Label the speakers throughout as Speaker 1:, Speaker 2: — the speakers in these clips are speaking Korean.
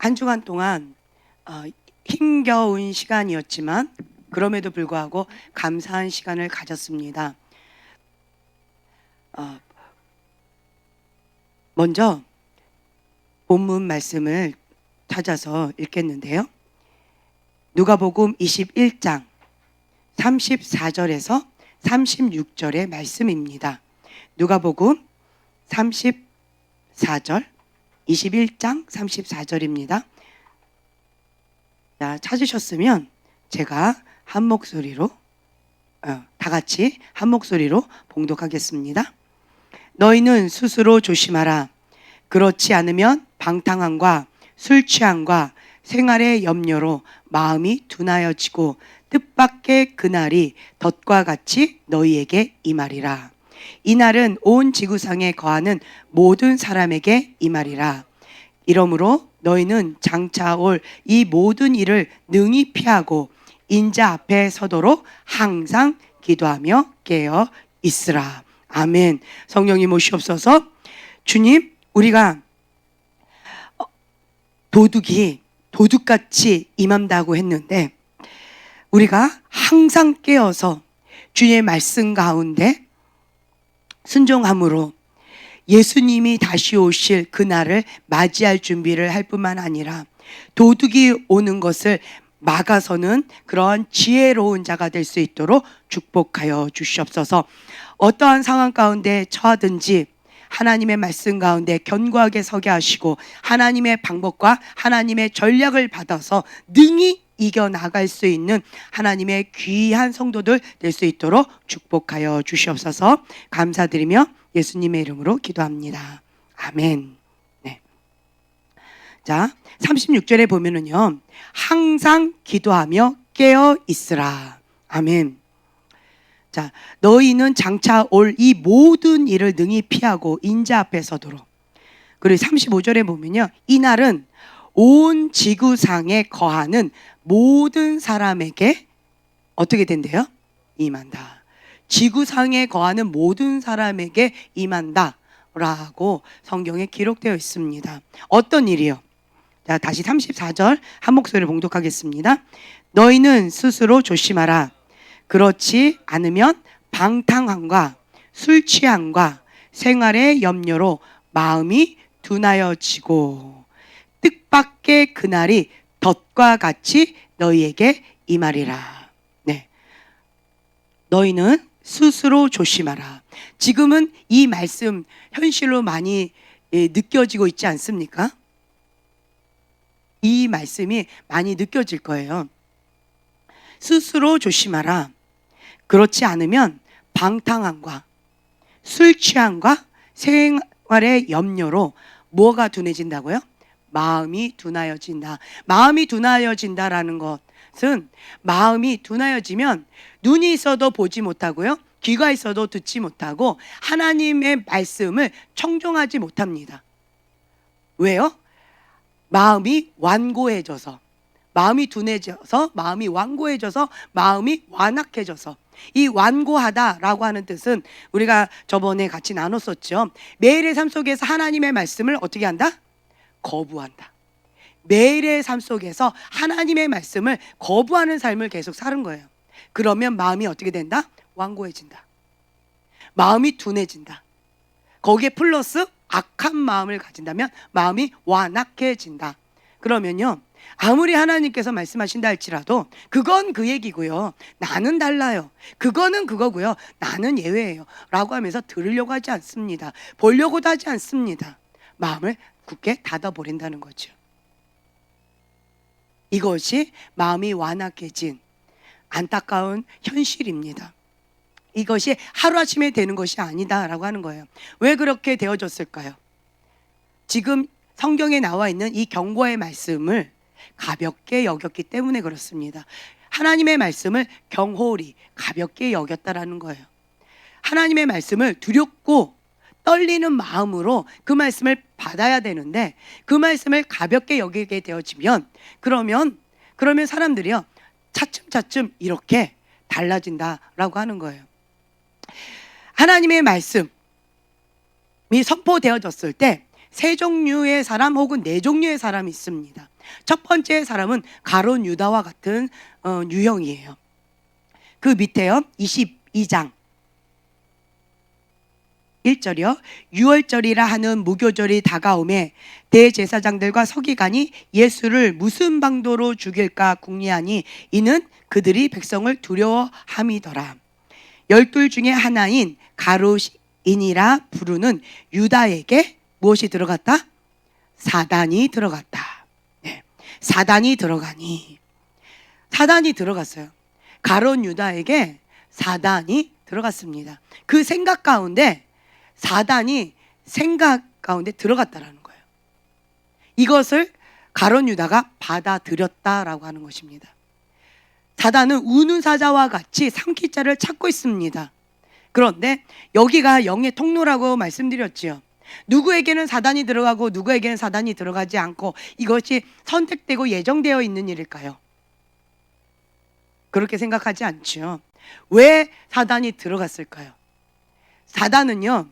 Speaker 1: 한 주간 동안 힘겨운 시간이었지만 그럼에도 불구하고 감사한 시간을 가졌습니다. 먼저 본문 말씀을 찾아서 읽겠는데요. 누가복음 21장 34절에서 36절의 말씀입니다. 누가복음 34절 21장 34절입니다. 자, 찾으셨으면 제가 한 목소리로 다 같이 한 목소리로 봉독하겠습니다. 너희는 스스로 조심하라. 그렇지 않으면 방탕함과 술 취함과 생활의 염려로 마음이 둔하여지고 뜻밖의 그날이 덫과 같이 너희에게 임하리라. 이날은 온 지구상에 거하는 모든 사람에게 임하리라. 이러므로 너희는 장차 올 이 모든 일을 능히 피하고 인자 앞에 서도록 항상 기도하며 깨어 있으라. 아멘. 성령님 오시옵소서. 주님, 우리가 도둑이 도둑같이 임한다고 했는데 우리가 항상 깨어서 주의 말씀 가운데 순종함으로 예수님이 다시 오실 그날을 맞이할 준비를 할 뿐만 아니라 도둑이 오는 것을 막아서는 그러한 지혜로운 자가 될 수 있도록 축복하여 주시옵소서. 어떠한 상황 가운데 처하든지 하나님의 말씀 가운데 견고하게 서게 하시고 하나님의 방법과 하나님의 전략을 받아서 능히 이겨나갈 수 있는 하나님의 귀한 성도들 될 수 있도록 축복하여 주시옵소서. 감사드리며 예수님의 이름으로 기도합니다. 아멘. 네. 자, 36절에 보면은요, 항상 기도하며 깨어 있으라. 아멘. 자, 너희는 장차 올 이 모든 일을 능히 피하고 인자 앞에 서도록. 그리고 35절에 보면요, 이날은 온 지구상에 거하는 모든 사람에게 어떻게 된대요? 임한다. 지구상에 거하는 모든 사람에게 임한다 라고 성경에 기록되어 있습니다. 어떤 일이요? 자, 다시 34절 한 목소리를 봉독하겠습니다. 너희는 스스로 조심하라. 그렇지 않으면 방탕함과 술 취함과 생활의 염려로 마음이 둔하여지고 뜻밖의 그날이 덫과 같이 너희에게 임하리라. 네. 너희는 스스로 조심하라. 지금은 이 말씀 현실로 많이 느껴지고 있지 않습니까? 이 말씀이 많이 느껴질 거예요. 스스로 조심하라. 그렇지 않으면 방탕함과 술 취함과 생활의 염려로 뭐가 둔해진다고요? 마음이 둔하여진다. 마음이 둔하여진다라는 것은 마음이 둔하여지면 눈이 있어도 보지 못하고요, 귀가 있어도 듣지 못하고 하나님의 말씀을 청종하지 못합니다. 왜요? 마음이 완고해져서, 마음이 둔해져서, 마음이 완고해져서, 마음이 완악해져서. 이 완고하다라고 하는 뜻은 우리가 저번에 같이 나눴었죠. 매일의 삶 속에서 하나님의 말씀을 어떻게 한다? 거부한다. 매일의 삶 속에서 하나님의 말씀을 거부하는 삶을 계속 사는 거예요. 그러면 마음이 어떻게 된다? 완고해진다. 마음이 둔해진다. 거기에 플러스 악한 마음을 가진다면 마음이 완악해진다. 그러면요, 아무리 하나님께서 말씀하신다 할지라도 그건 그 얘기고요, 나는 달라요, 그거는 그거고요, 나는 예외예요 라고 하면서 들으려고 하지 않습니다. 보려고도 하지 않습니다. 마음을 굳게 닫아버린다는 거죠. 이것이 마음이 완악해진 안타까운 현실입니다. 이것이 하루아침에 되는 것이 아니다라고 하는 거예요. 왜 그렇게 되어졌을까요? 지금 성경에 나와 있는 이 경고의 말씀을 가볍게 여겼기 때문에 그렇습니다. 하나님의 말씀을 경홀히 가볍게 여겼다라는 거예요. 하나님의 말씀을 두렵고 떨리는 마음으로 그 말씀을 받아야 되는데 그 말씀을 가볍게 여기게 되어지면 그러면 사람들이요, 차츰차츰 이렇게 달라진다라고 하는 거예요. 하나님의 말씀이 선포되어졌을 때 세 종류의 사람 혹은 네 종류의 사람이 있습니다. 첫 번째 사람은 가룟 유다와 같은 유형이에요. 그 밑에요. 22장 1절이요. 유월절이라 하는 무교절이 다가오매 대제사장들과 서기관이 예수를 무슨 방도로 죽일까 궁리하니 이는 그들이 백성을 두려워함이더라. 12 중에 하나인 가룟인이라 부르는 유다에게 무엇이 들어갔다? 사단이 들어갔다. 네. 사단이 들어가니 사단이 들어갔어요. 가룟 유다에게 사단이 들어갔습니다. 그 생각 가운데 사단이 생각 가운데 들어갔다라는 거예요. 이것을 가룟 유다가 받아들였다라고 하는 것입니다. 사단은 우는 사자와 같이 삼킬 자를 찾고 있습니다. 그런데 여기가 영의 통로라고 말씀드렸지요. 누구에게는 사단이 들어가고 누구에게는 사단이 들어가지 않고 이것이 선택되고 예정되어 있는 일일까요? 그렇게 생각하지 않죠. 왜 사단이 들어갔을까요? 사단은요,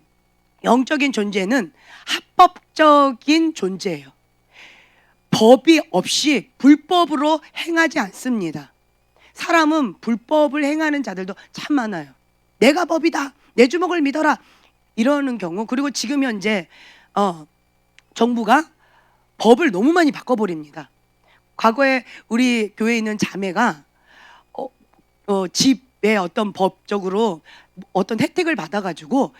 Speaker 1: 영적인 존재는 합법적인 존재예요. 법이 없이 불법으로 행하지 않습니다. 사람은 불법을 행하는 자들도 참 많아요. 내가 법이다, 내 주먹을 믿어라 이러는 경우. 그리고 지금 현재 정부가 법을 너무 많이 바꿔버립니다. 과거에 우리 교회에 있는 자매가 집에 어떤 법적으로 어떤 혜택을 받아가지고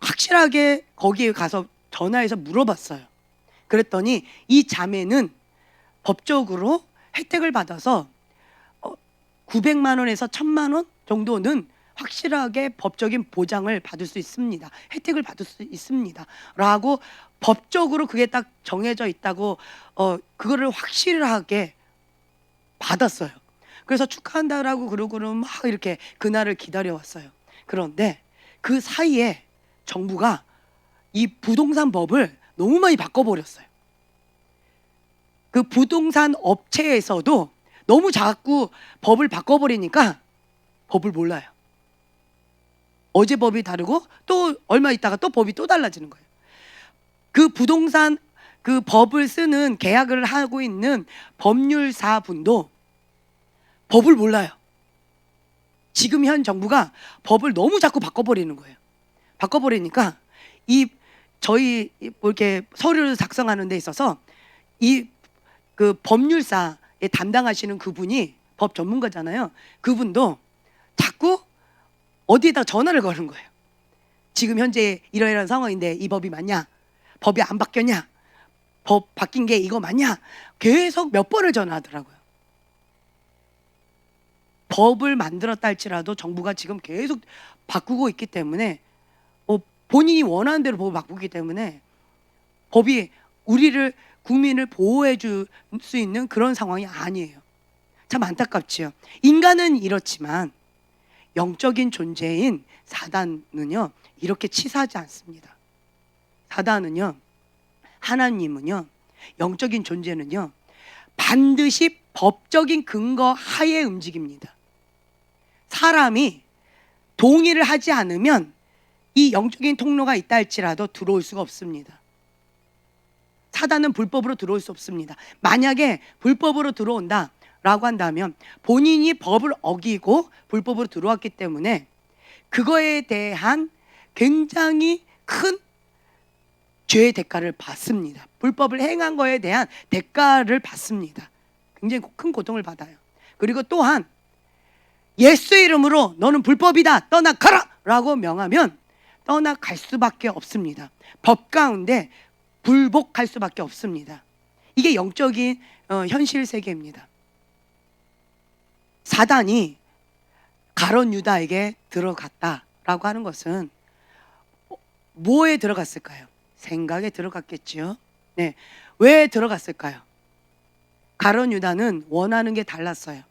Speaker 1: 확실하게 거기에 가서 전화해서 물어봤어요. 그랬더니 이 자매는 법적으로 혜택을 받아서 900만 원에서 1000만 원 정도는 확실하게 법적인 보장을 받을 수 있습니다. 혜택을 받을 수 있습니다. 라고 법적으로 그게 딱 정해져 있다고 그거를 확실하게 받았어요. 그래서 축하한다라고 그러고는 막 이렇게 그날을 기다려왔어요. 그런데 그 사이에 정부가 이 부동산 법을 너무 많이 바꿔버렸어요. 그 부동산 업체에서도 너무 자꾸 법을 바꿔버리니까 법을 몰라요. 어제 법이 다르고 또 얼마 있다가 또 법이 또 달라지는 거예요. 그 부동산 그 법을 쓰는 계약을 하고 있는 법률사분도 법을 몰라요. 지금 현 정부가 법을 너무 자꾸 바꿔버리는 거예요. 바꿔버리니까 저희 이렇게 서류를 작성하는 데 있어서 그 법률사에 담당하시는 그분이 법 전문가잖아요. 그분도 자꾸 어디에다 전화를 거는 거예요. 지금 현재 이러이러한 상황인데 이 법이 맞냐? 법이 안 바뀌었냐? 법 바뀐 게 이거 맞냐? 계속 몇 번을 전화하더라고요. 법을 만들었다 할지라도 정부가 지금 계속 바꾸고 있기 때문에 본인이 원하는 대로 법을 바꾸기 때문에 법이 우리를 국민을 보호해 줄 수 있는 그런 상황이 아니에요. 참 안타깝지요. 인간은 이렇지만 영적인 존재인 사단은요 이렇게 치사하지 않습니다. 사단은요, 하나님은요, 영적인 존재는요 반드시 법적인 근거 하에 움직입니다. 사람이 동의를 하지 않으면 이 영적인 통로가 있다 할지라도 들어올 수가 없습니다. 사단은 불법으로 들어올 수 없습니다. 만약에 불법으로 들어온다라고 한다면 본인이 법을 어기고 불법으로 들어왔기 때문에 그거에 대한 굉장히 큰 죄의 대가를 받습니다. 불법을 행한 거에 대한 대가를 받습니다. 굉장히 큰 고통을 받아요. 그리고 또한 예수의 이름으로 너는 불법이다 떠나가라 라고 명하면 떠나갈 수밖에 없습니다. 법 가운데 불복할 수밖에 없습니다. 이게 영적인 현실 세계입니다. 사단이 가룟 유다에게 들어갔다라고 하는 것은 뭐에 들어갔을까요? 생각에 들어갔겠지요. 네, 왜 들어갔을까요? 가룟 유다는 원하는 게 달랐어요.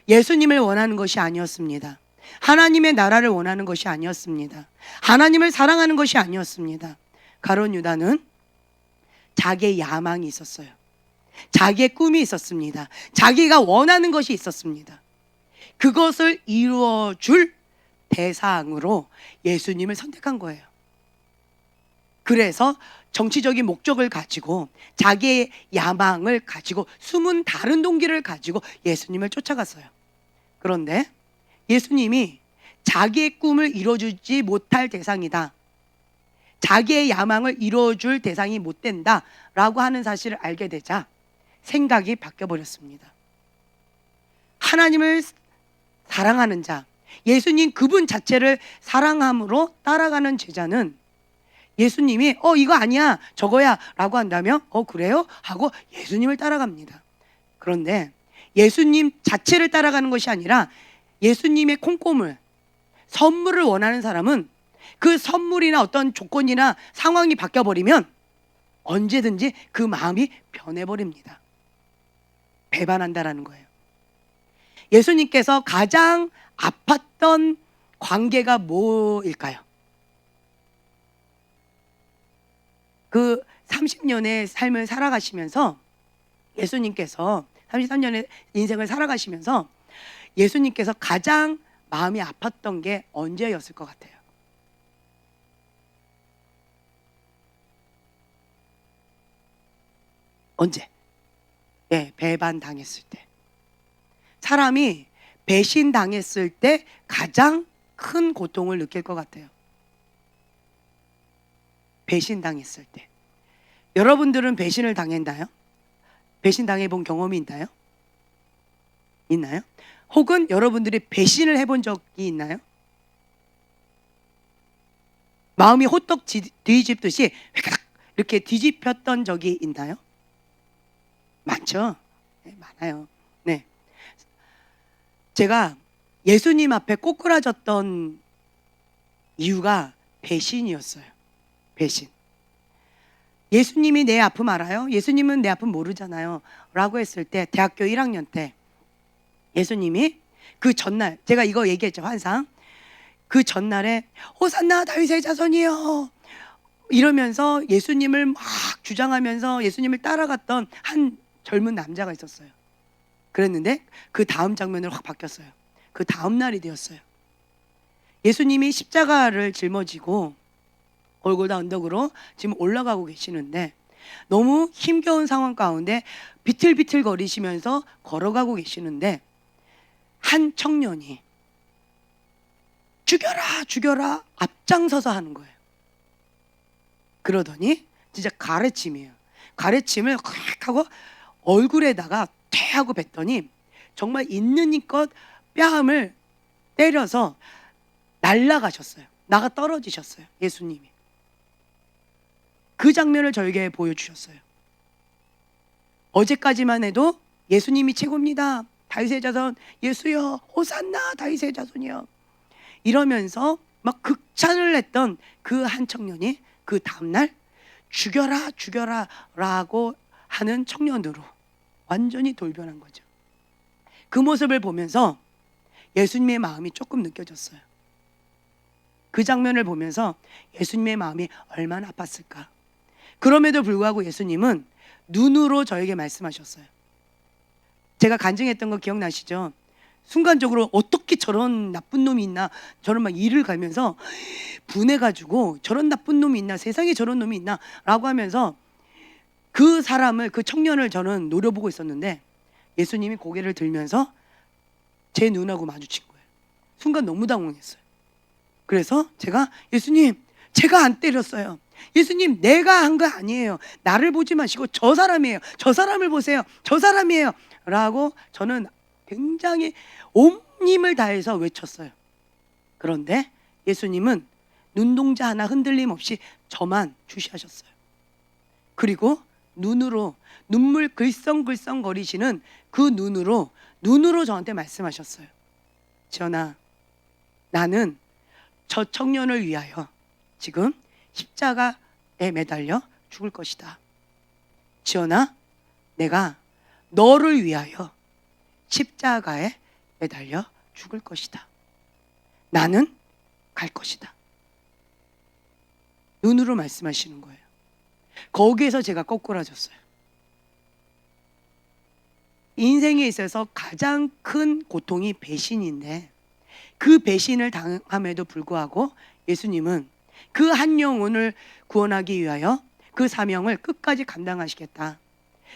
Speaker 1: 예수님을 원하는 것이 아니었습니다. 하나님의 나라를 원하는 것이 아니었습니다. 하나님을 사랑하는 것이 아니었습니다. 가룟 유다는 자기의 야망이 있었어요. 자기의 꿈이 있었습니다. 자기가 원하는 것이 있었습니다. 그것을 이루어줄 대상으로 예수님을 선택한 거예요. 그래서 정치적인 목적을 가지고 자기의 야망을 가지고 숨은 다른 동기를 가지고 예수님을 쫓아갔어요. 그런데 예수님이 자기의 꿈을 이뤄주지 못할 대상이다, 자기의 야망을 이뤄줄 대상이 못 된다라고 하는 사실을 알게 되자 생각이 바뀌어버렸습니다. 하나님을 사랑하는 자, 예수님 그분 자체를 사랑함으로 따라가는 제자는 예수님이 이거 아니야 저거야 라고 한다면 그래요? 하고 예수님을 따라갑니다. 그런데 예수님 자체를 따라가는 것이 아니라 예수님의 콩고물, 선물을 원하는 사람은 그 선물이나 어떤 조건이나 상황이 바뀌어버리면 언제든지 그 마음이 변해버립니다. 배반한다라는 거예요. 예수님께서 가장 아팠던 관계가 뭐일까요? 그 30년의 삶을 살아가시면서 예수님께서 33년의 인생을 살아가시면서 예수님께서 가장 마음이 아팠던 게 언제였을 것 같아요? 언제? 배반당했을 때. 사람이 배신당했을 때 가장 큰 고통을 느낄 것 같아요. 배신당했을 때. 여러분들은 배신을 당했나요? 배신당해 본 경험이 있나요? 있나요? 혹은 여러분들이 배신을 해본 적이 있나요? 마음이 호떡 뒤집듯이 획 이렇게 뒤집혔던 적이 있나요? 많죠? 네, 많아요. 네. 제가 예수님 앞에 꼬꾸라졌던 이유가 배신이었어요. 배신. 예수님이 내 아픔 알아요? 예수님은 내 아픔 모르잖아요 라고 했을 때 대학교 1학년 때 예수님이 그 전날, 제가 이거 얘기했죠, 환상. 그 전날에 호산나 다윗의 자손이여 이러면서 예수님을 막 주장하면서 예수님을 따라갔던 한 젊은 남자가 있었어요. 그랬는데 그 다음 장면으로 확 바뀌었어요. 그 다음 날이 되었어요. 예수님이 십자가를 짊어지고 골고다 언덕으로 지금 올라가고 계시는데 너무 힘겨운 상황 가운데 비틀비틀 거리시면서 걸어가고 계시는데 한 청년이 죽여라 죽여라 앞장서서 하는 거예요. 그러더니 진짜 가래침이에요. 가래침을 확 하고 얼굴에다가 퇴 하고 뱉더니 정말 있는 힘껏 뺨을 때려서 날아가셨어요. 나가 떨어지셨어요. 예수님이. 그 장면을 저에게 보여주셨어요. 어제까지만 해도 예수님이 최고입니다. 다윗의 자손 예수여 호산나 다윗의 자손이여 이러면서 막 극찬을 했던 그 한 청년이 그 다음날 죽여라 죽여라 라고 하는 청년으로 완전히 돌변한 거죠. 그 모습을 보면서 예수님의 마음이 조금 느껴졌어요. 그 장면을 보면서 예수님의 마음이 얼마나 아팠을까. 그럼에도 불구하고 예수님은 눈으로 저에게 말씀하셨어요. 제가 간증했던 거 기억나시죠? 순간적으로 어떻게 저런 나쁜 놈이 있나, 저런 막 일을 가면서 분해가지고 저런 나쁜 놈이 있나, 세상에 저런 놈이 있나 라고 하면서 그 사람을, 그 청년을 저는 노려보고 있었는데 예수님이 고개를 들면서 제 눈하고 마주친 거예요. 순간 너무 당황했어요. 그래서 제가 예수님 제가 안 때렸어요. 예수님 내가 한 거 아니에요. 나를 보지 마시고 저 사람이에요. 저 사람을 보세요. 저 사람이에요 라고 저는 굉장히 온 힘을 다해서 외쳤어요. 그런데 예수님은 눈동자 하나 흔들림 없이 저만 주시하셨어요. 그리고 눈으로 눈물 글썽글썽 거리시는 그 눈으로 저한테 말씀하셨어요. 지연아, 나는 저 청년을 위하여 지금 십자가에 매달려 죽을 것이다. 지연아, 내가 너를 위하여 십자가에 매달려 죽을 것이다. 나는 갈 것이다. 눈으로 말씀하시는 거예요. 거기에서 제가 거꾸라졌어요. 인생에 있어서 가장 큰 고통이 배신인데 그 배신을 당함에도 불구하고 예수님은 그 한 영혼을 구원하기 위하여 그 사명을 끝까지 감당하시겠다.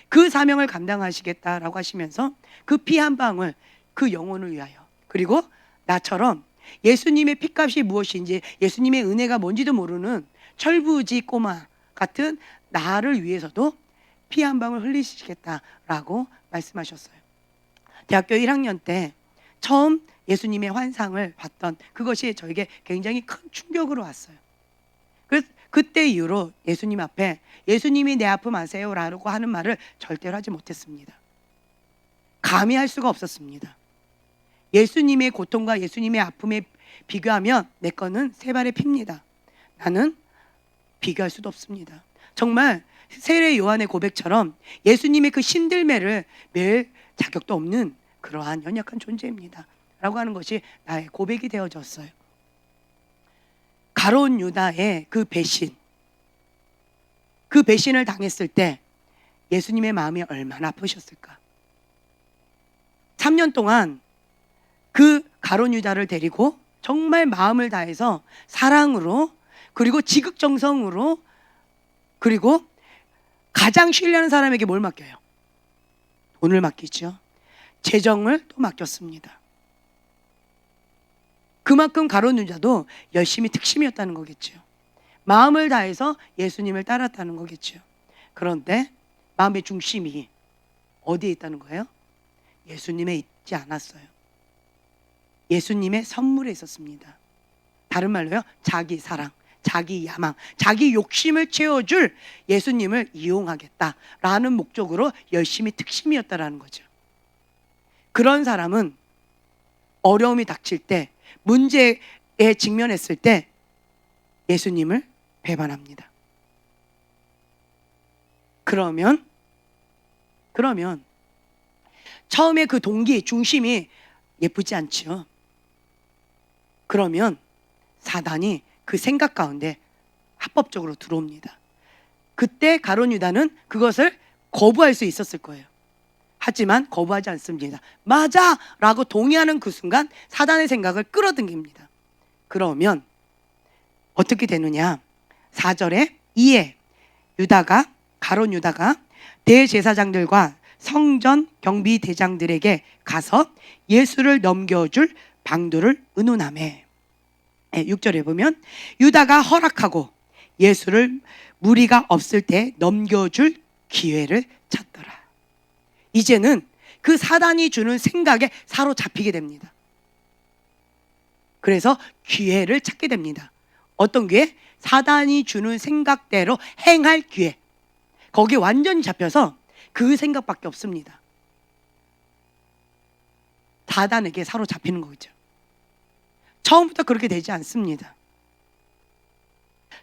Speaker 1: 그 사명을 감당하시겠다라고 하시면서 그 피 한 방울, 그 영혼을 위하여, 그리고 나처럼 예수님의 피값이 무엇인지, 예수님의 은혜가 뭔지도 모르는 철부지 꼬마 같은 나를 위해서도 피 한 방울 흘리시겠다라고 말씀하셨어요. 대학교 1학년 때 처음 예수님의 환상을 봤던 그것이 저에게 굉장히 큰 충격으로 왔어요. 그래서 그때 이후로 예수님 앞에 예수님이 내 아픔 아세요라고 하는 말을 절대로 하지 못했습니다. 감히 할 수가 없었습니다. 예수님의 고통과 예수님의 아픔에 비교하면 내 거는 세 발의 피입니다. 나는 비교할 수도 없습니다. 정말 세례 요한의 고백처럼 예수님의 그 신들매를 매일 자격도 없는 그러한 연약한 존재입니다 라고 하는 것이 나의 고백이 되어졌어요. 가룟 유다의 그 배신, 그 배신을 당했을 때 예수님의 마음이 얼마나 아프셨을까. 3년 동안 그 가룟 유다를 데리고 정말 마음을 다해서 사랑으로, 그리고 지극정성으로, 그리고 가장 신뢰하는 사람에게 뭘 맡겨요? 돈을 맡기죠. 재정을 또 맡겼습니다. 그만큼 가룟 유다도 열심히 특심이었다는 거겠죠. 마음을 다해서 예수님을 따랐다는 거겠죠. 그런데 마음의 중심이 어디에 있다는 거예요? 예수님에 있지 않았어요. 예수님의 선물에 있었습니다. 다른 말로요, 자기 사랑, 자기 야망, 자기 욕심을 채워줄 예수님을 이용하겠다라는 목적으로 열심히 특심이었다라는 거죠. 그런 사람은 어려움이 닥칠 때, 문제에 직면했을 때 예수님을 배반합니다. 그러면 처음에 그 동기, 중심이 예쁘지 않죠. 그러면 사단이 그 생각 가운데 합법적으로 들어옵니다. 그때 가룟 유다는 그것을 거부할 수 있었을 거예요. 하지만 거부하지 않습니다. 맞아! 라고 동의하는 그 순간 사단의 생각을 끌어당깁니다. 그러면 어떻게 되느냐? 4절에 이에 가룟 유다가 대제사장들과 성전 경비대장들에게 가서 예수를 넘겨줄 방도를 의논하매. 6절에 보면 유다가 허락하고 예수를 무리가 없을 때 넘겨줄 기회를 찾더라. 이제는 그 사단이 주는 생각에 사로잡히게 됩니다. 그래서 기회를 찾게 됩니다. 어떤 기회? 사단이 주는 생각대로 행할 기회. 거기에 완전히 잡혀서 그 생각밖에 없습니다. 사단에게 사로잡히는 거죠. 처음부터 그렇게 되지 않습니다.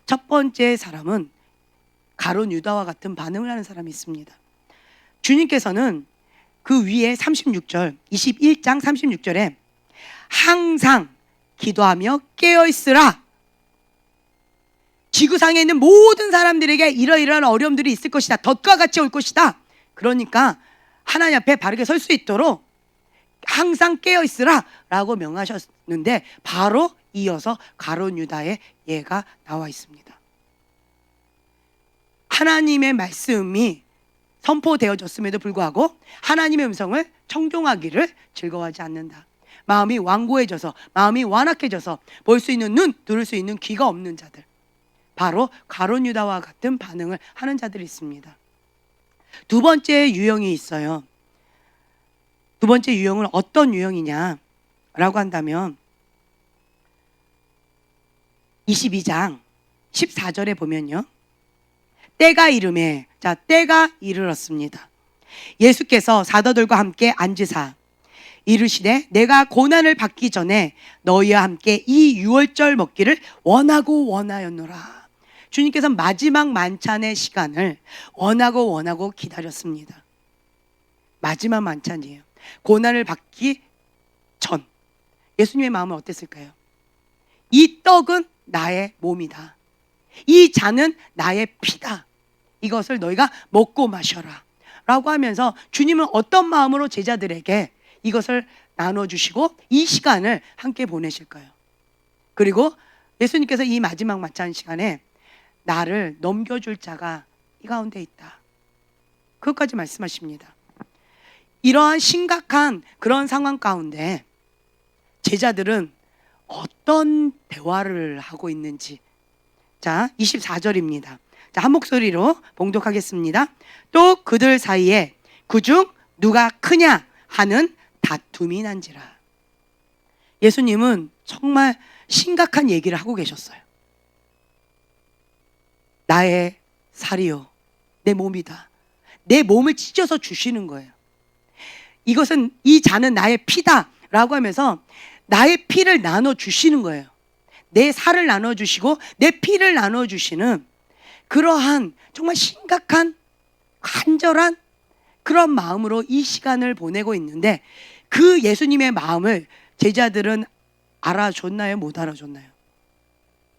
Speaker 1: 첫 번째 사람은 가룟 유다와 같은 반응을 하는 사람이 있습니다. 주님께서는 그 위에 36절, 21장 36절에 항상 기도하며 깨어있으라. 지구상에 있는 모든 사람들에게 이러이러한 어려움들이 있을 것이다. 덫과 같이 올 것이다. 그러니까 하나님 앞에 바르게 설 수 있도록 항상 깨어있으라 라고 명하셨는데, 바로 이어서 가룟 유다의 예가 나와 있습니다. 하나님의 말씀이 선포되어졌음에도 불구하고 하나님의 음성을 청종하기를 즐거워하지 않는다. 마음이 완고해져서, 마음이 완악해져서 볼 수 있는 눈, 들을 수 있는 귀가 없는 자들, 바로 가룟 유다와 같은 반응을 하는 자들이 있습니다. 두 번째 유형이 있어요. 두 번째 유형은 어떤 유형이냐라고 한다면 22장 14절에 보면요, 때가 이르매, 때가 이르렀습니다. 예수께서 사도들과 함께 앉으사 이르시되 내가 고난을 받기 전에 너희와 함께 이 유월절 먹기를 원하였노라. 주님께서 마지막 만찬의 시간을 원하고 기다렸습니다. 마지막 만찬이에요. 고난을 받기 전 예수님의 마음은 어땠을까요? 이 떡은 나의 몸이다. 이 잔은 나의 피다. 이것을 너희가 먹고 마셔라 라고 하면서 주님은 어떤 마음으로 제자들에게 이것을 나눠주시고 이 시간을 함께 보내실까요? 그리고 예수님께서 이 마지막 만찬 시간에 나를 넘겨줄 자가 이 가운데 있다. 그것까지 말씀하십니다. 이러한 심각한 그런 상황 가운데 제자들은 어떤 대화를 하고 있는지. 자, 24절입니다. 자, 한 목소리로 봉독하겠습니다. 또 그들 사이에 그중 누가 크냐 하는 다툼이 난지라. 예수님은 정말 심각한 얘기를 하고 계셨어요. 나의 살이요, 내 몸이다. 내 몸을 찢어서 주시는 거예요. 이것은, 이 잔은 나의 피다 라고 하면서 나의 피를 나눠주시는 거예요. 내 살을 나눠주시고 내 피를 나눠주시는 그러한 정말 심각한 간절한 그런 마음으로 이 시간을 보내고 있는데, 그 예수님의 마음을 제자들은 알아줬나요? 못 알아줬나요?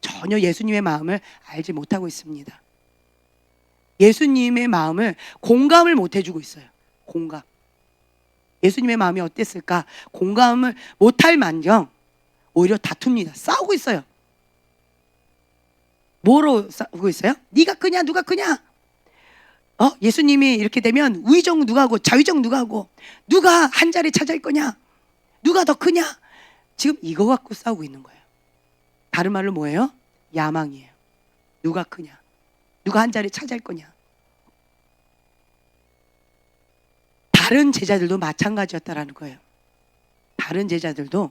Speaker 1: 전혀 예수님의 마음을 알지 못하고 있습니다. 예수님의 마음을 공감을 못 해주고 있어요. 공감. 예수님의 마음이 어땠을까? 공감을 못할 만경 오히려 다툽니다. 싸우고 있어요. 뭐로 싸우고 있어요? 네가 크냐 누가 크냐? 예수님이 이렇게 되면 우의정 누가 하고 좌의정 누가 하고, 누가 한 자리 차지할 거냐, 누가 더 크냐, 지금 이거 갖고 싸우고 있는 거예요. 다른 말로 뭐예요? 야망이에요. 누가 크냐, 누가 한 자리 차지할 거냐. 다른 제자들도 마찬가지였다라는 거예요. 다른 제자들도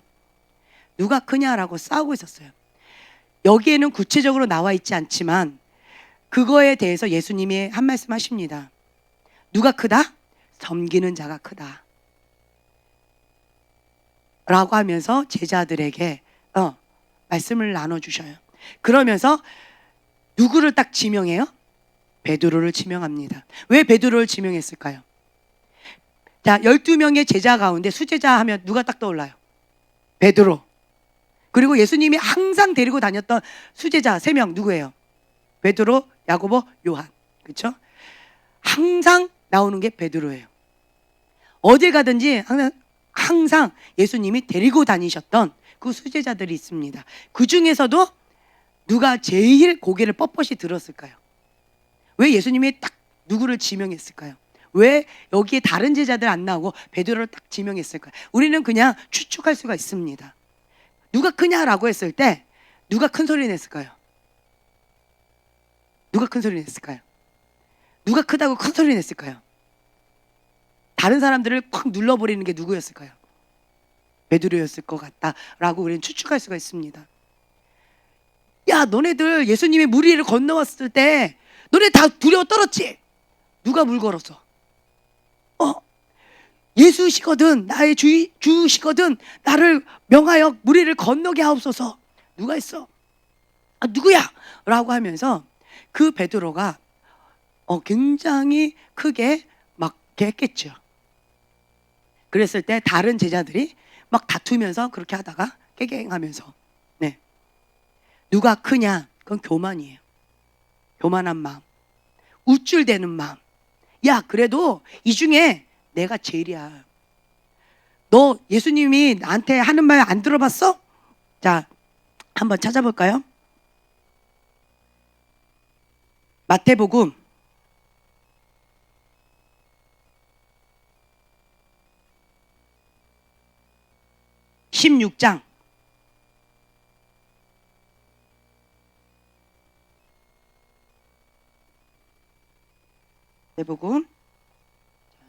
Speaker 1: 누가 크냐라고 싸우고 있었어요. 여기에는 구체적으로 나와 있지 않지만 그거에 대해서 예수님이 한 말씀 하십니다. 누가 크다? 섬기는 자가 크다 라고 하면서 제자들에게 말씀을 나눠주셔요. 그러면서 누구를 딱 지명해요? 베드로를 지명합니다. 왜 베드로를 지명했을까요? 자, 12명의 제자 가운데 수제자 하면 누가 딱 떠올라요? 베드로. 그리고 예수님이 항상 데리고 다녔던 수제자 3명 누구예요? 베드로, 야고보, 요한. 그렇죠? 항상 나오는 게 베드로예요. 어딜 가든지 항상 예수님이 데리고 다니셨던 그 수제자들이 있습니다. 그 중에서도 누가 제일 고개를 뻣뻣이 들었을까요? 왜 예수님이 딱 누구를 지명했을까요? 왜 여기에 다른 제자들 안 나오고 베드로를 딱 지명했을까요? 우리는 그냥 추측할 수가 있습니다. 누가 크냐라고 했을 때 누가 큰 소리 냈을까요? 누가 큰 소리 냈을까요? 누가 크다고 큰 소리 냈을까요? 다른 사람들을 콱 눌러버리는 게 누구였을까요? 베드로였을 것 같다라고 우리는 추측할 수가 있습니다. 야, 너네들 예수님이 물 위를 건너왔을 때 너네 다 두려워 떨었지? 누가 물 걸었어? 예수시거든, 나의 주시거든, 나를 명하여 물 위를 건너게 하옵소서. 누가 했어? 누구야? 라고 하면서 그 베드로가 굉장히 크게 막 했겠죠. 그랬을 때 다른 제자들이 막 다투면서 그렇게 하다가 깨갱하면서, 네, 누가 크냐? 그건 교만이에요. 교만한 마음, 우쭐대는 마음. 야, 그래도 이 중에 내가 제일이야. 너 예수님이 나한테 하는 말 안 들어봤어? 자, 한번 찾아볼까요? 마태복음 16장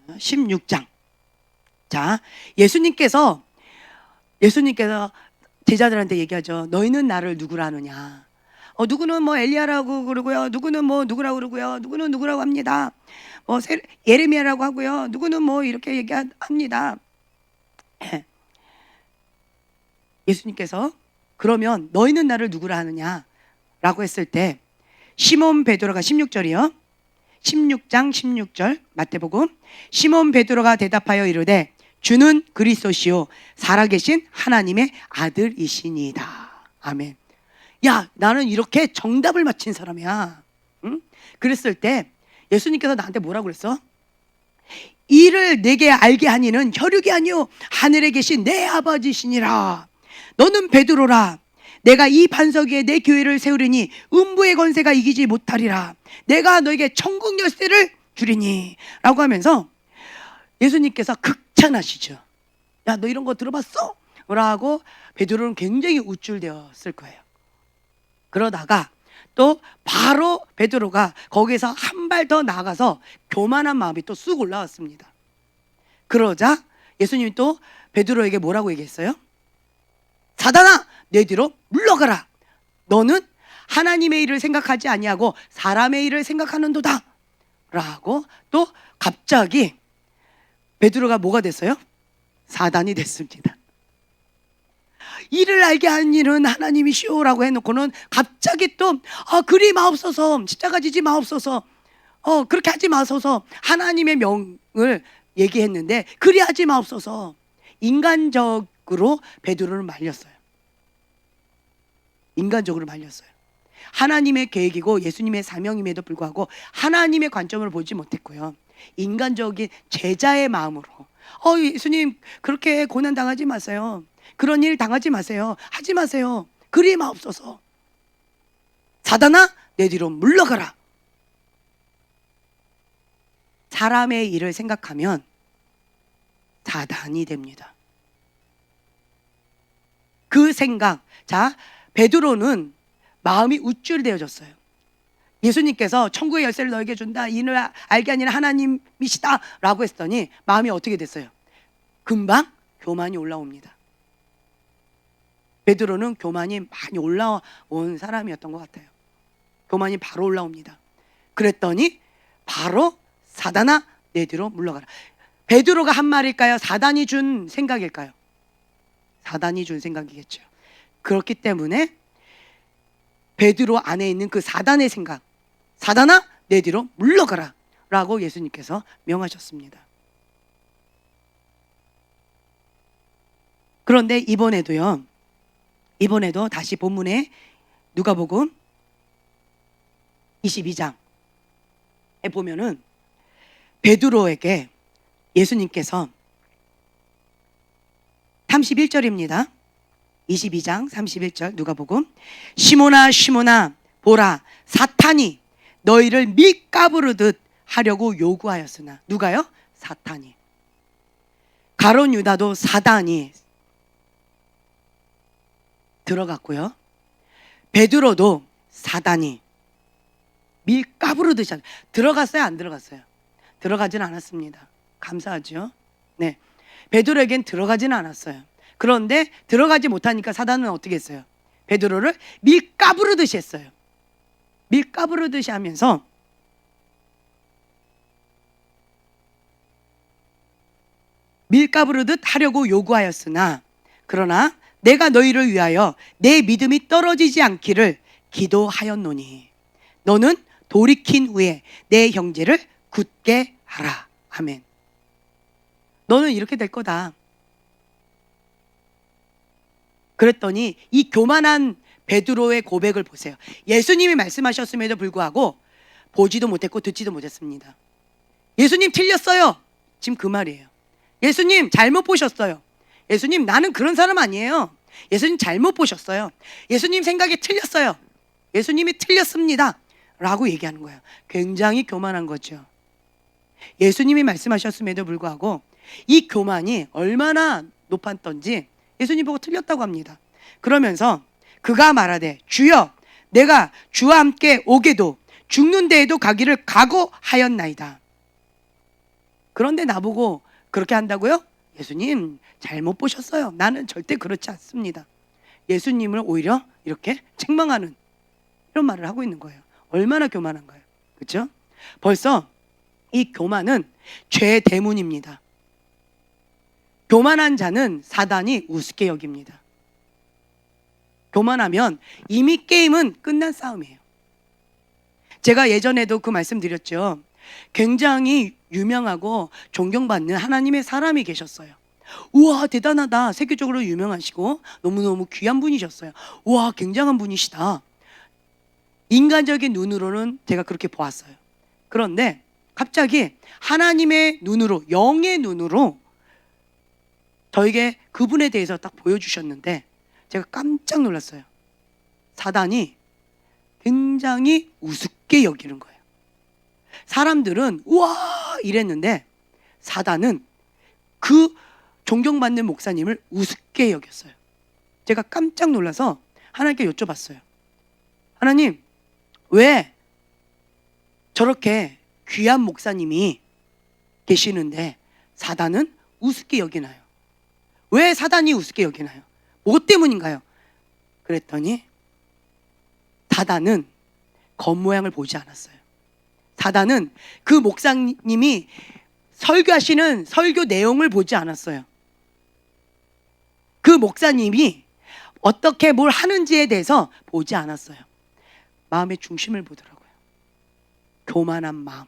Speaker 1: 16장. 자, 예수님께서 제자들한테 얘기하죠. 너희는 나를 누구라 하느냐? 누구는 뭐 엘리야라고 그러고요, 누구는 뭐 누구라고 그러고요, 누구는 누구라고 합니다. 뭐 예레미야라고 하고요, 누구는 뭐 이렇게 얘기합니다. 예수님께서 그러면 너희는 나를 누구라 하느냐? 라고 했을 때 시몬 베드로가 16절이요. 16장 16절 마태복음. 시몬 베드로가 대답하여 이르되 주는 그리스도시요 살아계신 하나님의 아들이시니이다. 아멘. 야, 나는 이렇게 정답을 맞힌 사람이야. 응? 그랬을 때 예수님께서 나한테 뭐라고 그랬어? 이를 내게 알게 하니는 혈육이 아니요 하늘에 계신 내 아버지시니라. 너는 베드로라. 내가 이 반석 위에 내 교회를 세우리니 음부의 권세가 이기지 못하리라. 내가 너에게 천국 열쇠를 주리니 라고 하면서 예수님께서 극찬하시죠. 야, 너 이런 거 들어봤어? 라고 베드로는 굉장히 우쭐대었을 거예요. 그러다가 또 바로 베드로가 거기서 한 발 더 나아가서 교만한 마음이 또 쑥 올라왔습니다. 그러자 예수님이 또 베드로에게 뭐라고 얘기했어요? 사단아, 내 뒤로 물러가라. 너는 하나님의 일을 생각하지 아니하고 사람의 일을 생각하는도다. 라고 또 갑자기 베드로가 뭐가 됐어요? 사단이 됐습니다. 이를 알게 하는 일은 하나님이시오라고 해놓고는 갑자기 또 그리 마옵소서, 십자가 지지 마옵소서, 그렇게 하지 마소서, 하나님의 명을 얘기했는데 그리 하지 마옵소서. 인간적으로 베드로를 말렸어요. 인간적으로 말렸어요. 하나님의 계획이고 예수님의 사명임에도 불구하고 하나님의 관점을 보지 못했고요. 인간적인 제자의 마음으로 예수님 그렇게 고난 당하지 마세요. 그런 일 당하지 마세요. 하지 마세요. 그리 마옵소서. 사단아, 내 뒤로 물러가라. 사람의 일을 생각하면 사단이 됩니다. 그 생각. 자, 베드로는 마음이 우쭐대어졌어요. 예수님께서 천국의 열쇠를 너에게 준다. 이를 알게 아니라 하나님이시다 라고 했더니 마음이 어떻게 됐어요? 금방 교만이 올라옵니다. 베드로는 교만이 많이 올라온 사람이었던 것 같아요. 교만이 바로 올라옵니다. 그랬더니 바로 사단아, 내 뒤로 물러가라. 베드로가 한 말일까요? 사단이 준 생각일까요? 사단이 준 생각이겠죠. 그렇기 때문에 베드로 안에 있는 그 사단의 생각, 사단아, 내 뒤로 물러가라 라고 예수님께서 명하셨습니다. 그런데 이번에도 다시 본문에 누가복음 22장에 보면은 베드로에게 예수님께서 31절입니다. 22장 31절 누가복음. 시몬아 시몬아 보라, 사탄이 너희를 밀가부르듯 하려고 요구하였으나. 누가요? 사탄이. 가룟 유다도 사단이 들어갔고요. 베드로도 사단이 밀가부르듯이 들어갔어요? 안 들어갔어요? 들어가지는 않았습니다. 감사하죠? 네, 베드로에겐 들어가지는 않았어요. 그런데 들어가지 못하니까 사단은 어떻게 했어요? 베드로를 밀가부르듯이 했어요. 밀가부르듯이 하면서 밀가부르듯 하려고 요구하였으나 그러나 내가 너희를 위하여 내 믿음이 떨어지지 않기를 기도하였노니 너는 돌이킨 후에 내 형제를 굳게 하라. 아멘. 너는 이렇게 될 거다. 그랬더니 이 교만한 베드로의 고백을 보세요. 예수님이 말씀하셨음에도 불구하고 보지도 못했고 듣지도 못했습니다. 예수님 틀렸어요. 지금 그 말이에요. 예수님 잘못 보셨어요. 예수님 나는 그런 사람 아니에요. 예수님 잘못 보셨어요. 예수님 생각이 틀렸어요. 예수님이 틀렸습니다 라고 얘기하는 거예요. 굉장히 교만한 거죠. 예수님이 말씀하셨음에도 불구하고 이 교만이 얼마나 높았던지 예수님 보고 틀렸다고 합니다. 그러면서 그가 말하되 주여 내가 주와 함께 오게도 죽는 데에도 가기를 각오하였나이다. 그런데 나보고 그렇게 한다고요? 예수님 잘못 보셨어요. 나는 절대 그렇지 않습니다. 예수님을 오히려 이렇게 책망하는 이런 말을 하고 있는 거예요. 얼마나 교만한가요? 그렇죠? 벌써 이 교만은 죄의 대문입니다. 교만한 자는 사단이 우습게 여깁니다. 교만하면 이미 게임은 끝난 싸움이에요. 제가 예전에도 그 말씀 드렸죠. 굉장히 유명하고 존경받는 하나님의 사람이 계셨어요. 우와 대단하다. 세계적으로 유명하시고 너무너무 귀한 분이셨어요. 우와 굉장한 분이시다. 인간적인 눈으로는 제가 그렇게 보았어요. 그런데 갑자기 하나님의 눈으로, 영의 눈으로 저에게 그분에 대해서 딱 보여주셨는데 제가 깜짝 놀랐어요. 사단이 굉장히 우습게 여기는 거예요. 사람들은 우와 이랬는데 사단은 그 존경받는 목사님을 우습게 여겼어요. 제가 깜짝 놀라서 하나님께 여쭤봤어요. 하나님, 왜 저렇게 귀한 목사님이 계시는데 사단은 우습게 여기나요? 왜 사단이 우습게 여기나요? 뭐 때문인가요? 그랬더니 사단은 겉모양을 보지 않았어요. 사단은 그 목사님이 설교하시는 설교 내용을 보지 않았어요. 그 목사님이 어떻게 뭘 하는지에 대해서 보지 않았어요. 마음의 중심을 보더라고요. 교만한 마음.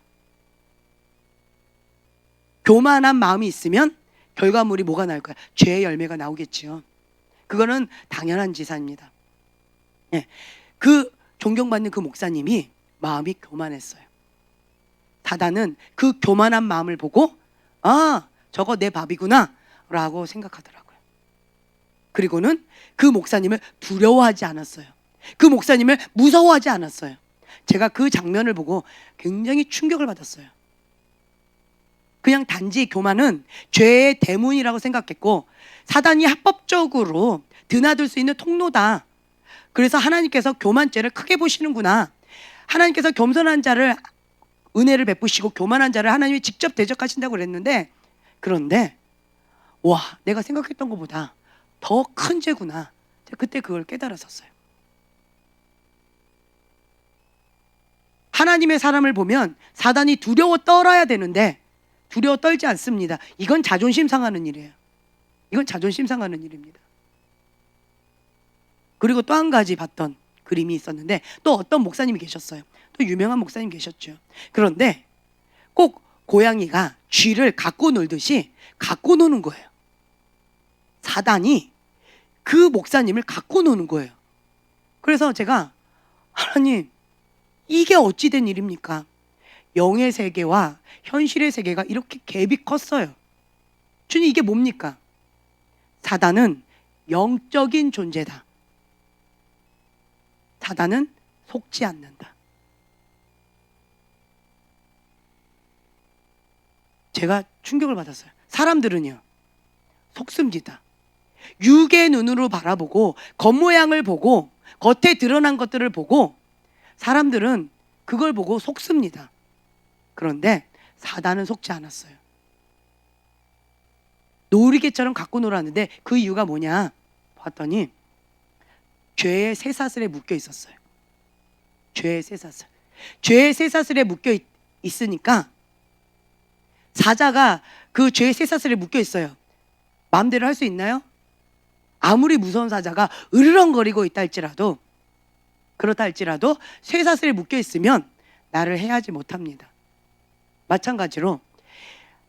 Speaker 1: 교만한 마음이 있으면 결과물이 뭐가 나올까요? 죄의 열매가 나오겠지요. 그거는 당연한 지사입니다. 네. 그 존경받는 그 목사님이 마음이 교만했어요. 사단은 그 교만한 마음을 보고 아, 저거 내 밥이구나 라고 생각하더라고요. 그리고는 그 목사님을 두려워하지 않았어요. 그 목사님을 무서워하지 않았어요. 제가 그 장면을 보고 굉장히 충격을 받았어요. 그냥 단지 교만은 죄의 대문이라고 생각했고 사단이 합법적으로 드나들 수 있는 통로다. 그래서 하나님께서 교만죄를 크게 보시는구나. 하나님께서 겸손한 자를 은혜를 베푸시고 교만한 자를 하나님이 직접 대적하신다고 그랬는데 그런데 와, 내가 생각했던 것보다 더 큰 죄구나. 그때 그걸 깨달았었어요. 하나님의 사람을 보면 사단이 두려워 떨어야 되는데 두려워 떨지 않습니다. 이건 자존심 상하는 일이에요. 이건 자존심 상하는 일입니다. 그리고 또 한 가지 봤던 그림이 있었는데 또 어떤 목사님이 계셨어요. 또 유명한 목사님 계셨죠. 그런데 꼭 고양이가 쥐를 갖고 놀듯이 갖고 노는 거예요. 사단이 그 목사님을 갖고 노는 거예요. 그래서 제가 하나님, 이게 어찌된 일입니까? 영의 세계와 현실의 세계가 이렇게 갭이 컸어요. 주님, 이게 뭡니까? 사단은 영적인 존재다. 사단은 속지 않는다. 제가 충격을 받았어요. 사람들은요, 속습니다. 육의 눈으로 바라보고 겉모양을 보고 겉에 드러난 것들을 보고 사람들은 그걸 보고 속습니다. 그런데 사단은 속지 않았어요. 놀이개처럼 갖고 놀았는데 그 이유가 뭐냐 봤더니 죄의 쇠사슬에 묶여 있었어요. 죄의 쇠사슬. 죄의 쇠사슬에 묶여 있으니까 사자가 그 죄의 쇠사슬에 묶여 있어요. 마음대로 할 수 있나요? 아무리 무서운 사자가 으르렁거리고 있다 할지라도 그렇다 할지라도 쇠사슬에 묶여 있으면 나를 해하지 못합니다. 마찬가지로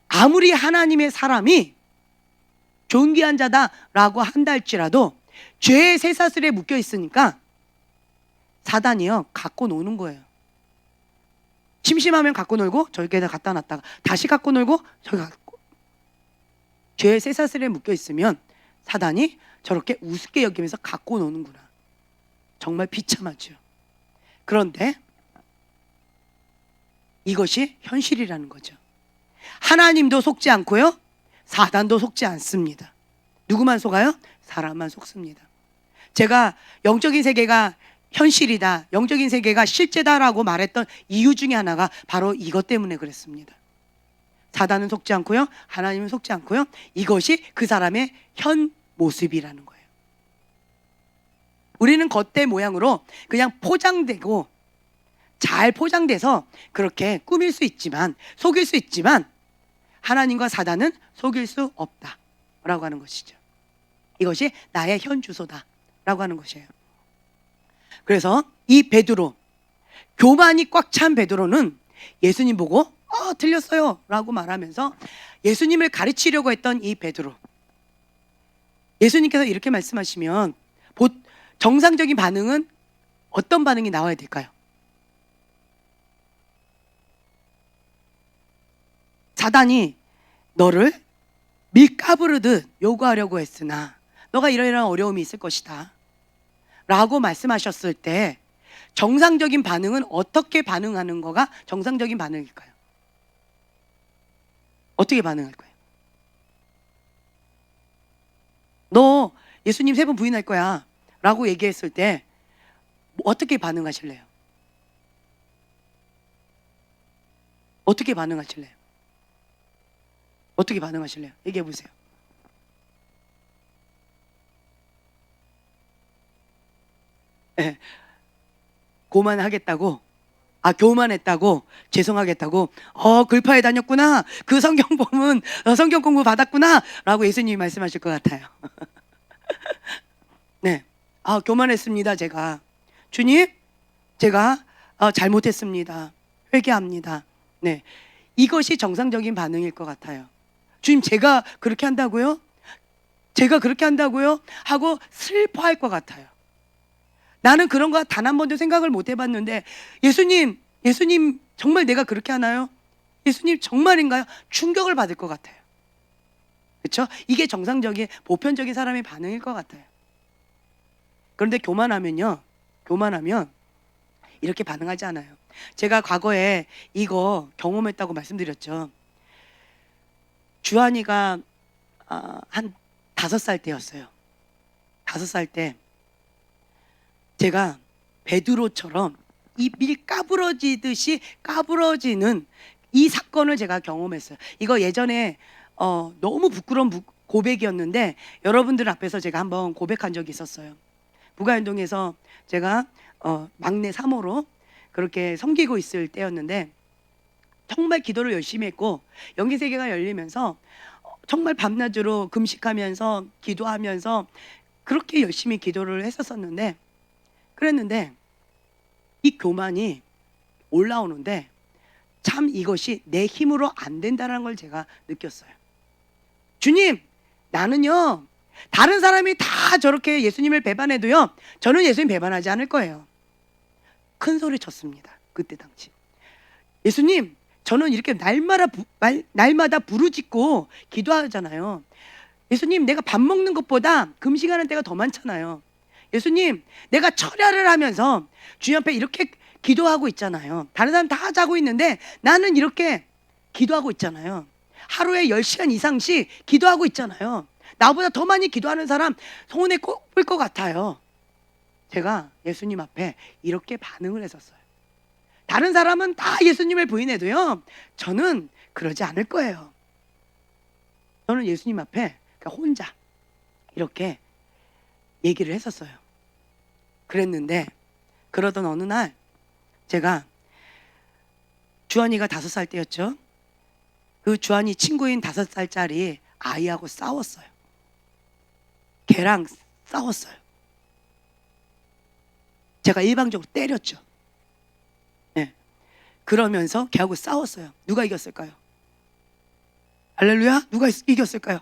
Speaker 1: 아무리 하나님의 사람이 존귀한 자다라고 한다 할지라도 죄의 쇠사슬에 묶여 있으니까 사단이요 갖고 노는 거예요. 심심하면 갖고 놀고 저기에다 갖다 놨다가 다시 갖고 놀고 저기 갖고. 죄의 쇠사슬에 묶여 있으면 사단이 저렇게 우습게 여기면서 갖고 노는구나. 정말 비참하죠. 그런데 이것이 현실이라는 거죠. 하나님도 속지 않고요, 사단도 속지 않습니다. 누구만 속아요? 사람만 속습니다. 제가 영적인 세계가 현실이다, 영적인 세계가 실제다라고 말했던 이유 중에 하나가 바로 이것 때문에 그랬습니다. 사단은 속지 않고요, 하나님은 속지 않고요, 이것이 그 사람의 현 모습이라는 거예요. 우리는 겉의 모양으로 그냥 포장되고 잘 포장돼서 그렇게 꾸밀 수 있지만, 속일 수 있지만 하나님과 사단은 속일 수 없다라고 하는 것이죠. 이것이 나의 현 주소다라고 하는 것이에요. 그래서 이 베드로, 교만이 꽉 찬 베드로는 예수님 보고 틀렸어요 라고 말하면서 예수님을 가르치려고 했던 이 베드로, 예수님께서 이렇게 말씀하시면 정상적인 반응은 어떤 반응이 나와야 될까요? 사단이 너를 밀가부르듯 요구하려고 했으나 너가 이러이러한 어려움이 있을 것이다. 라고 말씀하셨을 때 정상적인 반응은 어떻게 반응하는 거가 정상적인 반응일까요? 어떻게 반응할 거예요? 너 예수님 3번 부인할 거야 라고 얘기했을 때 어떻게 반응하실래요? 어떻게 반응하실래요? 어떻게 반응하실래요? 얘기해 보세요. 네. 고만하겠다고? 교만했다고? 죄송하겠다고? 글파에 다녔구나. 그 성경 보면 성경 공부 받았구나. 라고 예수님이 말씀하실 것 같아요. 네. 교만했습니다. 제가. 주님, 제가 잘못했습니다. 회개합니다. 네. 이것이 정상적인 반응일 것 같아요. 주님, 제가 그렇게 한다고요? 제가 그렇게 한다고요? 하고 슬퍼할 것 같아요. 나는 그런 거 단 한 번도 생각을 못 해봤는데 예수님 정말 내가 그렇게 하나요? 예수님 정말인가요? 충격을 받을 것 같아요. 그렇죠? 이게 정상적인 보편적인 사람의 반응일 것 같아요. 그런데 교만하면 이렇게 반응하지 않아요. 제가 과거에 이거 경험했다고 말씀드렸죠. 주한이가 한 5살 때였어요. 5살 때 제가 베드로처럼 이 밀 까부러지듯이 까부러지는 이 사건을 제가 경험했어요. 이거 예전에 너무 부끄러운 고백이었는데 여러분들 앞에서 제가 한번 고백한 적이 있었어요. 부가연동에서 제가 막내 사모로 그렇게 섬기고 있을 때였는데 정말 기도를 열심히 했고 영계세계가 열리면서 정말 밤낮으로 금식하면서 기도하면서 그렇게 열심히 기도를 했었었는데 그랬는데 이 교만이 올라오는데 참 이것이 내 힘으로 안 된다는 걸 제가 느꼈어요. 주님, 나는요 다른 사람이 다 저렇게 예수님을 배반해도요 저는 예수님 배반하지 않을 거예요. 큰 소리 쳤습니다. 그때 당시. 예수님, 저는 이렇게 날마다 부르짖고 기도하잖아요. 예수님, 내가 밥 먹는 것보다 금식하는 때가 더 많잖아요. 예수님, 내가 철야를 하면서 주님 앞에 이렇게 기도하고 있잖아요. 다른 사람 다 자고 있는데 나는 이렇게 기도하고 있잖아요. 하루에 10시간 이상씩 기도하고 있잖아요. 나보다 더 많이 기도하는 사람 손에 꼽을 것 같아요. 제가 예수님 앞에 이렇게 반응을 했었어요. 다른 사람은 다 예수님을 부인해도요 저는 그러지 않을 거예요. 저는 예수님 앞에 혼자 이렇게 얘기를 했었어요. 그랬는데 그러던 어느 날 제가 주한이가 5살 때였죠. 그 주한이 친구인 5살짜리 아이하고 싸웠어요. 걔랑 싸웠어요. 제가 일방적으로 때렸죠. 네. 그러면서 걔하고 싸웠어요. 누가 이겼을까요? 할렐루야? 누가 이겼을까요?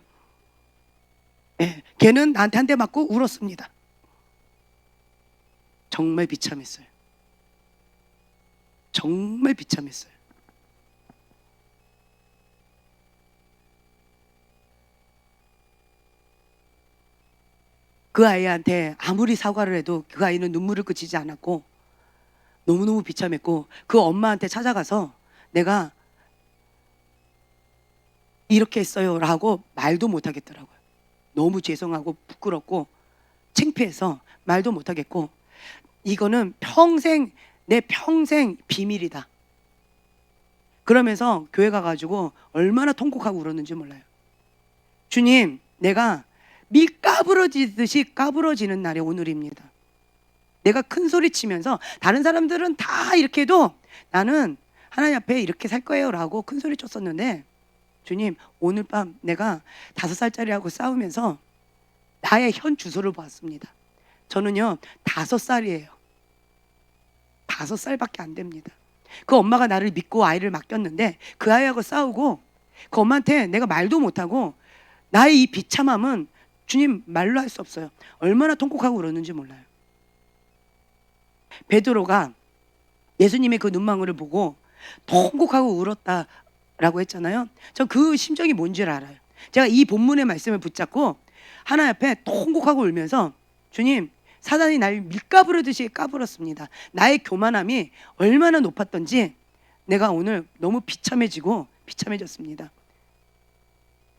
Speaker 1: 네. 걔는 나한테 한 대 맞고 울었습니다. 정말 비참했어요. 정말 비참했어요. 그 아이한테 아무리 사과를 해도 그 아이는 눈물을 그치지 않았고 너무너무 비참했고 그 엄마한테 찾아가서 내가 이렇게 했어요 라고 말도 못하겠더라고요. 너무 죄송하고 부끄럽고 창피해서 말도 못하겠고 이거는 내 평생 비밀이다. 그러면서 교회 가가지고 얼마나 통곡하고 울었는지 몰라요. 주님, 내가 밀 까부러지듯이 까부러지는 날이 오늘입니다. 내가 큰 소리 치면서 다른 사람들은 다 이렇게 해도 나는 하나님 앞에 이렇게 살 거예요 라고 큰 소리 쳤었는데 주님, 오늘 밤 내가 5살짜리하고 싸우면서 나의 현 주소를 보았습니다. 저는요 5살이에요. 5살밖에 안 됩니다. 그 엄마가 나를 믿고 아이를 맡겼는데 그 아이하고 싸우고 그 엄마한테 내가 말도 못하고 나의 이 비참함은 주님 말로 할 수 없어요. 얼마나 통곡하고 울었는지 몰라요. 베드로가 예수님의 그 눈망울을 보고 통곡하고 울었다라고 했잖아요. 저 그 심정이 뭔지 알아요. 제가 이 본문의 말씀을 붙잡고 하나님 앞에 통곡하고 울면서 주님, 사단이 날 밀가부르듯이 까불었습니다. 나의 교만함이 얼마나 높았던지 내가 오늘 너무 비참해졌습니다.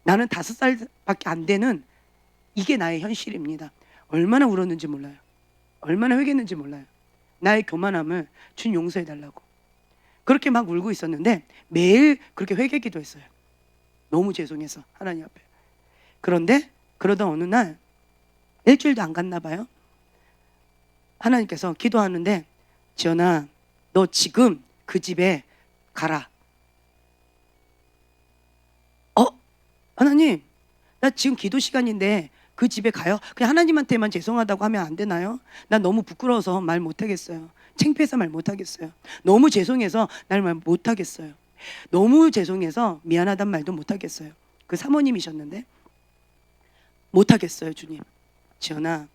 Speaker 1: 나는 5살밖에 안 되는 이게 나의 현실입니다. 얼마나 울었는지 몰라요. 얼마나 회개했는지 몰라요. 나의 교만함을 주님 용서해달라고 그렇게 막 울고 있었는데 매일 그렇게 회개 기도했어요. 너무 죄송해서 하나님 앞에. 그런데 그러다 어느 날 일주일도 안 갔나 봐요. 하나님께서 기도하는데 지연아 너 지금 그 집에 가라. 하나님 나 지금 기도 시간인데 그 집에 가요? 그냥 하나님한테만 죄송하다고 하면 안 되나요? 난 너무 부끄러워서 말 못하겠어요. 창피해서 말 못하겠어요. 너무 죄송해서 날 말 못하겠어요. 너무 죄송해서 미안하단 말도 못하겠어요. 그 사모님이셨는데 못하겠어요. 주님 지연아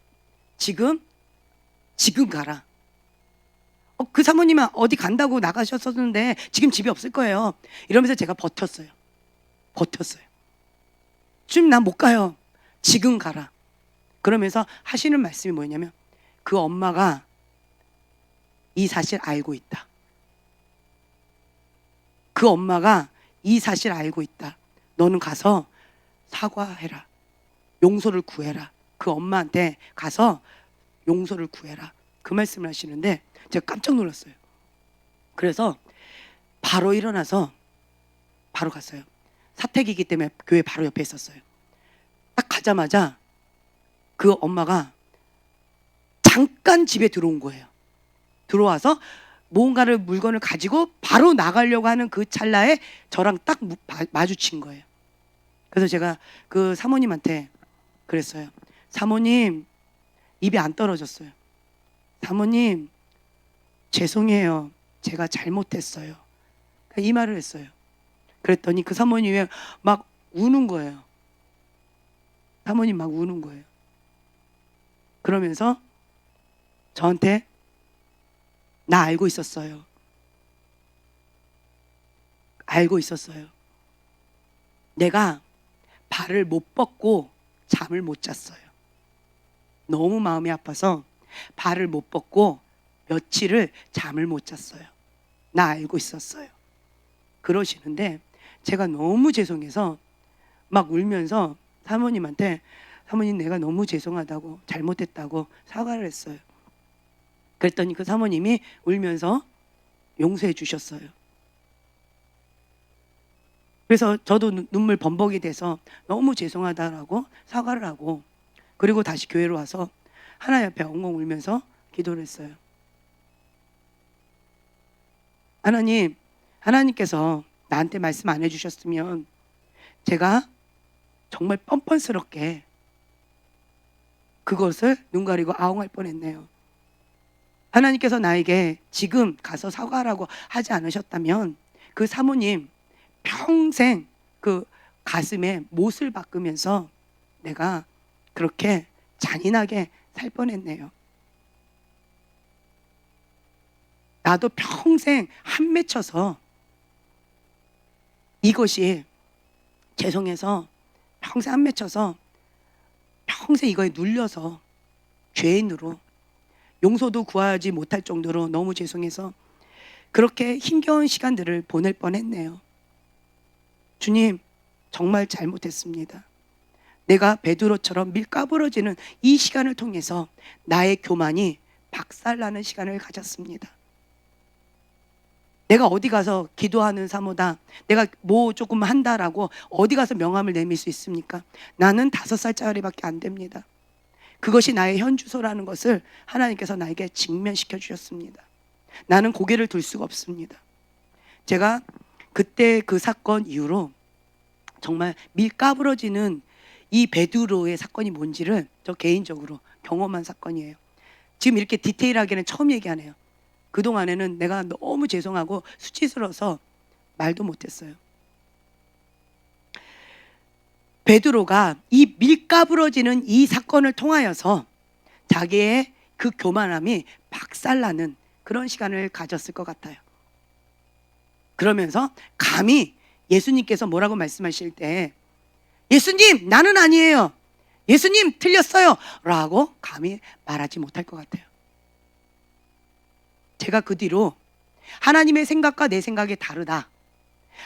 Speaker 1: 지금 가라. 그 사모님은 어디 간다고 나가셨었는데 지금 집에 없을 거예요. 이러면서 제가 버텼어요. 주님 나 못 가요. 지금 가라. 그러면서 하시는 말씀이 뭐냐면 그 엄마가 이 사실 알고 있다. 그 엄마가 이 사실 알고 있다. 너는 가서 사과해라. 용서를 구해라. 그 엄마한테 가서 용서를 구해라. 그 말씀을 하시는데 제가 깜짝 놀랐어요. 그래서 바로 일어나서 바로 갔어요. 사택이기 때문에 교회 바로 옆에 있었어요. 딱 가자마자 그 엄마가 잠깐 집에 들어온 거예요. 들어와서 뭔가를 물건을 가지고 바로 나가려고 하는 그 찰나에 저랑 딱 마주친 거예요. 그래서 제가 그 사모님한테 그랬어요. 사모님 입이 안 떨어졌어요. 사모님 죄송해요. 제가 잘못했어요. 이 말을 했어요. 그랬더니 그 사모님이 막 우는 거예요. 사모님 막 우는 거예요. 그러면서 저한테 나 알고 있었어요. 알고 있었어요. 내가 발을 못 뻗고 잠을 못 잤어요. 너무 마음이 아파서 발을 못 뻗고 며칠을 잠을 못 잤어요. 나 알고 있었어요. 그러시는데 제가 너무 죄송해서 막 울면서 사모님한테 사모님 내가 너무 죄송하다고 잘못했다고 사과를 했어요. 그랬더니 그 사모님이 울면서 용서해 주셨어요. 그래서 저도 눈물 범벅이 돼서 너무 죄송하다라고 사과를 하고 그리고 다시 교회로 와서 하나님 앞에 엉엉 울면서 기도를 했어요. 하나님께서 나한테 말씀 안 해주셨으면 제가 정말 뻔뻔스럽게 그것을 눈 가리고 아웅할 뻔했네요. 하나님께서 나에게 지금 가서 사과하라고 하지 않으셨다면 그 사모님 평생 그 가슴에 못을 박으면서 내가 그렇게 잔인하게 살 뻔했네요. 나도 평생 한 맺혀서 이것이 죄송해서 평생 한 맺혀서 평생 이거에 눌려서 죄인으로 용서도 구하지 못할 정도로 너무 죄송해서 그렇게 힘겨운 시간들을 보낼 뻔했네요. 주님 정말 잘못했습니다. 내가 베드로처럼 밀가부러지는 이 시간을 통해서 나의 교만이 박살나는 시간을 가졌습니다. 내가 어디 가서 기도하는 사모다, 내가 뭐 조금 한다라고 어디 가서 명함을 내밀 수 있습니까? 나는 5살짜리밖에 안 됩니다. 그것이 나의 현주소라는 것을 하나님께서 나에게 직면시켜 주셨습니다. 나는 고개를 들 수가 없습니다. 제가 그때 그 사건 이후로 정말 밀가부러지는 이 베드로의 사건이 뭔지를 저 개인적으로 경험한 사건이에요. 지금 이렇게 디테일하게는 처음 얘기하네요. 그동안에는 내가 너무 죄송하고 수치스러워서 말도 못했어요. 베드로가 이 밀가부러지는 이 사건을 통하여서 자기의 그 교만함이 박살나는 그런 시간을 가졌을 것 같아요. 그러면서 감히 예수님께서 뭐라고 말씀하실 때 예수님 나는 아니에요. 예수님 틀렸어요 라고 감히 말하지 못할 것 같아요. 제가 그 뒤로 하나님의 생각과 내 생각이 다르다,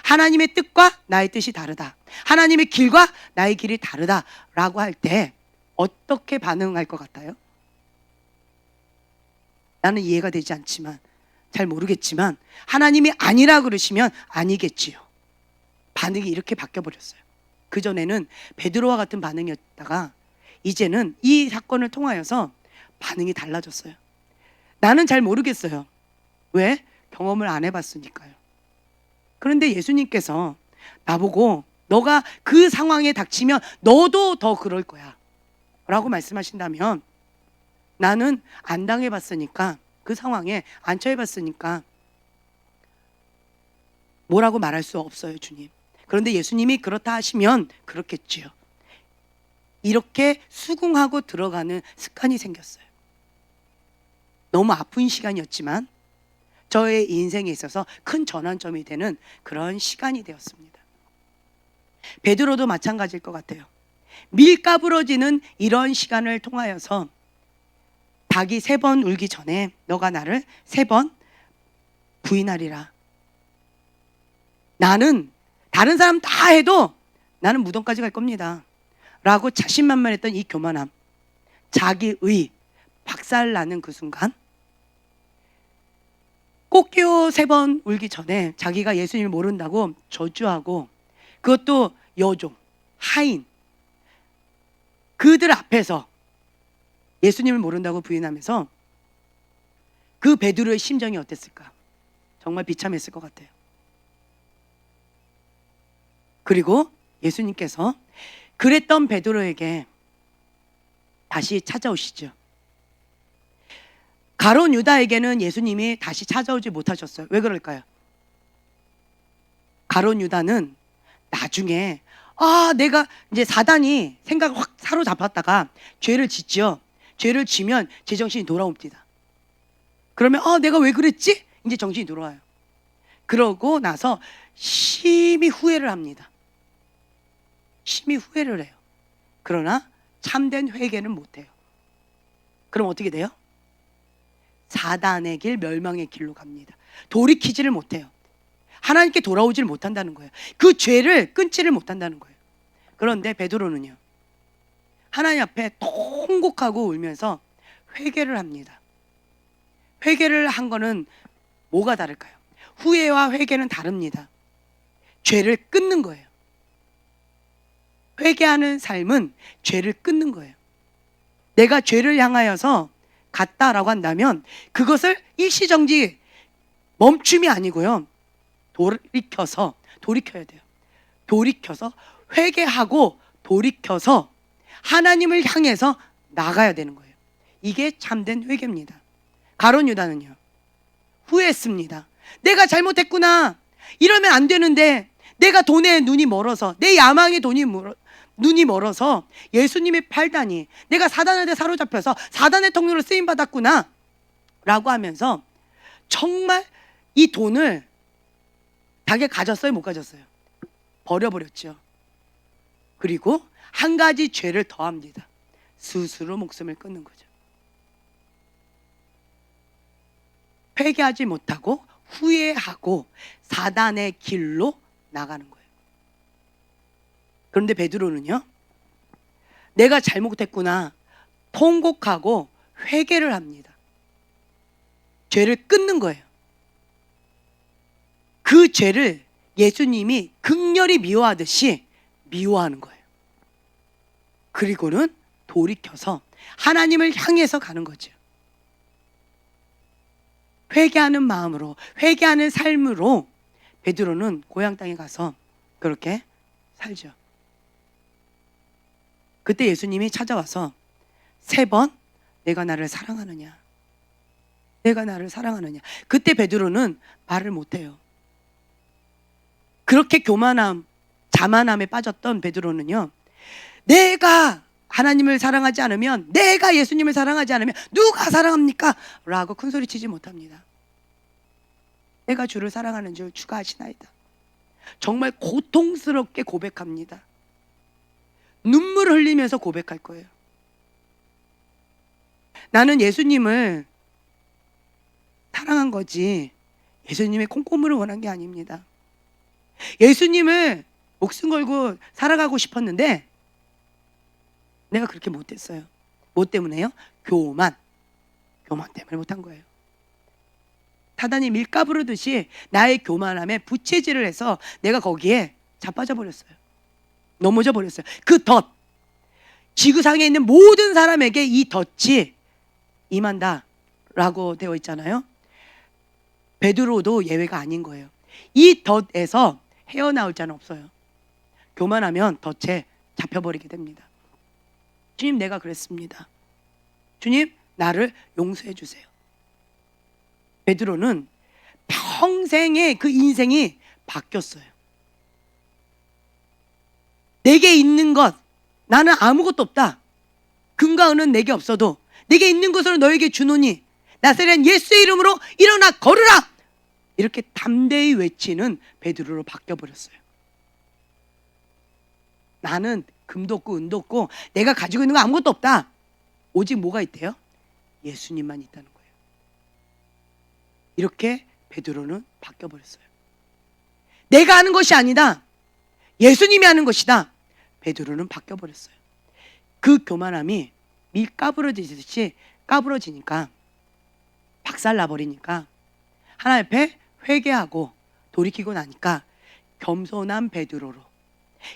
Speaker 1: 하나님의 뜻과 나의 뜻이 다르다, 하나님의 길과 나의 길이 다르다 라고 할 때 어떻게 반응할 것 같아요? 나는 이해가 되지 않지만, 잘 모르겠지만 하나님이 아니라 그러시면 아니겠지요. 반응이 이렇게 바뀌어버렸어요. 그전에는 베드로와 같은 반응이었다가 이제는 이 사건을 통하여서 반응이 달라졌어요. 나는 잘 모르겠어요. 왜? 경험을 안 해봤으니까요. 그런데 예수님께서 나보고 너가 그 상황에 닥치면 너도 더 그럴 거야 라고 말씀하신다면, 나는 안 당해봤으니까, 그 상황에 안 처해봤으니까 뭐라고 말할 수 없어요, 주님. 그런데 예수님이 그렇다 하시면 그렇겠지요. 이렇게 수긍하고 들어가는 습관이 생겼어요. 너무 아픈 시간이었지만 저의 인생에 있어서 큰 전환점이 되는 그런 시간이 되었습니다. 베드로도 마찬가지일 것 같아요. 밀가부러지는 이런 시간을 통하여서 닭이 3번 울기 전에 너가 나를 3번 부인하리라. 나는 다른 사람 다 해도 나는 무덤까지 갈 겁니다 라고 자신만만했던 이 교만함, 자기의 박살나는 그 순간, 꽃게오 3번 울기 전에 자기가 예수님을 모른다고 저주하고, 그것도 여종, 하인, 그들 앞에서 예수님을 모른다고 부인하면서 그 베드로의 심정이 어땠을까? 정말 비참했을 것 같아요. 그리고 예수님께서 그랬던 베드로에게 다시 찾아오시죠. 가룟 유다에게는 예수님이 다시 찾아오지 못하셨어요. 왜 그럴까요? 가룟 유다는 나중에 내가 이제 사단이 생각을 확 사로잡았다가 죄를 짓죠. 죄를 지면 제정신이 돌아옵니다. 그러면 내가 왜 그랬지? 이제 정신이 돌아와요. 그러고 나서 심히 후회를 합니다. 심히 후회를 해요. 그러나 참된 회개는 못해요. 그럼 어떻게 돼요? 사단의 길, 멸망의 길로 갑니다. 돌이키지를 못해요. 하나님께 돌아오지를 못한다는 거예요. 그 죄를 끊지를 못한다는 거예요. 그런데 베드로는요, 하나님 앞에 통곡하고 울면서 회개를 합니다. 회개를 한 거는 뭐가 다를까요? 후회와 회개는 다릅니다. 죄를 끊는 거예요. 회개하는 삶은 죄를 끊는 거예요. 내가 죄를 향하여서 갔다라고 한다면 그것을 일시정지 멈춤이 아니고요, 돌이켜야 돼요. 돌이켜서 회개하고 돌이켜서 하나님을 향해서 나가야 되는 거예요. 이게 참된 회개입니다. 가룟 유다는요, 후회했습니다. 내가 잘못했구나. 이러면 안 되는데 내가 돈에 눈이 멀어서, 내 야망에 눈이 멀어서 예수님이 팔다니, 내가 사단한테 사로잡혀서 사단의 통로로 쓰임받았구나 라고 하면서 정말 이 돈을 자기가 가졌어요, 못 가졌어요? 버려버렸죠. 그리고 한 가지 죄를 더합니다. 스스로 목숨을 끊는 거죠. 회개하지 못하고 후회하고 사단의 길로 나가는 거예요. 그런데 베드로는요, 내가 잘못했구나 통곡하고 회개를 합니다. 죄를 끊는 거예요. 그 죄를 예수님이 극렬히 미워하듯이 미워하는 거예요. 그리고는 돌이켜서 하나님을 향해서 가는 거죠. 회개하는 마음으로, 회개하는 삶으로 베드로는 고향 땅에 가서 그렇게 살죠. 그때 예수님이 찾아와서 3번 내가 나를 사랑하느냐, 내가 나를 사랑하느냐. 그때 베드로는 말을 못해요. 그렇게 교만함, 자만함에 빠졌던 베드로는요, 내가 하나님을 사랑하지 않으면, 내가 예수님을 사랑하지 않으면 누가 사랑합니까? 라고 큰소리치지 못합니다. 내가 주를 사랑하는 줄 주가 아시나이다. 정말 고통스럽게 고백합니다. 눈물을 흘리면서 고백할 거예요. 나는 예수님을 사랑한 거지 예수님의 콩고물을 원한 게 아닙니다. 예수님을 목숨 걸고 살아가고 싶었는데 내가 그렇게 못했어요. 뭐 때문에요? 교만 때문에 못한 거예요. 사단이 밀가부르듯이 나의 교만함에 부채질을 해서 내가 거기에 자빠져 버렸어요. 넘어져 버렸어요. 그 덫, 지구상에 있는 모든 사람에게 이 덫이 임한다 라고 되어 있잖아요. 베드로도 예외가 아닌 거예요. 이 덫에서 헤어나올 자는 없어요. 교만하면 덫에 잡혀버리게 됩니다. 주님, 내가 그랬습니다. 주님, 나를 용서해 주세요. 베드로는 평생의 그 인생이 바뀌었어요. 내게 있는 것, 나는 아무것도 없다. 금과 은은 내게 없어도 내게 있는 것으로 너에게 주노니 나사렛 예수의 이름으로 일어나 걸으라. 이렇게 담대히 외치는 베드로로 바뀌어버렸어요. 나는 금도 없고 은도 없고 내가 가지고 있는 거 아무것도 없다. 오직 뭐가 있대요? 예수님만 있다는 거예요. 이렇게 베드로는 바뀌어버렸어요. 내가 하는 것이 아니다. 예수님이 하는 것이다. 베드로는 바뀌어버렸어요. 그 교만함이 밀 까부러지듯이 까부러지니까 박살나버리니까 하나님 앞에 회개하고 돌이키고 나니까 겸손한 베드로로,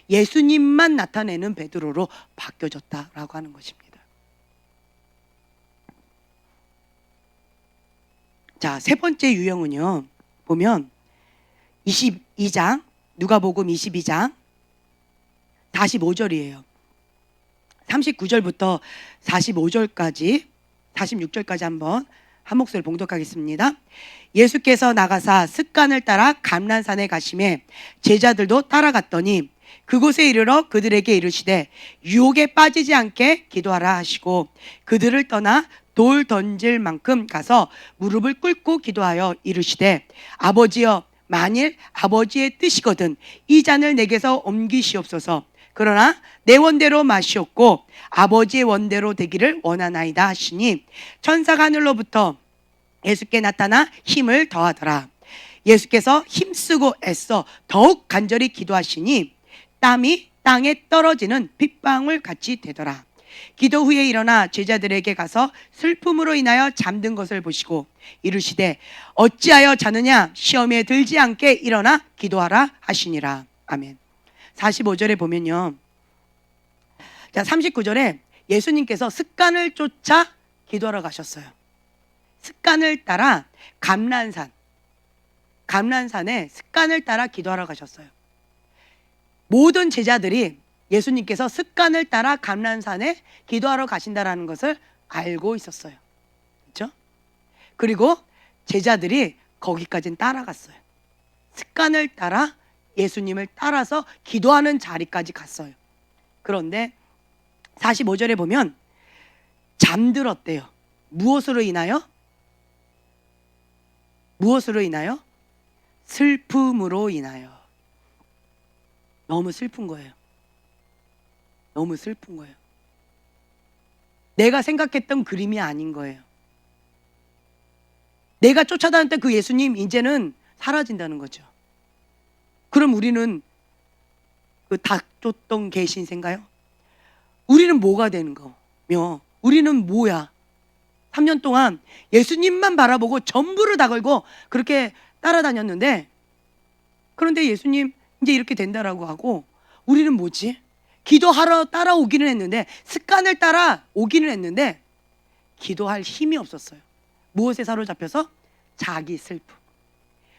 Speaker 1: 예수님만 나타내는 베드로로 바뀌어졌다라고 하는 것입니다. 자, 세 번째 유형은요, 보면 22장, 누가복음 22장 45절이에요. 39절부터 45절까지 46절까지 한번 한 목소리 봉독하겠습니다. 예수께서 나가사 습관을 따라 감난산에 가심에 제자들도 따라갔더니 그곳에 이르러 그들에게 이르시되 유혹에 빠지지 않게 기도하라 하시고 그들을 떠나 돌 던질 만큼 가서 무릎을 꿇고 기도하여 이르시되 아버지여, 만일 아버지의 뜻이거든 이 잔을 내게서 옮기시옵소서. 그러나 내 원대로 마시옵고 아버지의 원대로 되기를 원하나이다 하시니 천사가 하늘로부터 예수께 나타나 힘을 더하더라. 예수께서 힘쓰고 애써 더욱 간절히 기도하시니 땀이 땅에 떨어지는 빗방울 같이 되더라. 기도 후에 일어나 제자들에게 가서 슬픔으로 인하여 잠든 것을 보시고 이르시되 어찌하여 자느냐, 시험에 들지 않게 일어나 기도하라 하시니라. 아멘. 45절에 보면요, 자 39절에 예수님께서 습관을 쫓아 기도하러 가셨어요. 습관을 따라 감난산에 습관을 따라 기도하러 가셨어요. 모든 제자들이 예수님께서 습관을 따라 감난산에 기도하러 가신다라는 것을 알고 있었어요. 그렇죠? 그리고 제자들이 거기까지는 따라갔어요. 습관을 따라 예수님을 따라서 기도하는 자리까지 갔어요. 그런데 45절에 보면 잠들었대요. 무엇으로 인하여? 무엇으로 인하여? 슬픔으로 인하여. 너무 슬픈 거예요. 너무 슬픈 거예요. 내가 생각했던 그림이 아닌 거예요. 내가 쫓아다녔던 그 예수님 이제는 사라진다는 거죠. 그럼 우리는 그 닭 쫓던 개신세인가요? 우리는 뭐가 되는 거며 우리는 뭐야? 3년 동안 예수님만 바라보고 전부를 다 걸고 그렇게 따라다녔는데, 그런데 예수님 이제 이렇게 된다라고 하고 우리는 뭐지? 기도하러 따라오기는 했는데, 습관을 따라 오기는 했는데 기도할 힘이 없었어요. 무엇에 사로잡혀서? 자기 슬픔.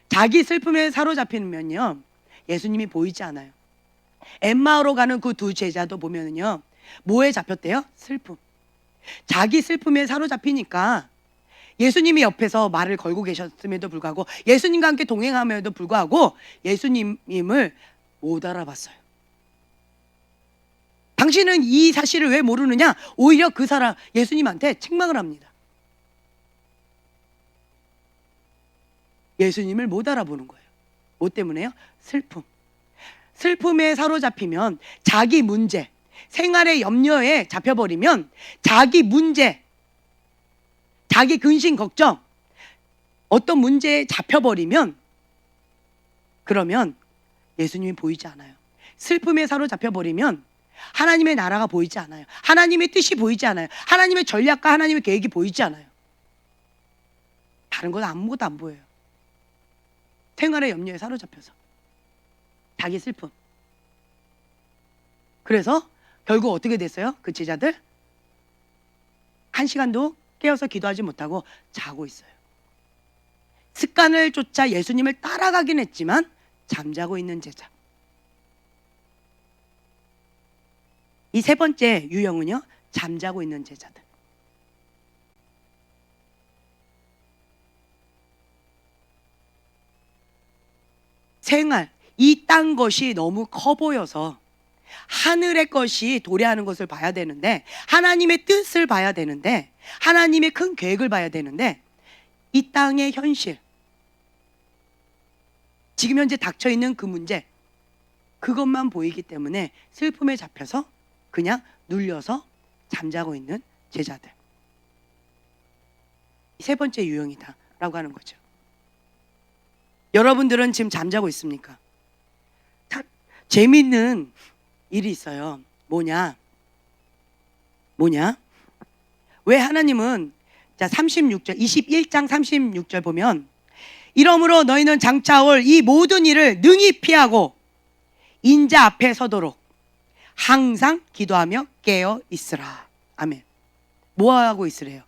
Speaker 1: 자기 슬픔에 사로잡히면요 예수님이 보이지 않아요. 엠마오로 가는 그 두 제자도 보면은요 뭐에 잡혔대요? 슬픔. 자기 슬픔에 사로잡히니까 예수님이 옆에서 말을 걸고 계셨음에도 불구하고, 예수님과 함께 동행함에도 불구하고 예수님을 못 알아봤어요. 당신은 이 사실을 왜 모르느냐? 오히려 그 사람 예수님한테 책망을 합니다. 예수님을 못 알아보는 거예요. 뭐 때문에요? 슬픔. 슬픔에 사로잡히면 자기 문제, 생활의 염려에 잡혀버리면 자기 문제, 자기 근심 걱정, 어떤 문제에 잡혀버리면 그러면 예수님이 보이지 않아요. 슬픔에 사로잡혀버리면 하나님의 나라가 보이지 않아요. 하나님의 뜻이 보이지 않아요. 하나님의 전략과 하나님의 계획이 보이지 않아요. 다른 건 아무것도 안 보여요. 생활의 염려에 사로잡혀서 자기 슬픔. 그래서 결국 어떻게 됐어요? 그 제자들 1시간도 깨어서 기도하지 못하고 자고 있어요. 습관을 쫓아 예수님을 따라가긴 했지만 잠자고 있는 제자. 이 세 번째 유형은요, 잠자고 있는 제자들. 생활, 이 땅 것이 너무 커 보여서 하늘의 것이 도래하는 것을 봐야 되는데, 하나님의 뜻을 봐야 되는데, 하나님의 큰 계획을 봐야 되는데, 이 땅의 현실, 지금 현재 닥쳐있는 그 문제, 그것만 보이기 때문에 슬픔에 잡혀서 그냥 눌려서 잠자고 있는 제자들. 세 번째 유형이다 라고 하는 거죠. 여러분들은 지금 잠자고 있습니까? 재미있는 일이 있어요. 뭐냐? 왜 하나님은, 자, 36절, 21장 36절 보면, 이러므로 너희는 장차 올 이 모든 일을 능히 피하고 인자 앞에 서도록 항상 기도하며 깨어 있으라. 아멘. 뭐 하고 있으래요?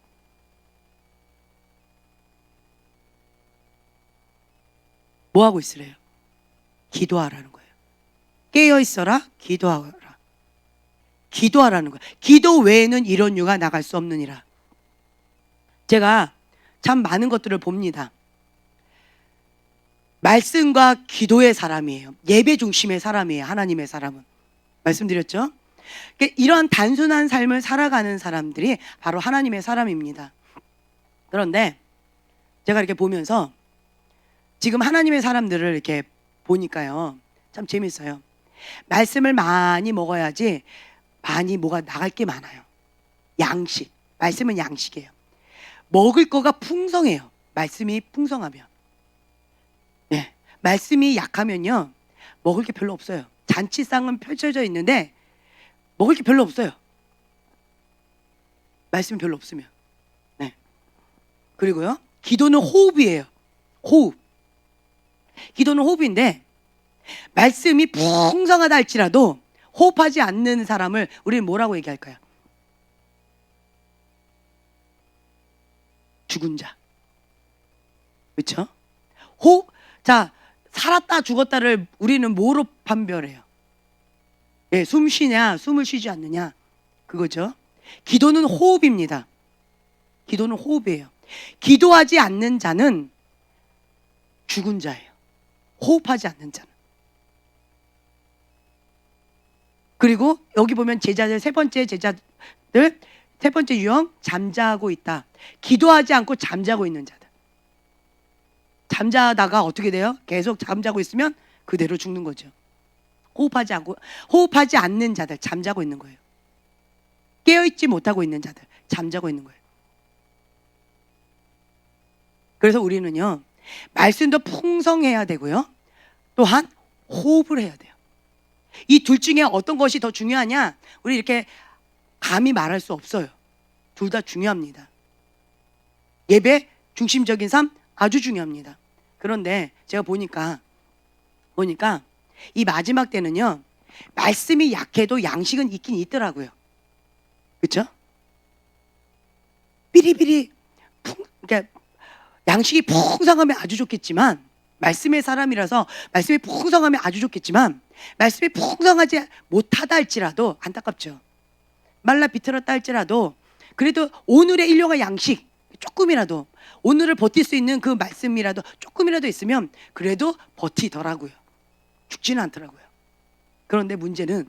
Speaker 1: 뭐 하고 있으래요? 기도하라는 거예요. 깨어 있어라, 기도하라. 기도하라는 거예요. 기도 외에는 이런 유가 나갈 수 없느니라. 제가 참 많은 것들을 봅니다. 말씀과 기도의 사람이에요. 예배 중심의 사람이에요. 하나님의 사람은. 말씀드렸죠? 이런 단순한 삶을 살아가는 사람들이 바로 하나님의 사람입니다. 그런데 제가 이렇게 보면서 지금 하나님의 사람들을 이렇게 보니까요, 참 재밌어요. 말씀을 많이 먹어야지 많이 뭐가 나갈 게 많아요. 양식. 말씀은 양식이에요. 먹을 거가 풍성해요. 말씀이 풍성하면. 네. 말씀이 약하면요, 먹을 게 별로 없어요. 잔치상은 펼쳐져 있는데 먹을 게 별로 없어요. 말씀이 별로 없으면. 네. 그리고요, 기도는 호흡이에요. 호흡. 기도는 호흡인데 말씀이 풍성하다 할지라도 호흡하지 않는 사람을 우리는 뭐라고 얘기할까요? 죽은 자. 그렇죠? 호흡. 자, 살았다 죽었다를 우리는 뭐로 판별해요? 예, 숨 쉬냐, 숨을 쉬지 않느냐, 그거죠. 기도는 호흡입니다. 기도는 호흡이에요. 기도하지 않는 자는 죽은 자예요. 호흡하지 않는 자는. 그리고 여기 보면 제자들, 세 번째 제자들, 세 번째 유형, 잠자고 있다. 기도하지 않고 잠자고 있는 자들. 잠자다가 어떻게 돼요? 계속 잠자고 있으면 그대로 죽는 거죠. 호흡하지 않는 자들, 잠자고 있는 거예요. 깨어있지 못하고 있는 자들, 잠자고 있는 거예요. 그래서 우리는요, 말씀도 풍성해야 되고요, 또한 호흡을 해야 돼요. 이 둘 중에 어떤 것이 더 중요하냐? 우리 이렇게 감히 말할 수 없어요. 둘 다 중요합니다. 예배 중심적인 삶 아주 중요합니다. 그런데 제가 보니까 이 마지막 때는요, 말씀이 약해도 양식은 있긴 있더라고요. 그렇죠? 삐리삐리 그러니까 양식이 풍성하면 아주 좋겠지만, 말씀의 사람이라서 말씀이 풍성하면 아주 좋겠지만, 말씀이 풍성하지 못하다 할지라도 안타깝죠. 말라 비틀었다 할지라도 그래도 오늘의 일용할 양식 조금이라도, 오늘을 버틸 수 있는 그 말씀이라도 조금이라도 있으면 그래도 버티더라고요. 죽지는 않더라고요. 그런데 문제는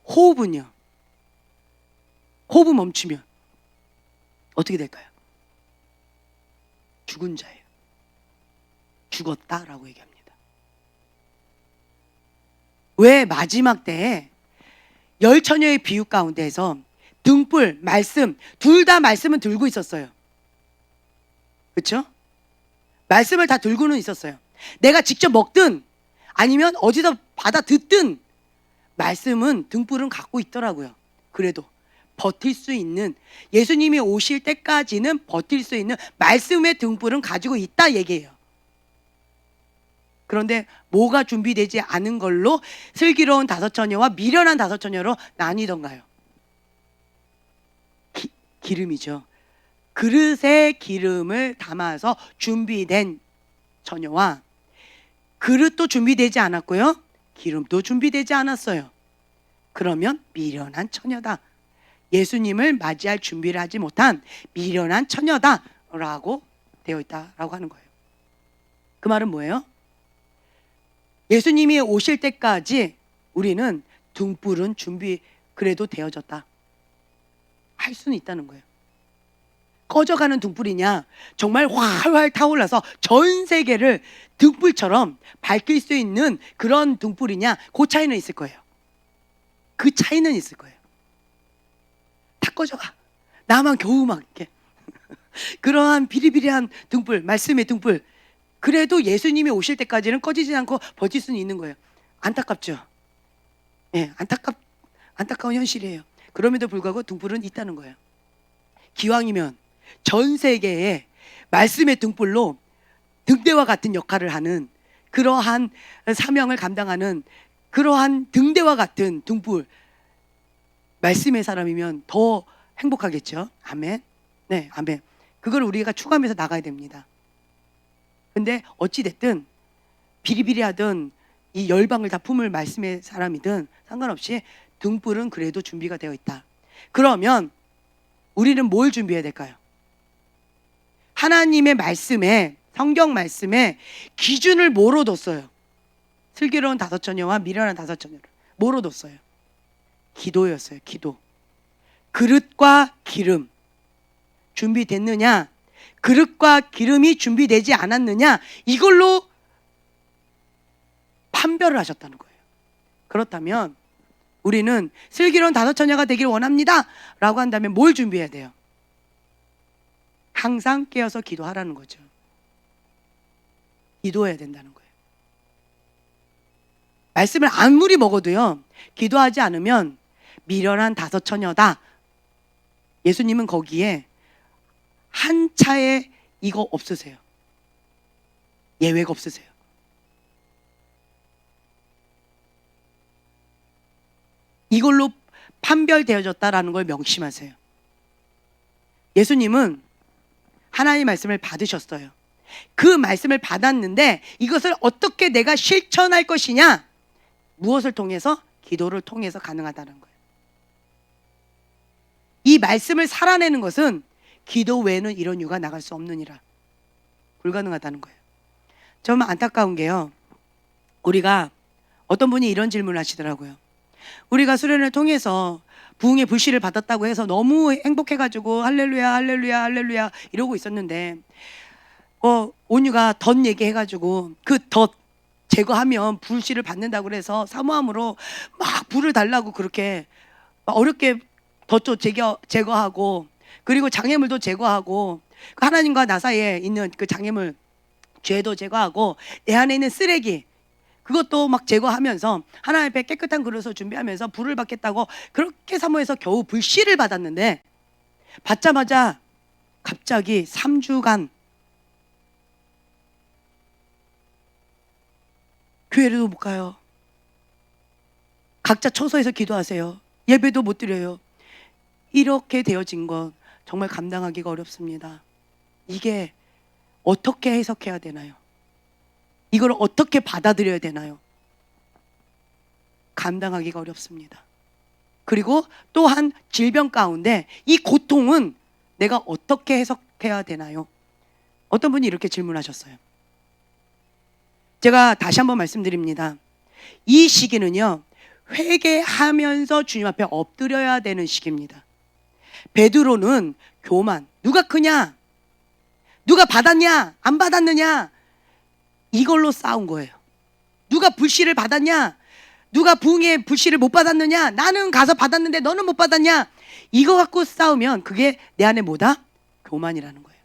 Speaker 1: 호흡은요, 호흡 멈추면 어떻게 될까요? 죽은 자예요. 죽었다라고 얘기합니다. 왜 마지막 때에 열 처녀의 비유 가운데에서 등불, 말씀, 둘 다 말씀은 들고 있었어요. 그렇죠? 말씀을 다 들고는 있었어요. 내가 직접 먹든 아니면 어디서 받아 듣든 말씀은, 등불은 갖고 있더라고요. 그래도 버틸 수 있는, 예수님이 오실 때까지는 버틸 수 있는 말씀의 등불은 가지고 있다 얘기예요. 그런데 뭐가 준비되지 않은 걸로 슬기로운 다섯 처녀와 미련한 다섯 처녀로 나뉘던가요? 기름이죠. 그릇에 기름을 담아서 준비된 처녀와 그릇도 준비되지 않았고요, 기름도 준비되지 않았어요. 그러면 미련한 처녀다, 예수님을 맞이할 준비를 하지 못한 미련한 처녀다라고 되어 있다라고 하는 거예요. 그 말은 뭐예요? 예수님이 오실 때까지 우리는 등불은 준비 그래도 되어졌다 할 수는 있다는 거예요. 꺼져가는 등불이냐, 정말 활활 타올라서 전 세계를 등불처럼 밝힐 수 있는 그런 등불이냐, 그 차이는 있을 거예요. 그 차이는 있을 거예요. 다 꺼져가, 나만 겨우 막 이렇게 그러한 비리비리한 등불, 말씀의 등불, 그래도 예수님이 오실 때까지는 꺼지지 않고 버틸 수는 있는 거예요. 안타깝죠? 예, 안타까운 현실이에요. 그럼에도 불구하고 등불은 있다는 거예요. 기왕이면 전 세계에 말씀의 등불로 등대와 같은 역할을 하는, 그러한 사명을 감당하는 그러한 등대와 같은 등불, 말씀의 사람이면 더 행복하겠죠. 아멘. 네, 아멘. 그걸 우리가 추구하면서 나가야 됩니다. 근데 어찌됐든 비리비리하든 이 열방을 다 품을 말씀의 사람이든 상관없이 등불은 그래도 준비가 되어 있다. 그러면 우리는 뭘 준비해야 될까요? 하나님의 말씀에, 성경 말씀에 기준을 뭐로 뒀어요? 슬기로운 다섯 처녀와 미련한 다섯 처녀를 뭐로 뒀어요? 기도였어요. 기도. 그릇과 기름 준비됐느냐, 그릇과 기름이 준비되지 않았느냐, 이걸로 판별을 하셨다는 거예요. 그렇다면 우리는 슬기로운 다섯 처녀가 되기를 원합니다 라고 한다면 뭘 준비해야 돼요? 항상 깨어서 기도하라는 거죠. 기도해야 된다는 거예요. 말씀을 아무리 먹어도요, 기도하지 않으면 미련한 다섯 처녀다. 예수님은 거기에 한 차에 이거 없으세요. 예외가 없으세요. 이걸로 판별되어졌다라는 걸 명심하세요. 예수님은 하나님의 말씀을 받으셨어요. 그 말씀을 받았는데 이것을 어떻게 내가 실천할 것이냐, 무엇을 통해서? 기도를 통해서 가능하다는 거예요. 이 말씀을 살아내는 것은 기도 외에는 이런 이유가 나갈 수 없느니라, 불가능하다는 거예요. 정말 안타까운 게요, 우리가 어떤 분이 이런 질문을 하시더라고요. 우리가 수련을 통해서 부흥의 불씨를 받았다고 해서 너무 행복해가지고 할렐루야 할렐루야 할렐루야 이러고 있었는데 온유가 덧 얘기해가지고 그 덧 제거하면 불씨를 받는다고 그래서 사모함으로 막 불을 달라고 그렇게 막 어렵게 덧도 제거하고, 그리고 장애물도 제거하고, 하나님과 나 사이에 있는 그 장애물, 죄도 제거하고, 내 안에 있는 쓰레기 그것도 막 제거하면서 하나님 앞에 깨끗한 그릇을 준비하면서 불을 받겠다고 그렇게 사모해서 겨우 불씨를 받았는데, 받자마자 갑자기 3주간 교회도 못 가요. 각자 처소에서 기도하세요. 예배도 못 드려요. 이렇게 되어진 건 정말 감당하기가 어렵습니다. 이게 어떻게 해석해야 되나요? 이걸 어떻게 받아들여야 되나요? 감당하기가 어렵습니다. 그리고 또한 질병 가운데 이 고통은 내가 어떻게 해석해야 되나요? 어떤 분이 이렇게 질문하셨어요. 제가 다시 한번 말씀드립니다. 이 시기는요, 회개하면서 주님 앞에 엎드려야 되는 시기입니다. 베드로는 교만, 누가 크냐, 누가 받았냐 안 받았느냐, 이걸로 싸운 거예요. 누가 불씨를 받았냐, 누가 부흥의 불씨를 못 받았느냐, 나는 가서 받았는데 너는 못 받았냐, 이거 갖고 싸우면 그게 내 안에 뭐다? 교만이라는 거예요.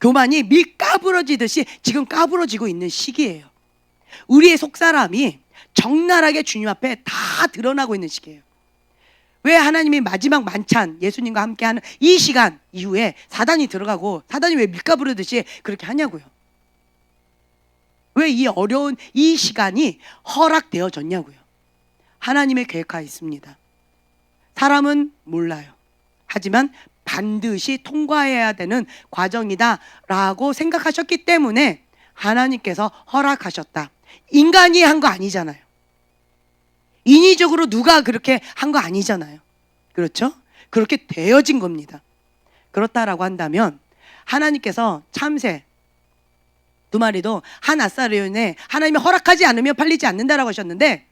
Speaker 1: 교만이 밀 까부러지듯이 지금 까부러지고 있는 시기예요. 우리의 속사람이 적나라하게 주님 앞에 다 드러나고 있는 시기예요. 왜 하나님이 마지막 만찬 예수님과 함께하는 이 시간 이후에 사단이 들어가고, 사단이 왜 밀가부르듯이 그렇게 하냐고요. 왜 이 어려운 이 시간이 허락되어졌냐고요. 하나님의 계획하에 있습니다. 사람은 몰라요. 하지만 반드시 통과해야 되는 과정이다라고 생각하셨기 때문에 하나님께서 허락하셨다. 인간이 한 거 아니잖아요. 인위적으로 누가 그렇게 한 거 아니잖아요. 그렇죠? 그렇게 되어진 겁니다. 그렇다라고 한다면 하나님께서 참새 두 마리도 한 아사리온에 하나님이 허락하지 않으면 팔리지 않는다라고 하셨는데,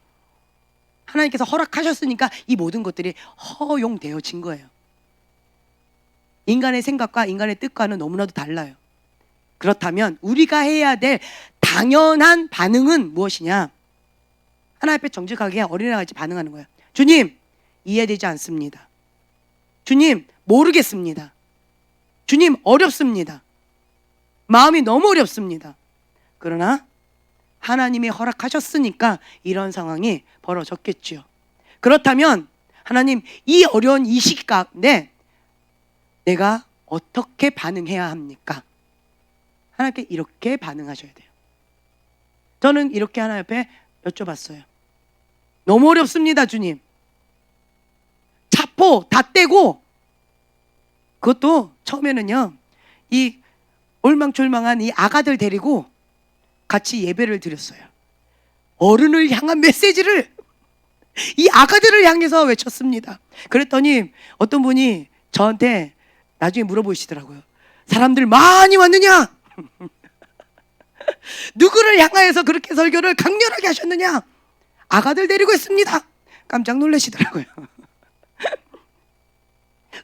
Speaker 1: 하나님께서 허락하셨으니까 이 모든 것들이 허용되어진 거예요. 인간의 생각과 인간의 뜻과는 너무나도 달라요. 그렇다면 우리가 해야 될 당연한 반응은 무엇이냐? 하나님 앞에 정직하게 어린아이같이 반응하는 거예요. 주님, 이해되지 않습니다. 주님, 모르겠습니다. 주님, 어렵습니다. 마음이 너무 어렵습니다. 그러나 하나님이 허락하셨으니까 이런 상황이 벌어졌겠지요. 그렇다면 하나님, 이 어려운 이 시기 가운데 내가 어떻게 반응해야 합니까? 하나님께 이렇게 반응하셔야 돼요. 저는 이렇게 하나님 앞에 여쭤봤어요. 너무 어렵습니다, 주님. 차포 다 떼고, 그것도 처음에는요, 이 올망졸망한 이 아가들 데리고 같이 예배를 드렸어요. 어른을 향한 메시지를 이 아가들을 향해서 외쳤습니다. 그랬더니 어떤 분이 저한테 나중에 물어보시더라고요. 사람들 많이 왔느냐? 누구를 향하여서 그렇게 설교를 강렬하게 하셨느냐? 아가들 데리고 했습니다. 깜짝 놀라시더라고요.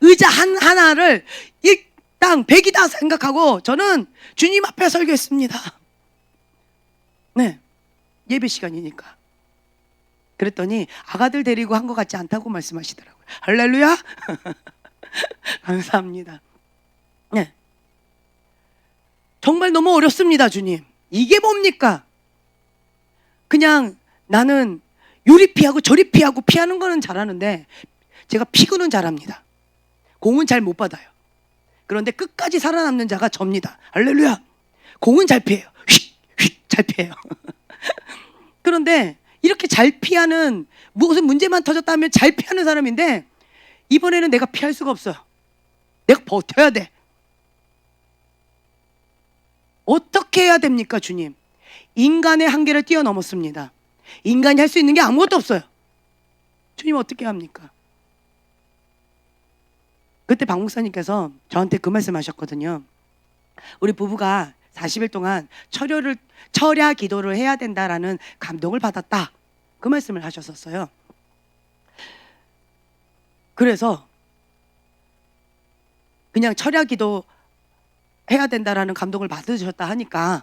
Speaker 1: 의자 하나를 이 땅 100이다 생각하고 저는 주님 앞에 설교했습니다. 네, 예배 시간이니까. 그랬더니 아가들 데리고 한 것 같지 않다고 말씀하시더라고요. 할렐루야. 감사합니다. 네, 정말 너무 어렵습니다, 주님. 이게 뭡니까? 그냥 나는 요리 피하고 저리 피하고 피하는 거는 잘하는데 제가 피구는 잘합니다. 공은 잘 못 받아요. 그런데 끝까지 살아남는 자가 접니다. 할렐루야. 공은 잘 피해요. 휙휙 잘 피해요. 그런데 이렇게 잘 피하는, 무슨 문제만 터졌다면 잘 피하는 사람인데 이번에는 내가 피할 수가 없어요. 내가 버텨야 돼. 어떻게 해야 됩니까, 주님? 인간의 한계를 뛰어넘었습니다. 인간이 할 수 있는 게 아무것도 없어요. 주님 어떻게 합니까? 그때 박 목사님께서 저한테 그 말씀 하셨거든요. 우리 부부가 40일 동안 철야 기도를 해야 된다라는 감동을 받았다. 그 말씀을 하셨었어요. 그래서 그냥 철야 기도 해야 된다라는 감동을 받으셨다 하니까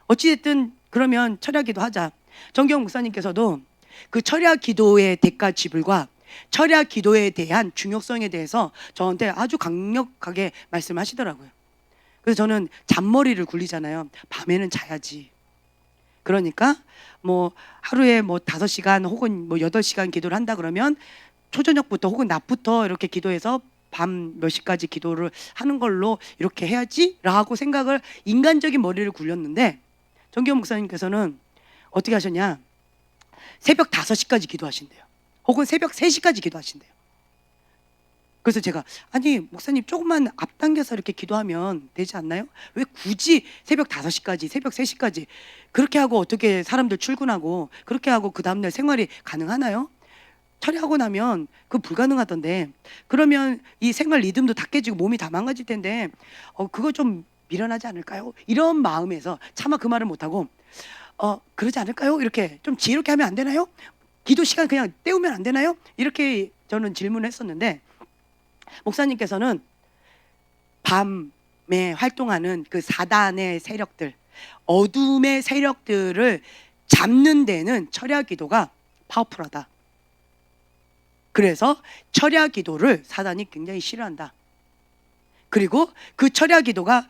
Speaker 1: 어찌됐든 그러면 철야 기도 하자. 정경 목사님께서도 그 철야 기도의 대가 지불과 철야 기도에 대한 중요성에 대해서 저한테 아주 강력하게 말씀하시더라고요. 그래서 저는 잔머리를 굴리잖아요. 밤에는 자야지. 그러니까 뭐 하루에 뭐 5시간 혹은 뭐 8시간 기도를 한다 그러면 초저녁부터 혹은 낮부터 이렇게 기도해서 밤 몇 시까지 기도를 하는 걸로 이렇게 해야지라고 생각을, 인간적인 머리를 굴렸는데 정기영 목사님께서는 어떻게 하셨냐? 새벽 5시까지 기도하신대요. 혹은 새벽 3시까지 기도하신대요. 그래서 제가 아니 목사님 조금만 앞당겨서 이렇게 기도하면 되지 않나요? 왜 굳이 새벽 5시까지 새벽 3시까지 그렇게 하고 어떻게 사람들 출근하고 그렇게 하고 그 다음날 생활이 가능하나요? 철회하고 나면 그거 불가능하던데, 그러면 이 생활 리듬도 다 깨지고 몸이 다 망가질 텐데 그거 좀 미련하지 않을까요? 이런 마음에서 차마 그 말을 못하고 그러지 않을까요? 이렇게 좀 지혜롭게 하면 안 되나요? 기도 시간 그냥 때우면 안 되나요? 이렇게 저는 질문을 했었는데 목사님께서는 밤에 활동하는 그 사단의 세력들, 어둠의 세력들을 잡는 데는 철야 기도가 파워풀하다. 그래서 철야 기도를 사단이 굉장히 싫어한다. 그리고 그 철야 기도가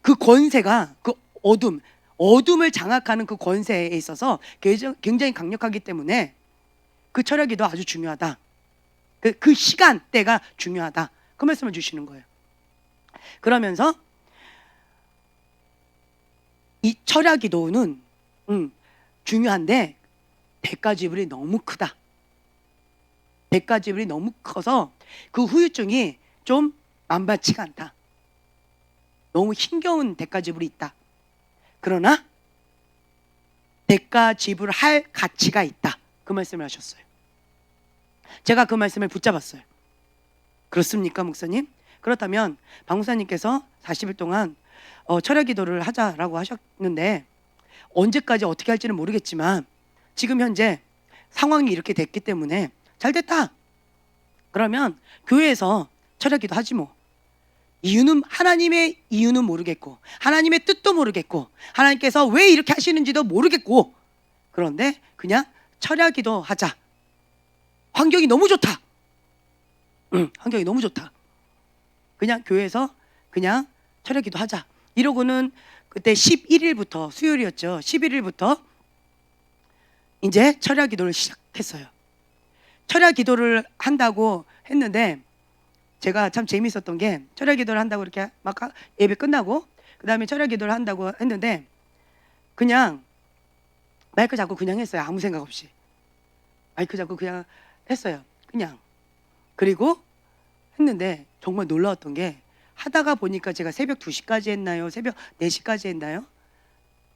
Speaker 1: 그 권세가 그 어둠을 장악하는 그 권세에 있어서 굉장히 강력하기 때문에 그 철야 기도 아주 중요하다. 그 시간대가 중요하다. 그 말씀을 주시는 거예요. 그러면서 이 철야 기도는 중요한데 대가 지불이 너무 크다. 대가 지불이 너무 커서 그 후유증이 좀 만만치가 않다. 너무 힘겨운 대가 지불이 있다. 그러나 대가 지불할 가치가 있다. 그 말씀을 하셨어요. 제가 그 말씀을 붙잡았어요. 그렇습니까, 목사님? 그렇다면 박 목사님께서 40일 동안 철야 기도를 하자라고 하셨는데 언제까지 어떻게 할지는 모르겠지만 지금 현재 상황이 이렇게 됐기 때문에 잘 됐다. 그러면 교회에서 철야 기도 하지 뭐. 이유는 하나님의 이유는 모르겠고 하나님의 뜻도 모르겠고 하나님께서 왜 이렇게 하시는지도 모르겠고 그런데 그냥 철야 기도 하자. 환경이 너무 좋다. 환경이 너무 좋다. 그냥 교회에서 그냥 철야 기도 하자. 이러고는 그때 11일부터 수요일이었죠. 11일부터 이제 철야 기도를 시작했어요. 철야 기도를 한다고 했는데 제가 참 재밌었던 게 철야 기도를 한다고 이렇게 막 예배 끝나고 그 다음에 철야 기도를 한다고 했는데 그냥 마이크 잡고 그냥 했어요. 아무 생각 없이 마이크 잡고 그냥 했어요. 그냥. 그리고 했는데 정말 놀라웠던 게 하다가 보니까 제가 새벽 2시까지 했나요? 새벽 4시까지 했나요?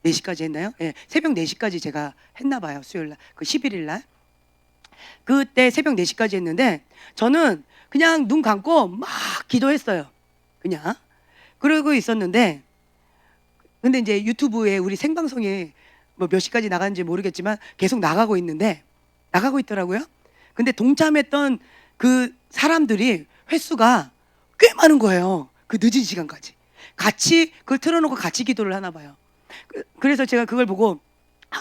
Speaker 1: 4시까지 했나요? 예, 새벽 4시까지 제가 했나 봐요. 수요일 날. 그 11일 날. 그때 새벽 4시까지 했는데 저는 그냥 눈 감고 막 기도했어요. 그냥. 그러고 있었는데 근데 이제 유튜브에 우리 생방송에 뭐 몇 시까지 나가는지 모르겠지만 계속 나가고 있더라고요. 근데 동참했던 그 사람들이 횟수가 꽤 많은 거예요. 그 늦은 시간까지. 같이 그걸 틀어놓고 같이 기도를 하나 봐요. 그래서 제가 그걸 보고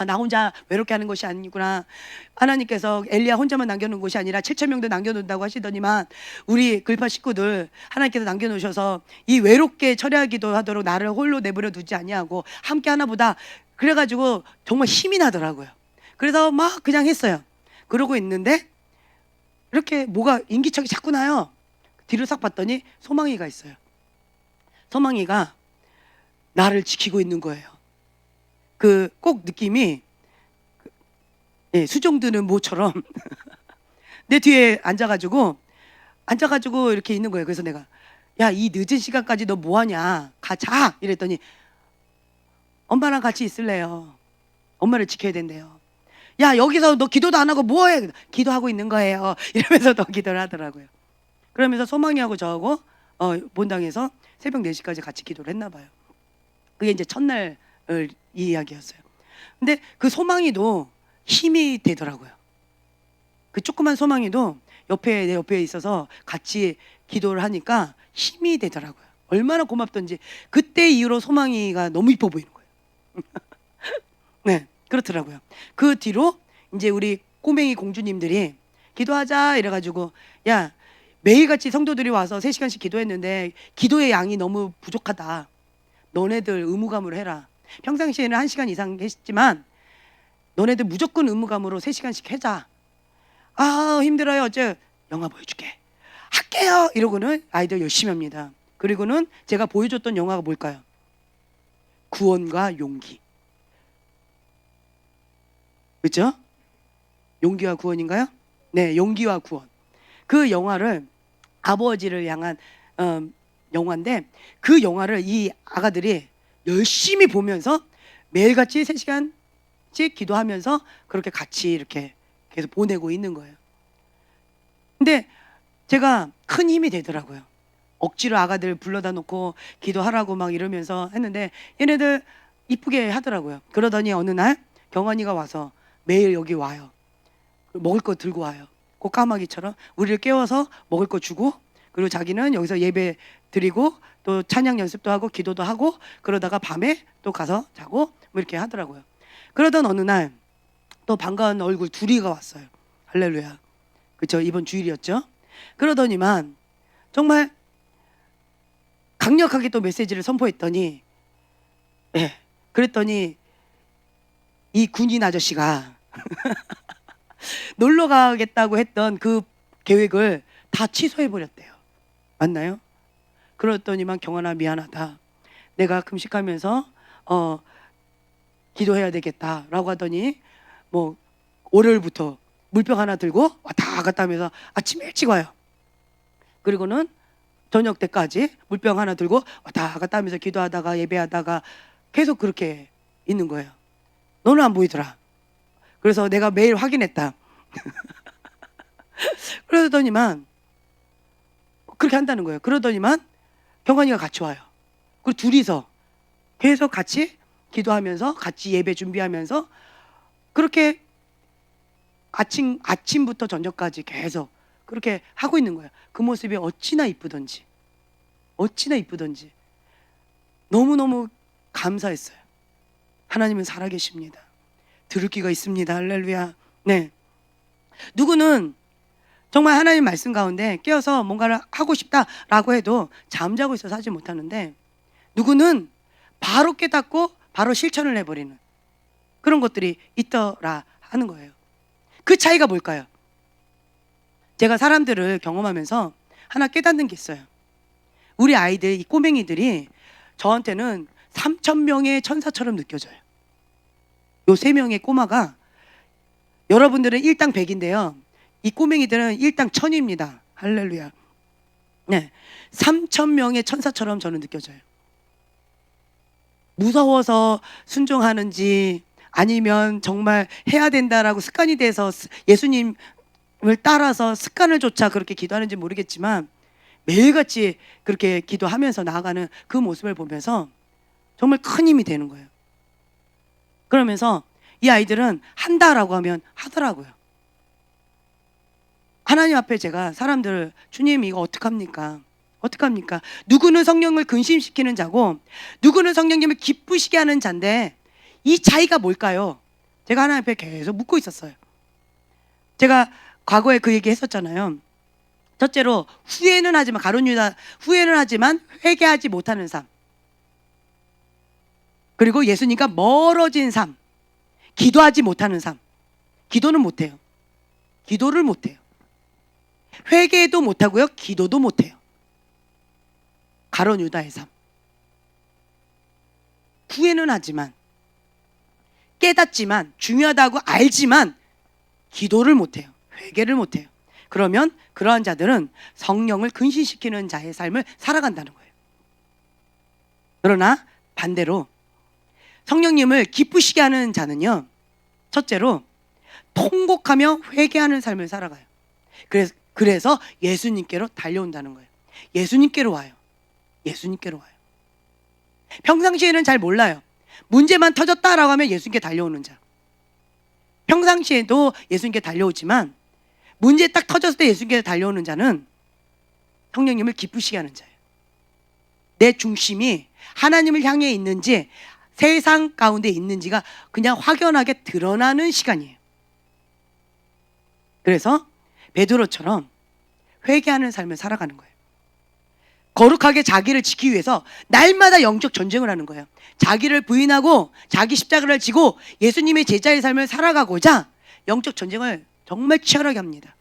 Speaker 1: 나 혼자 외롭게 하는 것이 아니구나. 하나님께서 엘리야 혼자만 남겨놓은 것이 아니라 7,000명도 남겨놓는다고 하시더니만 우리 글파 식구들 하나님께서 남겨놓으셔서 이 외롭게 철야기도 하도록 나를 홀로 내버려 두지 아니하고 함께 하나보다. 그래가지고 정말 힘이 나더라고요. 그래서 막 그냥 했어요. 그러고 있는데 이렇게 뭐가 인기척이 자꾸 나요. 뒤를 싹 봤더니 소망이가 있어요. 소망이가 나를 지키고 있는 거예요. 그 꼭 느낌이 수종 드는 모처럼 내 뒤에 앉아가지고 이렇게 있는 거예요. 그래서 내가 야, 이 늦은 시간까지 너 뭐하냐? 가자 이랬더니 엄마랑 같이 있을래요. 엄마를 지켜야 된대요. 야, 여기서 너 기도도 안 하고 뭐해? 기도하고 있는 거예요. 이러면서 더 기도를 하더라고요. 그러면서 소망이하고 저하고 본당에서 새벽 4시까지 같이 기도를 했나 봐요. 그게 이제 첫날 이 이야기였어요. 근데 그 소망이도 힘이 되더라고요. 그 조그만 소망이도 내 옆에 있어서 같이 기도를 하니까 힘이 되더라고요. 얼마나 고맙던지. 그때 이후로 소망이가 너무 이뻐 보이는 거예요. 네, 그렇더라고요. 그 뒤로 이제 우리 꼬맹이 공주님들이 기도하자 이래가지고 야, 매일같이 성도들이 와서 3시간씩 기도했는데 기도의 양이 너무 부족하다. 너네들 의무감으로 해라. 평상시에는 1시간 이상 했지만 너네들 무조건 의무감으로 3시간씩 하자. 아, 힘들어요. 어째 영화 보여줄게. 할게요. 이러고는 아이들 열심히 합니다. 그리고는 제가 보여줬던 영화가 뭘까요? 구원과 용기. 그렇죠? 용기와 구원인가요? 네, 용기와 구원. 그 영화를 아버지를 향한 영화인데 그 영화를 이 아가들이 열심히 보면서 매일같이 3시간씩 기도하면서 그렇게 같이 이렇게 계속 보내고 있는 거예요. 근데 제가 큰 힘이 되더라고요. 억지로 아가들 불러다 놓고 기도하라고 막 이러면서 했는데 얘네들 이쁘게 하더라고요. 그러더니 어느 날 경환이가 와서 매일 여기 와요. 먹을 거 들고 와요. 꽃까마귀처럼 우리를 깨워서 먹을 거 주고 그리고 자기는 여기서 예배 드리고 또 찬양 연습도 하고 기도도 하고 그러다가 밤에 또 가서 자고 뭐 이렇게 하더라고요. 그러던 어느 날 또 반가운 얼굴 둘이가 왔어요. 할렐루야. 그렇죠? 이번 주일이었죠. 그러더니만 정말 강력하게 또 메시지를 선포했더니, 예, 그랬더니 이 군인 아저씨가 놀러 가겠다고 했던 그 계획을 다 취소해 버렸대요. 맞나요? 그랬더니만 경환아 미안하다. 내가 금식하면서 기도해야 되겠다라고 하더니 뭐 월요일부터 물병 하나 들고 왔다 갔다 하면서 아침 일찍 와요. 그리고는 저녁 때까지 물병 하나 들고 왔다 갔다 하면서 기도하다가 예배하다가 계속 그렇게 있는 거예요. 너는 안 보이더라. 그래서 내가 매일 확인했다. 그러더니만 그렇게 한다는 거예요. 그러더니만 경환이가 같이 와요. 그리고 둘이서 계속 같이 기도하면서 같이 예배 준비하면서 그렇게 아침부터 저녁까지 계속 그렇게 하고 있는 거예요. 그 모습이 어찌나 이쁘던지 너무너무 감사했어요. 하나님은 살아계십니다. 들을 귀가 있습니다. 할렐루야. 네. 누구는 정말 하나님 말씀 가운데 깨어서 뭔가를 하고 싶다라고 해도 잠자고 있어서 하지 못하는데, 누구는 바로 깨닫고 바로 실천을 해버리는 그런 것들이 있더라 하는 거예요. 그 차이가 뭘까요? 제가 사람들을 경험하면서 하나 깨닫는 게 있어요. 우리 아이들, 이 꼬맹이들이 저한테는 3,000명의 천사처럼 느껴져요. 요 3명의 꼬마가, 여러분들은 일당 100인데요. 이 꼬맹이들은 일당 1000입니다. 할렐루야. 네, 3,000명의 천사처럼 저는 느껴져요. 무서워서 순종하는지 아니면 정말 해야 된다라고 습관이 돼서 예수님을 따라서 습관을 조차 그렇게 기도하는지 모르겠지만 매일같이 그렇게 기도하면서 나아가는 그 모습을 보면서 정말 큰 힘이 되는 거예요. 그러면서 이 아이들은 한다라고 하면 하더라고요. 하나님 앞에 제가 사람들, 주님 이거 어떡합니까? 어떡합니까? 누구는 성령을 근심시키는 자고 누구는 성령님을 기쁘시게 하는 자인데 이 차이가 뭘까요? 제가 하나님 앞에 계속 묻고 있었어요. 제가 과거에 그 얘기 했었잖아요. 첫째로 후회는 하지만, 가룟 유다, 후회는 하지만 회개하지 못하는 삶. 그리고 예수님과 멀어진 삶. 기도하지 못하는 삶. 기도는 못해요. 기도를 못해요. 회개도 못하고요. 기도도 못해요. 가룟 유다의 삶. 후회는 하지만, 깨닫지만, 중요하다고 알지만 기도를 못해요. 회개를 못해요. 그러면 그러한 자들은 성령을 근신시키는 자의 삶을 살아간다는 거예요. 그러나 반대로 성령님을 기쁘시게 하는 자는요, 첫째로 통곡하며 회개하는 삶을 살아가요. 그래서 예수님께로 달려온다는 거예요. 예수님께로 와요. 예수님께로 와요. 평상시에는 잘 몰라요. 문제만 터졌다라고 하면 예수님께 달려오는 자. 평상시에도 예수님께 달려오지만 문제 딱 터졌을 때 예수님께 달려오는 자는 성령님을 기쁘시게 하는 자예요. 내 중심이 하나님을 향해 있는지 세상 가운데 있는지가 그냥 확연하게 드러나는 시간이에요. 그래서 베드로처럼 회개하는 삶을 살아가는 거예요. 거룩하게 자기를 지키기 위해서 날마다 영적 전쟁을 하는 거예요. 자기를 부인하고 자기 십자가를 지고 예수님의 제자의 삶을 살아가고자 영적 전쟁을 정말 치열하게 합니다.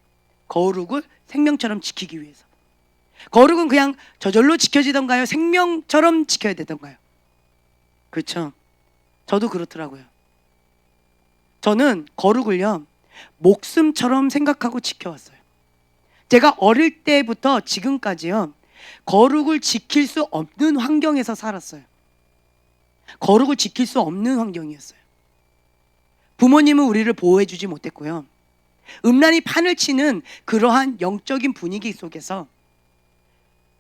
Speaker 1: 거룩을 생명처럼 지키기 위해서. 거룩은 그냥 저절로 지켜지던가요? 생명처럼 지켜야 되던가요? 그렇죠. 저도 그렇더라고요. 저는 거룩을요, 목숨처럼 생각하고 지켜왔어요. 제가 어릴 때부터 지금까지요, 거룩을 지킬 수 없는 환경에서 살았어요. 거룩을 지킬 수 없는 환경이었어요. 부모님은 우리를 보호해주지 못했고요. 음란이 판을 치는 그러한 영적인 분위기 속에서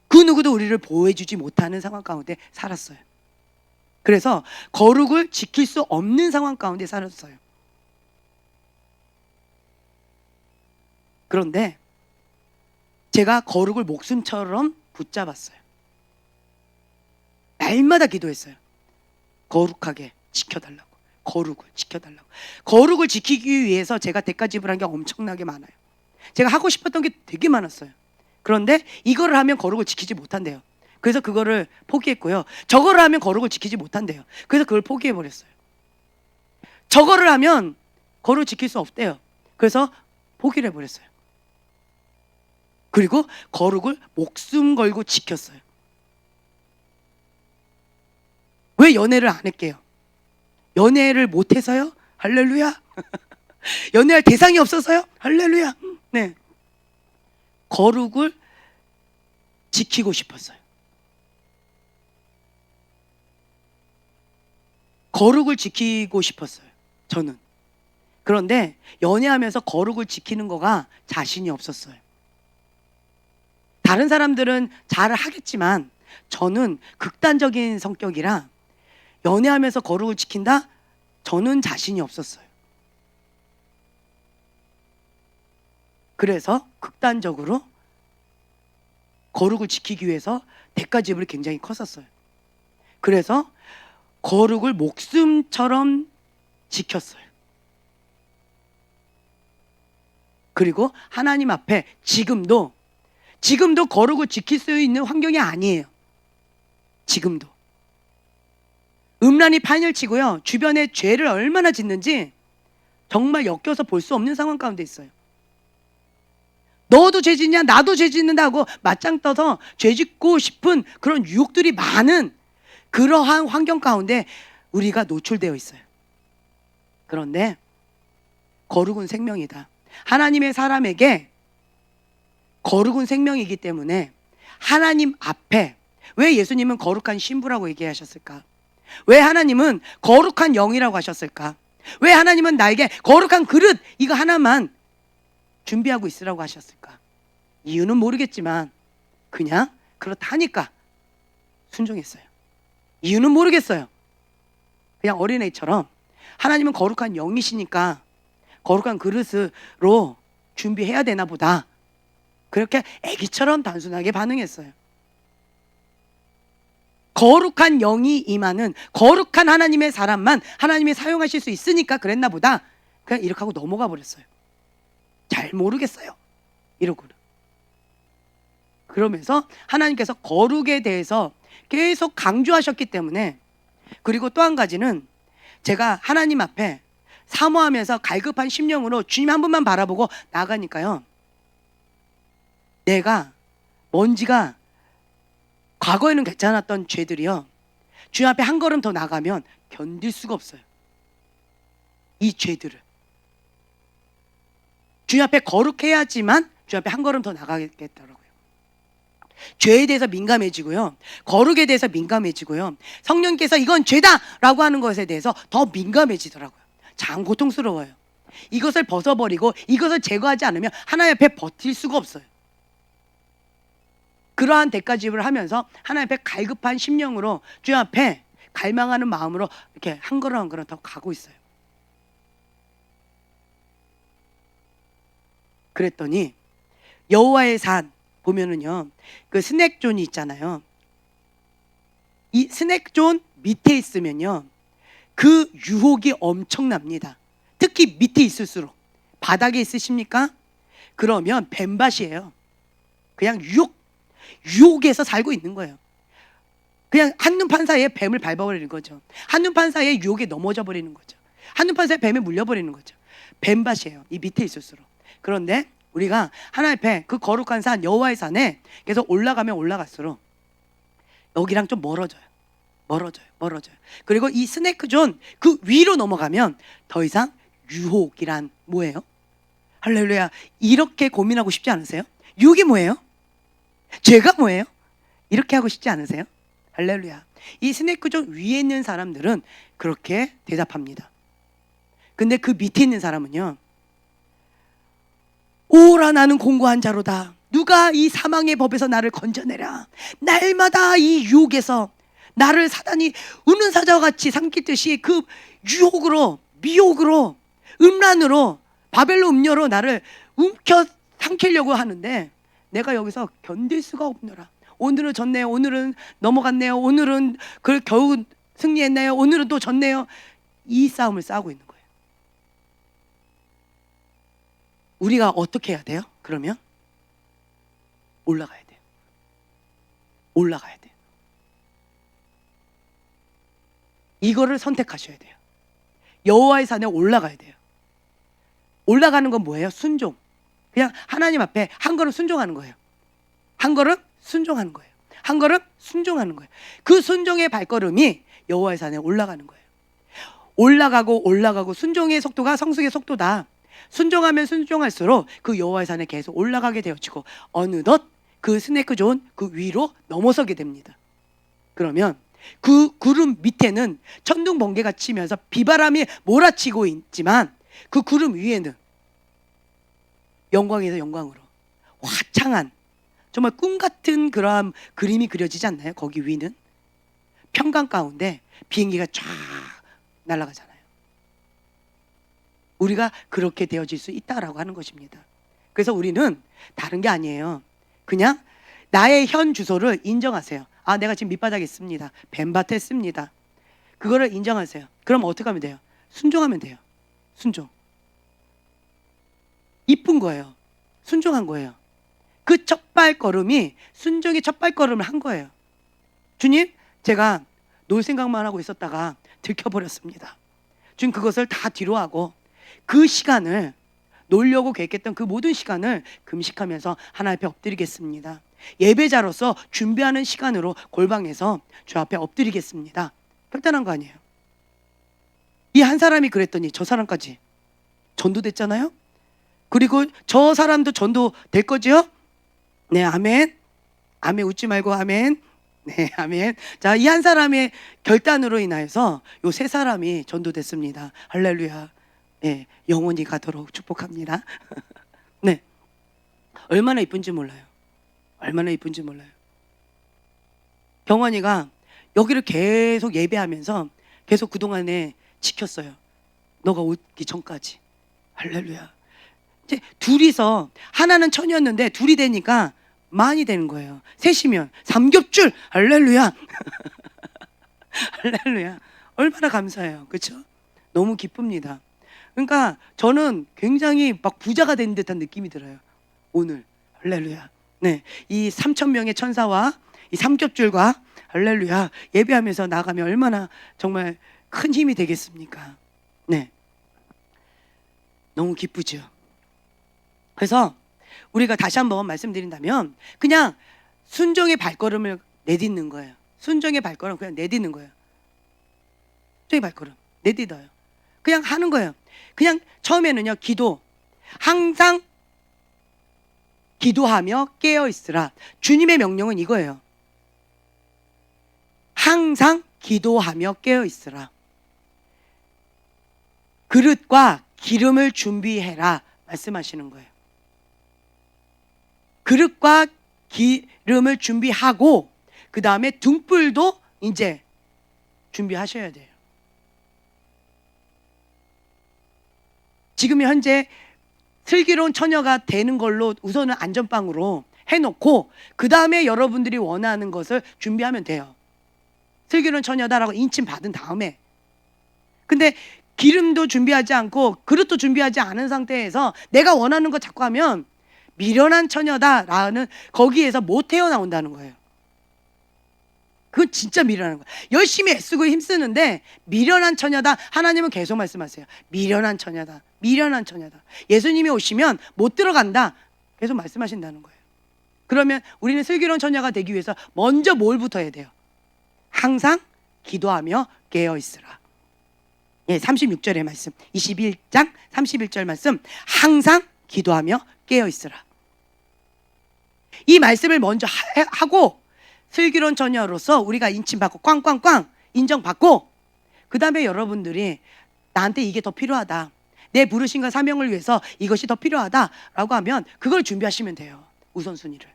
Speaker 1: 그 누구도 우리를 보호해주지 못하는 상황 가운데 살았어요. 그래서 거룩을 지킬 수 없는 상황 가운데 살았어요. 그런데 제가 거룩을 목숨처럼 붙잡았어요. 날마다 기도했어요. 거룩하게 지켜달라고, 거룩을 지켜달라고. 거룩을 지키기 위해서 제가 대가 지불한 게 엄청나게 많아요. 제가 하고 싶었던 게 되게 많았어요. 그런데 이거를 하면 거룩을 지키지 못한대요. 그래서 그거를 포기했고요. 저거를 하면 거룩을 지키지 못한대요. 그래서 그걸 포기해버렸어요. 저거를 하면 거룩을 지킬 수 없대요. 그래서 포기를 해버렸어요. 그리고 거룩을 목숨 걸고 지켰어요. 왜 연애를 안 할게요? 연애를 못해서요? 할렐루야. 연애할 대상이 없어서요? 할렐루야. 네. 거룩을 지키고 싶었어요. 거룩을 지키고 싶었어요. 저는. 그런데 연애하면서 거룩을 지키는 거가 자신이 없었어요. 다른 사람들은 잘 하겠지만 저는 극단적인 성격이라 연애하면서 거룩을 지킨다? 저는 자신이 없었어요. 그래서 극단적으로 거룩을 지키기 위해서 대가 지불이 굉장히 컸었어요. 그래서 거룩을 목숨처럼 지켰어요. 그리고 하나님 앞에 지금도 거룩을 지킬 수 있는 환경이 아니에요. 지금도. 음란이 파멸치고요. 주변에 죄를 얼마나 짓는지 정말 엮여서 볼 수 없는 상황 가운데 있어요. 너도 죄 짓냐? 나도 죄 짓는다고 맞짱 떠서 죄 짓고 싶은 그런 유혹들이 많은 그러한 환경 가운데 우리가 노출되어 있어요. 그런데 거룩은 생명이다. 하나님의 사람에게 거룩은 생명이기 때문에 하나님 앞에 왜 예수님은 거룩한 신부라고 얘기하셨을까? 왜 하나님은 거룩한 영이라고 하셨을까? 왜 하나님은 나에게 거룩한 그릇 이거 하나만 준비하고 있으라고 하셨을까? 이유는 모르겠지만 그냥 그렇다니까 순종했어요. 이유는 모르겠어요. 그냥 어린애처럼 하나님은 거룩한 영이시니까 거룩한 그릇으로 준비해야 되나 보다. 그렇게 애기처럼 단순하게 반응했어요. 거룩한 영이 임하는 거룩한 하나님의 사람만 하나님이 사용하실 수 있으니까 그랬나 보다. 그냥 이렇게 하고 넘어가 버렸어요. 잘 모르겠어요. 이러고는. 그러면서 하나님께서 거룩에 대해서 계속 강조하셨기 때문에, 그리고 또 한 가지는 제가 하나님 앞에 사모하면서 갈급한 심령으로 주님 한 분만 바라보고 나가니까요, 내가 먼지가 과거에는 괜찮았던 죄들이요, 주님 앞에 한 걸음 더 나가면 견딜 수가 없어요. 이 죄들을 주님 앞에 거룩해야지만 주님 앞에 한 걸음 더 나가겠더라고요. 죄에 대해서 민감해지고요, 거룩에 대해서 민감해지고요, 성령께서 이건 죄다라고 하는 것에 대해서 더 민감해지더라고요. 참 고통스러워요. 이것을 벗어버리고 이것을 제거하지 않으면 하나님 앞에 버틸 수가 없어요. 그러한 대가지불을 하면서 하나님 앞에 갈급한 심령으로 주님 앞에 갈망하는 마음으로 이렇게 한 걸음 한 걸음 더 가고 있어요. 그랬더니 여호와의 산 보면은요, 그 스낵존이 있잖아요. 이 스낵존 밑에 있으면요, 그 유혹이 엄청납니다. 특히 밑에 있을수록. 바닥에 있으십니까? 그러면 뱀밭이에요. 그냥 유혹에서 살고 있는 거예요. 그냥 한눈판 사이에 뱀을 밟아버리는 거죠. 한눈판 사이에 유혹에 넘어져 버리는 거죠. 한눈판 사이에 뱀에 물려버리는 거죠. 뱀밭이에요. 이 밑에 있을수록. 그런데 우리가 하나님 앞에 그 거룩한 산 여호와의 산에 계속 올라가면 올라갈수록 여기랑 좀 멀어져요. 그리고 이 스낵존 그 위로 넘어가면 더 이상 유혹이란 뭐예요? 할렐루야. 이렇게 고민하고 싶지 않으세요? 유혹이 뭐예요? 죄가 뭐예요? 이렇게 하고 싶지 않으세요? 할렐루야. 이 스낵존 위에 있는 사람들은 그렇게 대답합니다. 근데 그 밑에 있는 사람은요, 오라 나는 공고한 자로다. 누가 이 사망의 법에서 나를 건져내라. 날마다 이 유혹에서 나를 사단이 우는 사자와 같이 삼키듯이 그 유혹으로, 미혹으로, 음란으로, 바벨로 음료로 나를 움켜 삼키려고 하는데 내가 여기서 견딜 수가 없노라. 오늘은 졌네요. 오늘은 넘어갔네요. 오늘은 겨우 승리했네요. 오늘은 또 졌네요. 이 싸움을 싸우고 있는 거예요. 우리가 어떻게 해야 돼요? 그러면 올라가야 돼요. 올라가야 돼요. 이거를 선택하셔야 돼요. 여호와의 산에 올라가야 돼요. 올라가는 건 뭐예요? 순종. 그냥 하나님 앞에 한 걸음 순종하는 거예요. 한 걸음 순종하는 거예요. 한 걸음 순종하는 거예요. 그 순종의 발걸음이 여호와의 산에 올라가는 거예요. 올라가고 올라가고, 순종의 속도가 성숙의 속도다. 순종하면 순종할수록 그 여호와의 산에 계속 올라가게 되어지고, 어느덧 그 스네크 존 그 위로 넘어서게 됩니다. 그러면 그 구름 밑에는 천둥 번개가 치면서 비바람이 몰아치고 있지만, 그 구름 위에는 영광에서 영광으로 화창한, 정말 꿈 같은 그러한 그림이 그려지지 않나요? 거기 위는 평강 가운데 비행기가 쫙 날아가잖아요. 우리가 그렇게 되어질 수 있다라고 하는 것입니다. 그래서 우리는 다른 게 아니에요. 그냥 나의 현 주소를 인정하세요. 아, 내가 지금 밑바닥에 있습니다. 뱀밭에 있습니다. 그거를 인정하세요. 그럼 어떻게 하면 돼요? 순종하면 돼요. 순종. 이쁜 거예요. 순종한 거예요. 그 첫 발걸음이 순종의 첫 발걸음을 한 거예요. 주님, 제가 놀 생각만 하고 있었다가 들켜버렸습니다. 주님, 그것을 다 뒤로 하고 그 시간을, 놀려고 계획했던 그 모든 시간을 금식하면서 하나님 앞에 엎드리겠습니다. 예배자로서 준비하는 시간으로 골방에서 주 앞에 엎드리겠습니다. 간단한 거 아니에요? 이 한 사람이 그랬더니 저 사람까지 전도됐잖아요. 그리고 저 사람도 전도될 거지요? 네, 아멘. 아멘. 웃지 말고 아멘. 네, 아멘. 자, 이 한 사람의 결단으로 인하여서 요 세 사람이 전도됐습니다. 할렐루야. 네, 영원히 가도록 축복합니다. 네, 얼마나 이쁜지 몰라요. 얼마나 이쁜지 몰라요. 경원이가 여기를 계속 예배하면서 계속 그동안에 지켰어요. 너가 오기 전까지. 할렐루야. 이제 둘이서, 하나는 천이었는데 둘이 되니까 많이 되는 거예요. 셋이면 삼겹줄. 할렐루야. 할렐루야. 얼마나 감사해요. 그렇죠? 너무 기쁩니다. 그러니까 저는 굉장히 막 부자가 된 듯한 느낌이 들어요. 오늘. 할렐루야. 네, 이 3,000명의 천사와 이 삼겹줄과 할렐루야 예배하면서 나가면 얼마나 정말 큰 힘이 되겠습니까? 네, 너무 기쁘죠. 그래서 우리가 다시 한번 말씀드린다면, 그냥 순종의 발걸음을 내딛는 거예요. 순종의 발걸음 그냥 내딛는 거예요. 순종의 발걸음 내딛어요. 그냥 하는 거예요. 그냥 처음에는요, 기도, 항상 기도하며 깨어 있으라. 주님의 명령은 이거예요. 항상 기도하며 깨어 있으라. 그릇과 기름을 준비해라 말씀하시는 거예요. 그릇과 기름을 준비하고, 그 다음에 등불도 이제 준비하셔야 돼요. 지금 현재 슬기로운 처녀가 되는 걸로 우선은 안전빵으로 해놓고, 그 다음에 여러분들이 원하는 것을 준비하면 돼요. 슬기로운 처녀다라고 인침 받은 다음에. 근데 기름도 준비하지 않고 그릇도 준비하지 않은 상태에서 내가 원하는 거 자꾸 하면 미련한 처녀다라는, 거기에서 못 태어나온다는 거예요. 그건 진짜 미련한 거예요. 열심히 애쓰고 힘쓰는데 미련한 처녀다. 하나님은 계속 말씀하세요. 미련한 처녀다. 미련한 처녀다. 예수님이 오시면 못 들어간다. 계속 말씀하신다는 거예요. 그러면 우리는 슬기로운 처녀가 되기 위해서 먼저 뭘부터 해야 돼요? 항상 기도하며 깨어 있으라. 예, 36절의 말씀, 21장 31절 말씀, 항상 기도하며 깨어 있으라. 이 말씀을 먼저 하고, 슬기로운 처녀로서 우리가 인침받고 꽝꽝꽝 인정받고, 그 다음에 여러분들이 나한테 이게 더 필요하다, 내 부르심과 사명을 위해서 이것이 더 필요하다라고 하면 그걸 준비하시면 돼요. 우선순위를.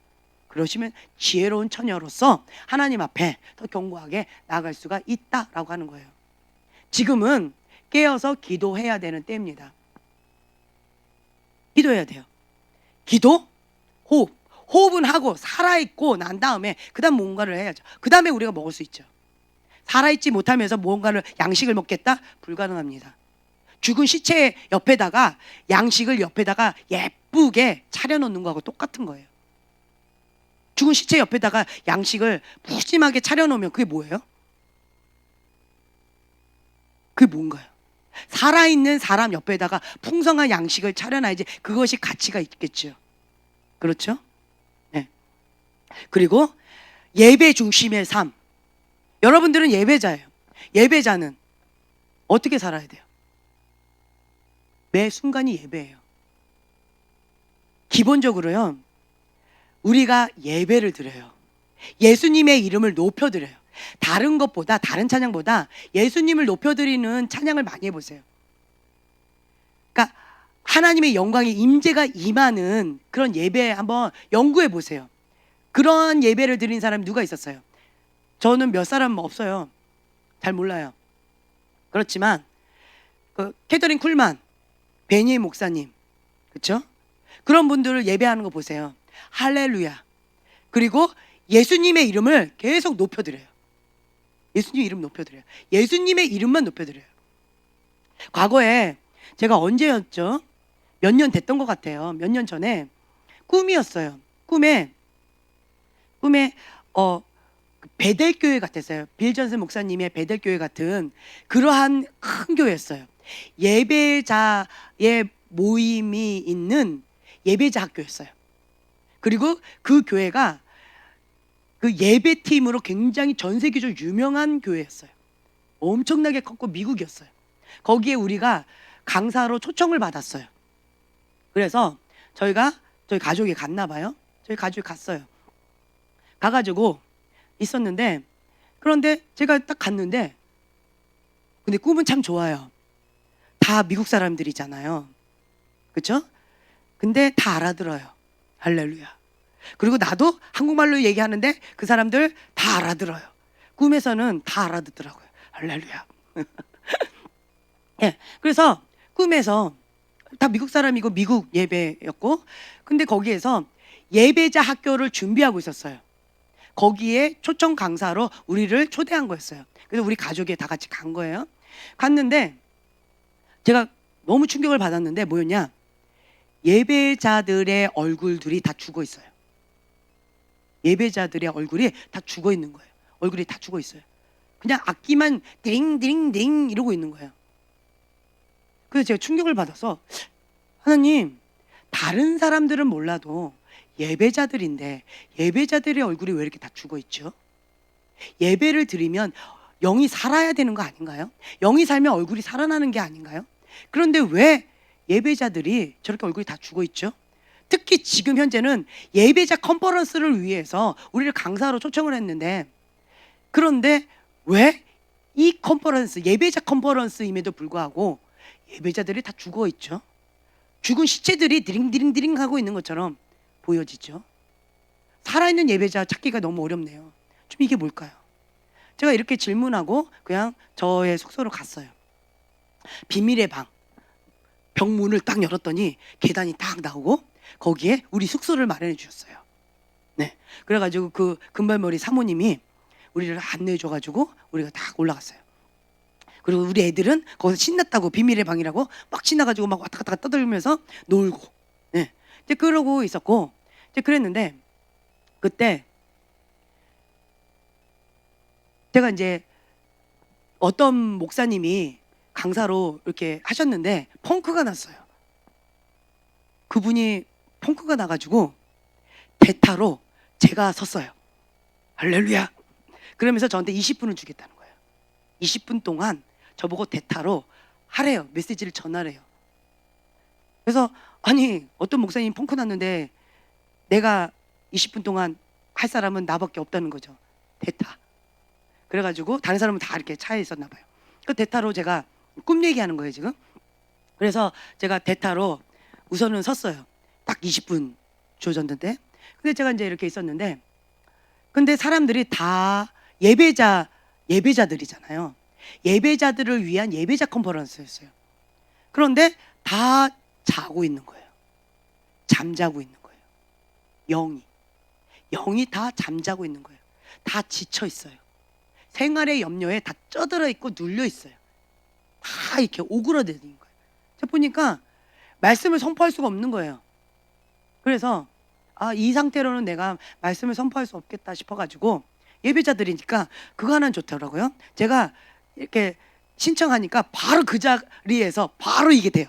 Speaker 1: 그러시면 지혜로운 처녀로서 하나님 앞에 더 견고하게 나아갈 수가 있다라고 하는 거예요. 지금은 깨어서 기도해야 되는 때입니다. 기도해야 돼요. 기도, 호흡. 호흡은 하고 살아있고 난 다음에 그 다음 뭔가를 해야죠. 그 다음에 우리가 먹을 수 있죠. 살아있지 못하면서 무언가를 양식을 먹겠다? 불가능합니다. 죽은 시체 옆에다가 양식을 옆에다가 예쁘게 차려놓는 거하고 똑같은 거예요. 죽은 시체 옆에다가 양식을 푸짐하게 차려놓으면 그게 뭐예요? 그게 뭔가요? 살아있는 사람 옆에다가 풍성한 양식을 차려놔야지 그것이 가치가 있겠죠. 그렇죠? 네. 그리고 예배 중심의 삶. 여러분들은 예배자예요. 예배자는 어떻게 살아야 돼요? 매 순간이 예배예요. 기본적으로요, 우리가 예배를 드려요. 예수님의 이름을 높여드려요. 다른 것보다, 다른 찬양보다 예수님을 높여드리는 찬양을 많이 해보세요. 그러니까 하나님의 영광의 임재가 임하는 그런 예배 한번 연구해 보세요. 그런 예배를 드린 사람이 누가 있었어요? 저는 몇 사람 없어요. 잘 몰라요. 그렇지만 그 캐더린 쿨만, 베니 목사님, 그렇죠? 그런 분들을 예배하는 거 보세요. 할렐루야. 그리고 예수님의 이름을 계속 높여드려요. 예수님 이름 높여드려요. 예수님의 이름만 높여드려요. 과거에 제가 언제였죠? 몇 년 됐던 것 같아요. 몇 년 전에 꿈이었어요. 꿈에 베델교회 같았어요. 빌 존슨 목사님의 베델교회 같은 그러한 큰 교회였어요. 예배자의 모임이 있는 예배자 학교였어요. 그리고 그 교회가 그 예배팀으로 굉장히 전 세계적으로 유명한 교회였어요. 엄청나게 컸고 미국이었어요. 거기에 우리가 강사로 초청을 받았어요. 그래서 저희 가족이 갔나 봐요. 저희 가족이 갔어요. 가가지고 있었는데, 그런데 제가 딱 갔는데, 근데 꿈은 참 좋아요. 다 미국 사람들이잖아요. 그렇죠? 근데 다 알아들어요. 할렐루야. 그리고 나도 한국말로 얘기하는데 그 사람들 다 알아들어요. 꿈에서는 다 알아듣더라고요. 할렐루야. 예, 그래서 꿈에서 다 미국 사람이고 미국 예배였고, 근데 거기에서 예배자 학교를 준비하고 있었어요. 거기에 초청 강사로 우리를 초대한 거였어요. 그래서 우리 가족이 다 같이 간 거예요. 갔는데 제가 너무 충격을 받았는데 뭐였냐? 예배자들의 얼굴들이 다 죽어 있어요. 예배자들의 얼굴이 다 죽어 있는 거예요. 얼굴이 다 죽어 있어요. 그냥 악기만 띵띵띵 이러고 있는 거예요. 그래서 제가 충격을 받아서, 하나님, 다른 사람들은 몰라도 예배자들인데 예배자들의 얼굴이 왜 이렇게 다 죽어 있죠? 예배를 드리면 영이 살아야 되는 거 아닌가요? 영이 살면 얼굴이 살아나는 게 아닌가요? 그런데 왜 예배자들이 저렇게 얼굴이 다 죽어 있죠? 특히 지금 현재는 예배자 컨퍼런스를 위해서 우리를 강사로 초청을 했는데, 그런데 왜 이 컨퍼런스, 예배자 컨퍼런스임에도 불구하고 예배자들이 다 죽어 있죠? 죽은 시체들이 드링드링드링 하고 있는 것처럼 보여지죠? 살아있는 예배자 찾기가 너무 어렵네요. 좀 이게 뭘까요? 제가 이렇게 질문하고 그냥 저의 숙소로 갔어요. 비밀의 방, 병문을 딱 열었더니 계단이 딱 나오고 거기에 우리 숙소를 마련해 주셨어요. 네, 그래가지고 그 금발머리 사모님이 우리를 안내해 줘가지고 우리가 딱 올라갔어요. 그리고 우리 애들은 거기서 신났다고, 비밀의 방이라고 막 신나가지고 막 왔다 갔다 떠들면서 놀고, 네, 이제 그러고 있었고, 이제 그랬는데 그때 제가 이제 어떤 목사님이 강사로 이렇게 하셨는데 펑크가 났어요. 그분이 펑크가 나가지고 대타로 제가 섰어요. 할렐루야. 그러면서 저한테 20분을 주겠다는 거예요. 20분 동안 저보고 대타로 하래요. 메시지를 전하래요. 그래서 아니, 어떤 목사님이 펑크 났는데 내가 20분 동안 할 사람은 나밖에 없다는 거죠. 대타. 그래가지고 다른 사람은 다 이렇게 차에 있었나 봐요. 그 대타로 제가 꿈 얘기하는 거예요 지금. 그래서 제가 대타로 우선은 섰어요. 딱 20분 주어졌는데, 근데 제가 이제 이렇게 있었는데, 근데 사람들이 다 예배자들이잖아요. 예배자들을 위한 예배자 컨퍼런스였어요. 그런데 다 자고 있는 거예요. 잠자고 있는 거예요. 영이 다 잠자고 있는 거예요. 다 지쳐 있어요. 생활의 염려에 다 쩌들어 있고 눌려 있어요. 다 이렇게 오그라드는 거예요. 제가 보니까 말씀을 선포할 수가 없는 거예요. 그래서 이 상태로는 내가 말씀을 선포할 수 없겠다 싶어가지고 예배자들이니까 그거 하나는 좋더라고요. 제가 이렇게 신청하니까 바로 그 자리에서 바로 이게 돼요.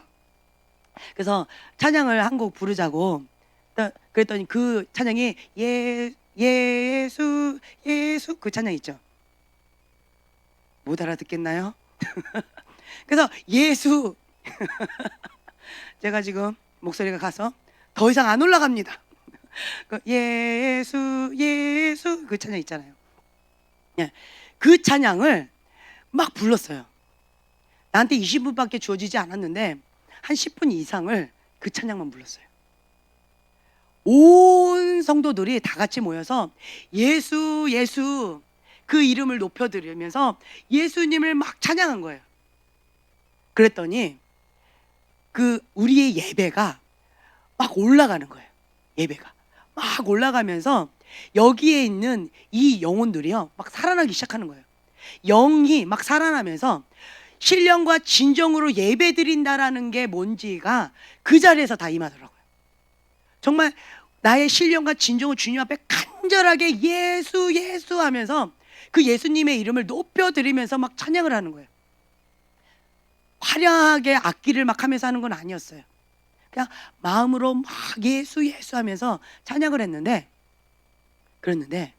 Speaker 1: 그래서 찬양을 한 곡 부르자고 그랬더니 그 찬양이 예수 예수 그 찬양 있죠. 못 알아듣겠나요? 그래서 예수 제가 지금 목소리가 가서 더 이상 안 올라갑니다. 예수 예수 그 찬양 있잖아요. 그 찬양을 막 불렀어요. 나한테 20분밖에 주어지지 않았는데 한 10분 이상을 그 찬양만 불렀어요. 온 성도들이 다 같이 모여서 예수 예수 그 이름을 높여드리면서 예수님을 막 찬양한 거예요. 그랬더니 그 우리의 예배가 막 올라가는 거예요. 예배가 막 올라가면서 여기에 있는 이 영혼들이요 막 살아나기 시작하는 거예요. 영이 막 살아나면서 신령과 진정으로 예배 드린다라는 게 뭔지가 그 자리에서 다 임하더라고요. 정말 나의 신령과 진정을 주님 앞에 간절하게 예수 예수 하면서 그 예수님의 이름을 높여드리면서 막 찬양을 하는 거예요. 화려하게 악기를 막 하면서 하는 건 아니었어요. 그냥 마음으로 막 예수 예수 하면서 찬양을 했는데 그랬는데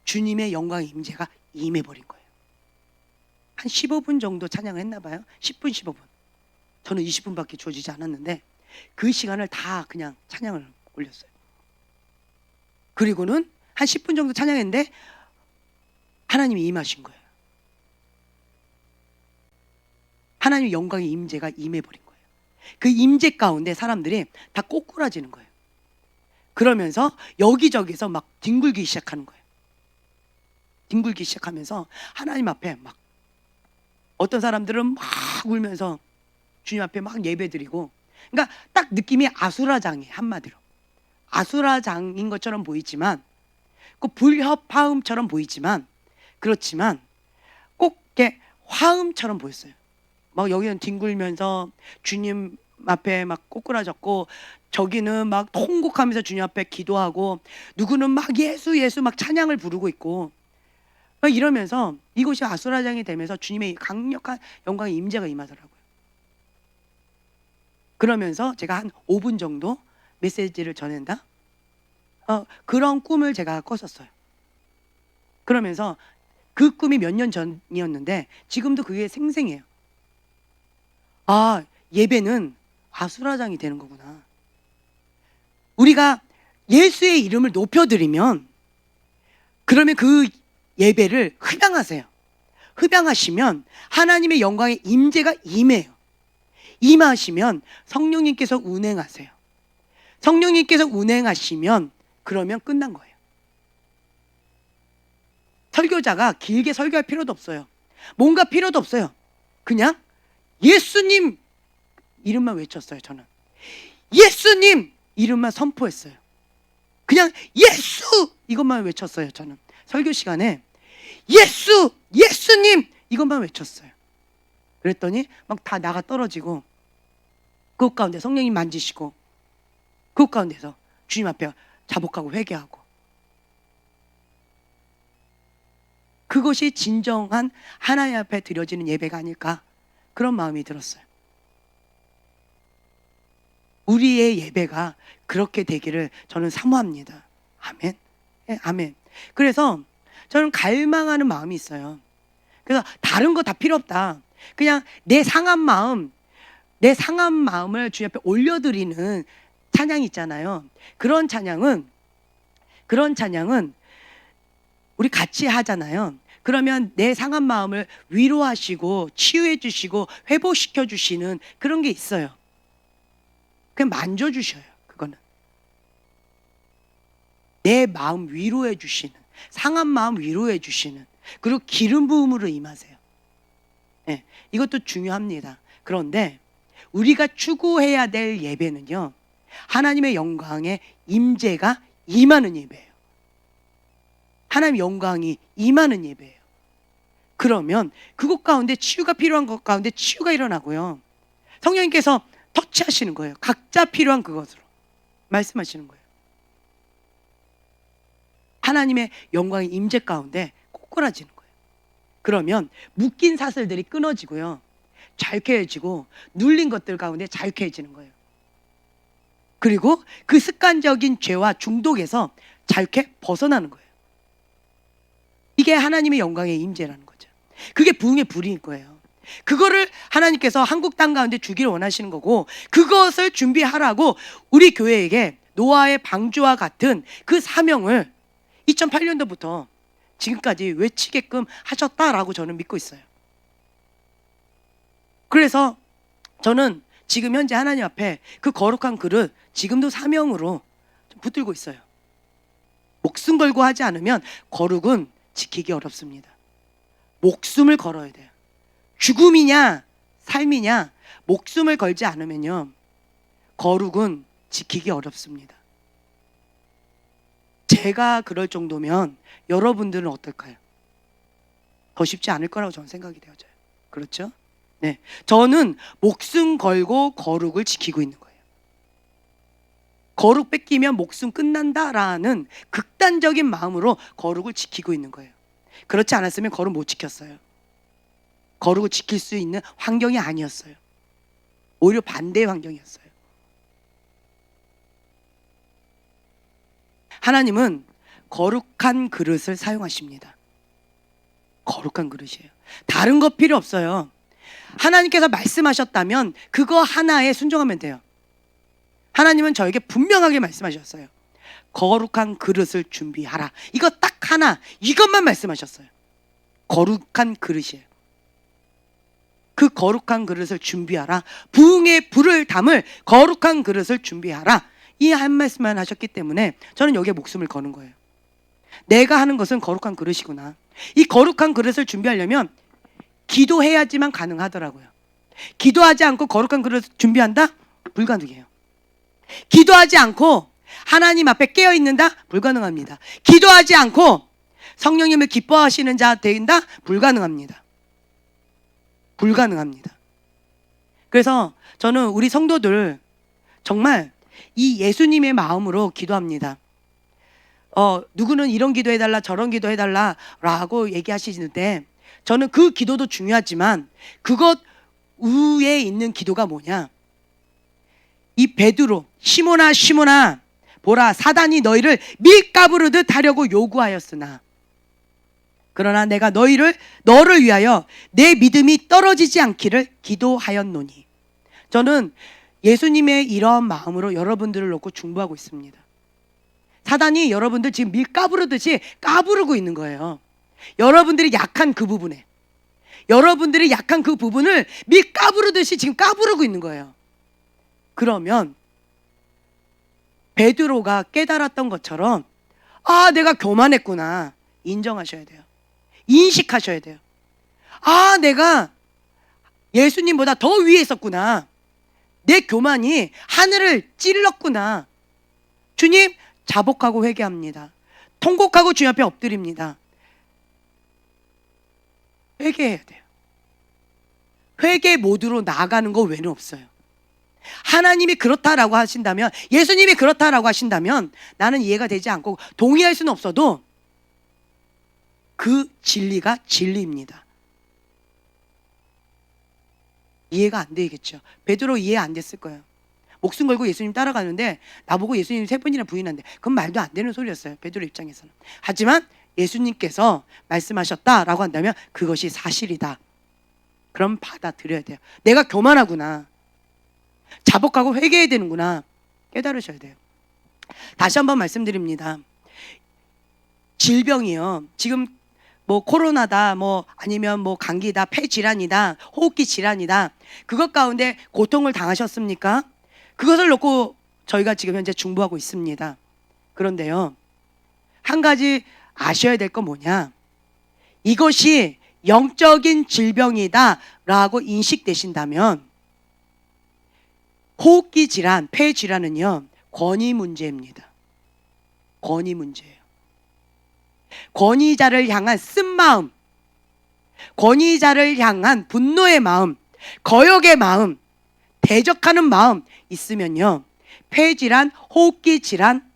Speaker 1: 주님의 영광의 임재가 임해버린 거예요. 한 15분 정도 찬양을 했나 봐요. 10분 15분. 저는 20분밖에 주어지지 않았는데 그 시간을 다 그냥 찬양을 올렸어요. 그리고는 한 10분 정도 찬양했는데 하나님이 임하신 거예요. 하나님의 영광의 임재가 임해버린 거예요. 그 임재 가운데 사람들이 다 꼬꾸라지는 거예요. 그러면서 여기저기서 막 뒹굴기 시작하는 거예요. 뒹굴기 시작하면서 하나님 앞에 막 어떤 사람들은 막 울면서 주님 앞에 막 예배드리고, 그러니까 딱 느낌이 아수라장이에요. 한마디로 아수라장인 것처럼 보이지만, 그 불협화음처럼 보이지만, 그렇지만 꼭 이렇게 화음처럼 보였어요. 막 여기는 뒹굴면서 주님 앞에 막 꼬꾸라졌고, 저기는 막 통곡하면서 주님 앞에 기도하고, 누구는 막 예수 예수 막 찬양을 부르고 있고, 막 이러면서 이곳이 아수라장이 되면서 주님의 강력한 영광의 임재가 임하더라고요. 그러면서 제가 한 5분 정도 메시지를 전한다. 그런 꿈을 제가 꿨었어요. 그러면서 그 꿈이 몇 년 전이었는데 지금도 그게 생생해요. 예배는 아수라장이 되는 거구나. 우리가 예수의 이름을 높여드리면, 그러면 그 예배를 흡양하세요. 흡양하시면 하나님의 영광의 임재가 임해요. 임하시면 성령님께서 운행하세요. 성령님께서 운행하시면 그러면 끝난 거예요. 설교자가 길게 설교할 필요도 없어요. 뭔가 필요도 없어요. 그냥 예수님 이름만 외쳤어요. 저는 예수님 이름만 선포했어요. 그냥 예수 이것만 외쳤어요. 저는 설교 시간에 예수 예수님 이것만 외쳤어요. 그랬더니 막 다 나가 떨어지고, 그것 가운데 성령님 만지시고, 그것 가운데서 주님 앞에 자복하고 회개하고, 그것이 진정한 하나님 앞에 드려지는 예배가 아닐까, 그런 마음이 들었어요. 우리의 예배가 그렇게 되기를 저는 사모합니다. 아멘. 네, 아멘. 그래서 저는 갈망하는 마음이 있어요. 그래서 다른 거 다 필요 없다. 그냥 내 상한 마음을 주님 앞에 올려드리는 찬양이 있잖아요. 그런 찬양은 우리 같이 하잖아요. 그러면 내 상한 마음을 위로하시고 치유해 주시고 회복시켜 주시는 그런 게 있어요. 그냥 만져주셔요. 그거는 내 마음 위로해 주시는, 상한 마음 위로해 주시는, 그리고 기름 부음으로 임하세요. 네, 이것도 중요합니다. 그런데 우리가 추구해야 될 예배는요, 하나님의 영광의 임재가 임하는 예배예요. 하나님의 영광이 임하는 예배예요. 그러면 그것 가운데 치유가 필요한 것 가운데 치유가 일어나고요. 성령님께서 터치하시는 거예요. 각자 필요한 그것으로 말씀하시는 거예요. 하나님의 영광의 임재 가운데 꼬꾸라지는 거예요. 그러면 묶인 사슬들이 끊어지고요. 잘케해지고 눌린 것들 가운데 잘케해지는 거예요. 그리고 그 습관적인 죄와 중독에서 잘게 벗어나는 거예요. 이게 하나님의 영광의 임재라는 거죠. 그게 부흥의 불인 거예요. 그거를 하나님께서 한국 땅 가운데 주기를 원하시는 거고, 그것을 준비하라고 우리 교회에게 노아의 방주와 같은 그 사명을 2008년도부터 지금까지 외치게끔 하셨다라고 저는 믿고 있어요. 그래서 저는 지금 현재 하나님 앞에 그 거룩한 그릇 지금도 사명으로 붙들고 있어요. 목숨 걸고 하지 않으면 거룩은 지키기 어렵습니다. 목숨을 걸어야 돼요. 죽음이냐 삶이냐 목숨을 걸지 않으면요 거룩은 지키기 어렵습니다. 제가 그럴 정도면 여러분들은 어떨까요? 더 쉽지 않을 거라고 저는 생각이 되어져요. 그렇죠? 네, 저는 목숨 걸고 거룩을 지키고 있는 거예요. 거룩 뺏기면 목숨 끝난다라는 극단적인 마음으로 거룩을 지키고 있는 거예요. 그렇지 않았으면 거룩 못 지켰어요. 거룩을 지킬 수 있는 환경이 아니었어요. 오히려 반대의 환경이었어요. 하나님은 거룩한 그릇을 사용하십니다. 거룩한 그릇이에요. 다른 거 필요 없어요. 하나님께서 말씀하셨다면 그거 하나에 순종하면 돼요. 하나님은 저에게 분명하게 말씀하셨어요. 거룩한 그릇을 준비하라. 이거 딱 하나, 이것만 말씀하셨어요. 거룩한 그릇이에요. 그 거룩한 그릇을 준비하라. 부흥의 불을 담을 거룩한 그릇을 준비하라. 이 한 말씀만 하셨기 때문에 저는 여기에 목숨을 거는 거예요. 내가 하는 것은 거룩한 그릇이구나. 이 거룩한 그릇을 준비하려면 기도해야지만 가능하더라고요. 기도하지 않고 거룩한 그릇을 준비한다? 불가능해요. 기도하지 않고 하나님 앞에 깨어있는다? 불가능합니다. 기도하지 않고 성령님을 기뻐하시는 자 된다? 불가능합니다. 불가능합니다. 그래서 저는 우리 성도들 정말 이 예수님의 마음으로 기도합니다. 누구는 이런 기도해달라 저런 기도해달라 라고 얘기하시는데 저는 그 기도도 중요하지만 그것 위에 있는 기도가 뭐냐, 이 베드로 시몬아 시몬아 보라 사단이 너희를 밀가부르듯 하려고 요구하였으나 그러나 내가 너를 위하여 내 믿음이 떨어지지 않기를 기도하였노니. 저는 예수님의 이런 마음으로 여러분들을 놓고 중보하고 있습니다. 사단이 여러분들 지금 밀 까부르듯이 까부르고 있는 거예요. 여러분들이 약한 그 부분에, 여러분들이 약한 그 부분을 밀 까부르듯이 지금 까부르고 있는 거예요. 그러면 베드로가 깨달았던 것처럼 아, 내가 교만했구나 인정하셔야 돼요. 인식하셔야 돼요. 아, 내가 예수님보다 더 위에 있었구나. 내 교만이 하늘을 찔렀구나. 주님, 자복하고 회개합니다. 통곡하고 주님 앞에 엎드립니다. 회개해야 돼요. 회개 모드로 나아가는 거 외에는 없어요. 하나님이 그렇다라고 하신다면, 예수님이 그렇다라고 하신다면 나는 이해가 되지 않고 동의할 수는 없어도 그 진리가 진리입니다. 이해가 안 되겠죠. 베드로 이해 안 됐을 거예요. 목숨 걸고 예수님 따라가는데 나보고 예수님 3번이나 부인한대. 그건 말도 안 되는 소리였어요. 베드로 입장에서는. 하지만 예수님께서 말씀하셨다라고 한다면 그것이 사실이다. 그럼 받아들여야 돼요. 내가 교만하구나. 자복하고 회개해야 되는구나. 깨달으셔야 돼요. 다시 한번 말씀드립니다. 질병이요. 지금 뭐 코로나다, 뭐 아니면 뭐 감기다, 폐질환이다, 호흡기 질환이다. 그것 가운데 고통을 당하셨습니까? 그것을 놓고 저희가 지금 현재 중보하고 있습니다. 그런데요, 한 가지 아셔야 될 건 뭐냐? 이것이 영적인 질병이다라고 인식되신다면 호흡기 질환, 폐 질환은요 권위 문제입니다. 권위 문제예요. 권위자를 향한 쓴 마음, 권위자를 향한 분노의 마음, 거역의 마음, 대적하는 마음 있으면요, 폐질환, 호흡기 질환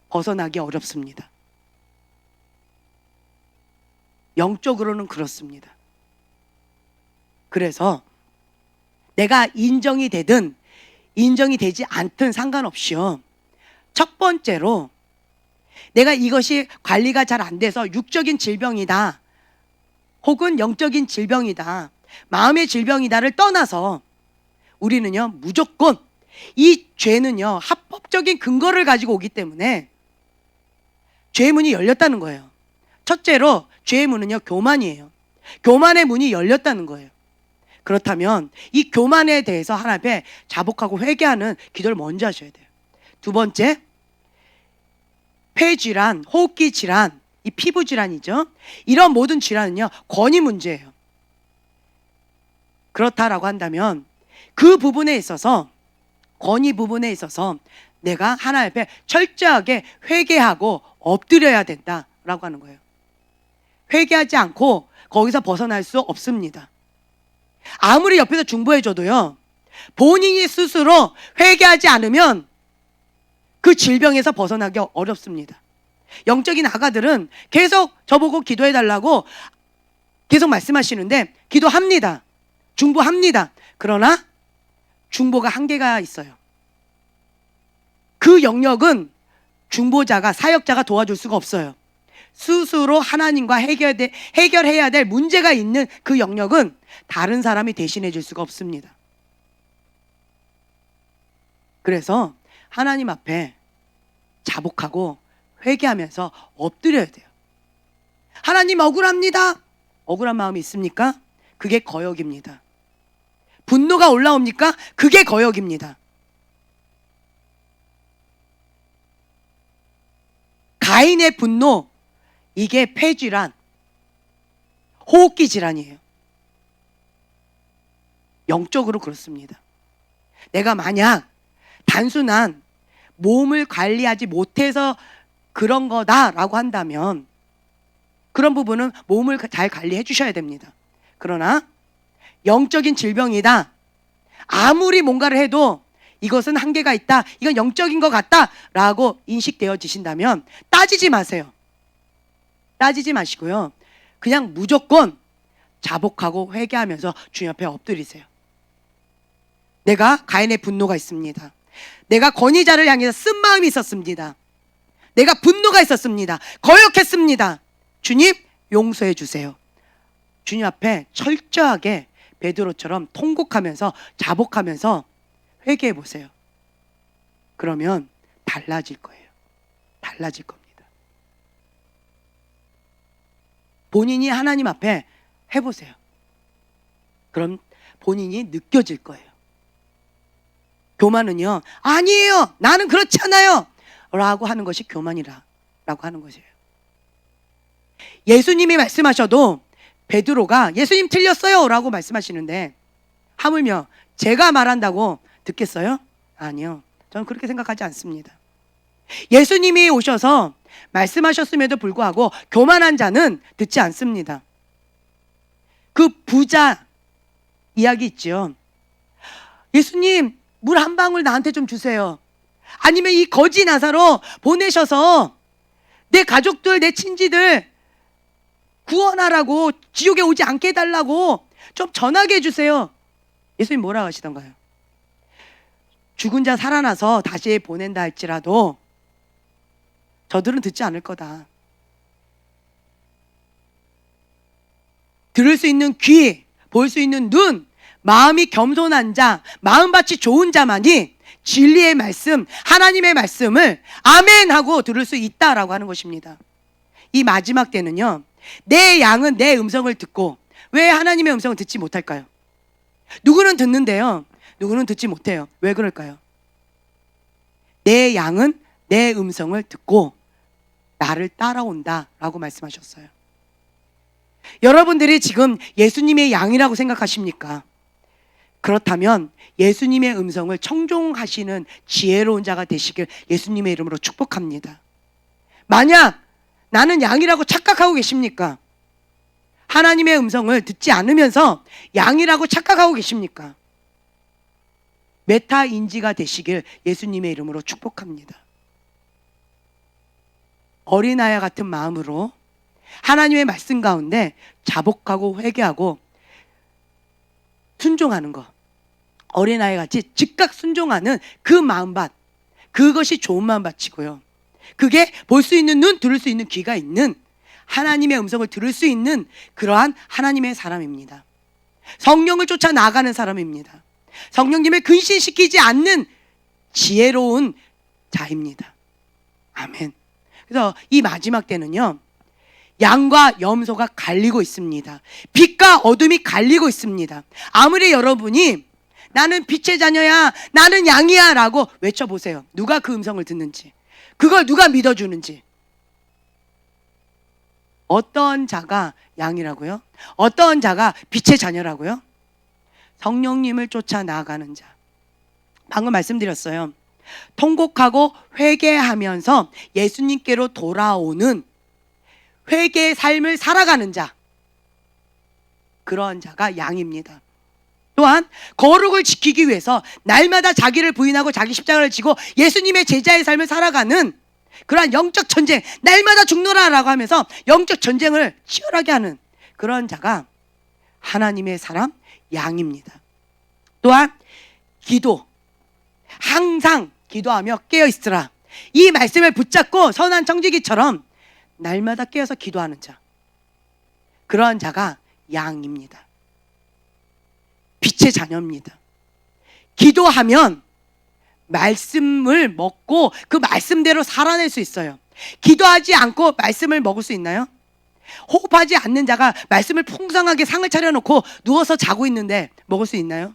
Speaker 1: 벗어나기 어렵습니다. 영적으로는 그렇습니다. 그래서 내가 인정이 되든 인정이 되지 않든 상관없이요, 첫 번째로 내가 이것이 관리가 잘 안 돼서 육적인 질병이다 혹은 영적인 질병이다, 마음의 질병이다를 떠나서 우리는요, 무조건 이 죄는요, 합법적인 근거를 가지고 오기 때문에 죄의 문이 열렸다는 거예요. 첫째로 죄의 문은요, 교만이에요. 교만의 문이 열렸다는 거예요. 그렇다면 이 교만에 대해서 하나님 앞에 자복하고 회개하는 기도를 먼저 하셔야 돼요. 두 번째, 폐질환, 호흡기 질환, 이 피부 질환이죠. 이런 모든 질환은요, 권위 문제예요. 그렇다라고 한다면 그 부분에 있어서, 권위 부분에 있어서 내가 하나님 앞에 철저하게 회개하고 엎드려야 된다라고 하는 거예요. 회개하지 않고 거기서 벗어날 수 없습니다. 아무리 옆에서 중보해줘도요, 본인이 스스로 회개하지 않으면 그 질병에서 벗어나기 어렵습니다. 영적인 아가들은 계속 저보고 기도해달라고 계속 말씀하시는데 기도합니다. 중보합니다. 그러나 중보가 한계가 있어요. 그 영역은 중보자가, 사역자가 도와줄 수가 없어요. 스스로 하나님과 해결해야 될 문제가 있는 그 영역은 다른 사람이 대신해 줄 수가 없습니다. 그래서 하나님 앞에 자복하고 회개하면서 엎드려야 돼요. 하나님 억울합니다. 억울한 마음이 있습니까? 그게 거역입니다. 분노가 올라옵니까? 그게 거역입니다. 가인의 분노, 이게 폐질환, 호흡기 질환이에요. 영적으로 그렇습니다. 내가 만약 단순한 몸을 관리하지 못해서 그런 거다라고 한다면 그런 부분은 몸을 잘 관리해 주셔야 됩니다. 그러나 영적인 질병이다, 아무리 뭔가를 해도 이것은 한계가 있다, 이건 영적인 것 같다 라고 인식되어지신다면 따지지 마세요. 따지지 마시고요, 그냥 무조건 자복하고 회개하면서 주님 앞에 엎드리세요. 내가 가인의 분노가 있습니다. 내가 권위자를 향해서 쓴 마음이 있었습니다. 내가 분노가 있었습니다. 거역했습니다. 주님 용서해 주세요. 주님 앞에 철저하게 베드로처럼 통곡하면서 자복하면서 회개해 보세요. 그러면 달라질 거예요. 달라질 겁니다. 본인이 하나님 앞에 해보세요. 그럼 본인이 느껴질 거예요. 교만은요, 아니에요, 나는 그렇지 않아요 라고 하는 것이 교만이라고 하는 것이에요. 예수님이 말씀하셔도 베드로가 예수님 틀렸어요 라고 말씀하시는데 하물며 제가 말한다고 듣겠어요? 아니요, 저는 그렇게 생각하지 않습니다. 예수님이 오셔서 말씀하셨음에도 불구하고 교만한 자는 듣지 않습니다. 그 부자 이야기 있죠. 예수님 물 한 방울 나한테 좀 주세요. 아니면 이 거지 나사로 보내셔서 내 가족들, 내 친지들 구원하라고, 지옥에 오지 않게 해달라고 좀 전하게 해주세요. 예수님 뭐라 하시던가요? 죽은 자 살아나서 다시 보낸다 할지라도 저들은 듣지 않을 거다. 들을 수 있는 귀, 볼 수 있는 눈, 마음이 겸손한 자, 마음밭이 좋은 자만이 진리의 말씀, 하나님의 말씀을 아멘 하고 들을 수 있다라고 하는 것입니다. 이 마지막 때는요, 내 양은 내 음성을 듣고, 왜 하나님의 음성을 듣지 못할까요? 누구는 듣는데요, 누구는 듣지 못해요. 왜 그럴까요? 내 양은 내 음성을 듣고 나를 따라온다 라고 말씀하셨어요. 여러분들이 지금 예수님의 양이라고 생각하십니까? 그렇다면 예수님의 음성을 청종하시는 지혜로운 자가 되시길 예수님의 이름으로 축복합니다. 만약 나는 양이라고 착각하고 계십니까? 하나님의 음성을 듣지 않으면서 양이라고 착각하고 계십니까? 메타 인지가 되시길 예수님의 이름으로 축복합니다. 어린아이 같은 마음으로 하나님의 말씀 가운데 자복하고 회개하고 순종하는 것, 어린아이 같이 즉각 순종하는 그 마음밭, 그것이 좋은 마음밭이고요. 그게 볼 수 있는 눈, 들을 수 있는 귀가 있는 하나님의 음성을 들을 수 있는 그러한 하나님의 사람입니다. 성령을 쫓아 나아가는 사람입니다. 성령님을 근신시키지 않는 지혜로운 자입니다. 아멘. 그래서 이 마지막 때는요, 양과 염소가 갈리고 있습니다. 빛과 어둠이 갈리고 있습니다. 아무리 여러분이 나는 빛의 자녀야, 나는 양이야 라고 외쳐보세요. 누가 그 음성을 듣는지, 그걸 누가 믿어주는지. 어떤 자가 양이라고요? 어떤 자가 빛의 자녀라고요? 성령님을 쫓아 나아가는 자. 방금 말씀드렸어요. 통곡하고 회개하면서 예수님께로 돌아오는 회개의 삶을 살아가는 자, 그런 자가 양입니다. 또한 거룩을 지키기 위해서 날마다 자기를 부인하고 자기 십자가를 지고 예수님의 제자의 삶을 살아가는 그러한 영적 전쟁, 날마다 죽노라라고 하면서 영적 전쟁을 치열하게 하는 그런 자가 하나님의 사람 양입니다. 또한 기도, 항상 기도하며 깨어있으라, 이 말씀을 붙잡고 선한 청지기처럼 날마다 깨어서 기도하는 자, 그러한 자가 양입니다. 빛의 자녀입니다. 기도하면 말씀을 먹고 그 말씀대로 살아낼 수 있어요. 기도하지 않고 말씀을 먹을 수 있나요? 호흡하지 않는 자가 말씀을 풍성하게 상을 차려놓고 누워서 자고 있는데 먹을 수 있나요?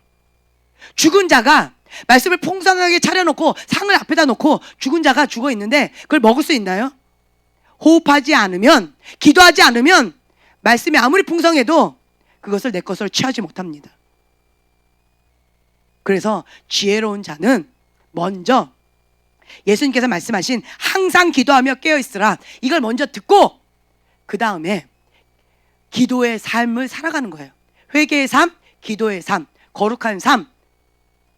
Speaker 1: 죽은 자가 말씀을 풍성하게 차려놓고 상을 앞에다 놓고 죽은 자가 죽어 있는데 그걸 먹을 수 있나요? 호흡하지 않으면, 기도하지 않으면 말씀이 아무리 풍성해도 그것을 내 것으로 취하지 못합니다. 그래서 지혜로운 자는 먼저 예수님께서 말씀하신 항상 기도하며 깨어있으라, 이걸 먼저 듣고 그 다음에 기도의 삶을 살아가는 거예요. 회개의 삶, 기도의 삶, 거룩한 삶,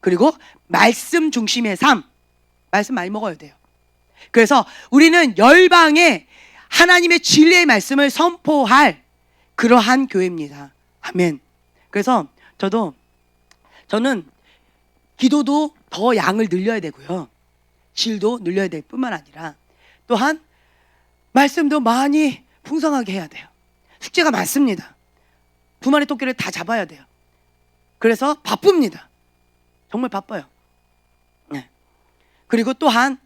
Speaker 1: 그리고 말씀 중심의 삶. 말씀 많이 먹어야 돼요. 그래서 우리는 열방에 하나님의 진리의 말씀을 선포할 그러한 교회입니다. 아멘. 그래서 저는 기도도 더 양을 늘려야 되고요, 질도 늘려야 될 뿐만 아니라 또한 말씀도 많이 풍성하게 해야 돼요. 숙제가 많습니다. 두 마리 토끼를 다 잡아야 돼요. 그래서 바쁩니다. 정말 바빠요. 네. 그리고 또한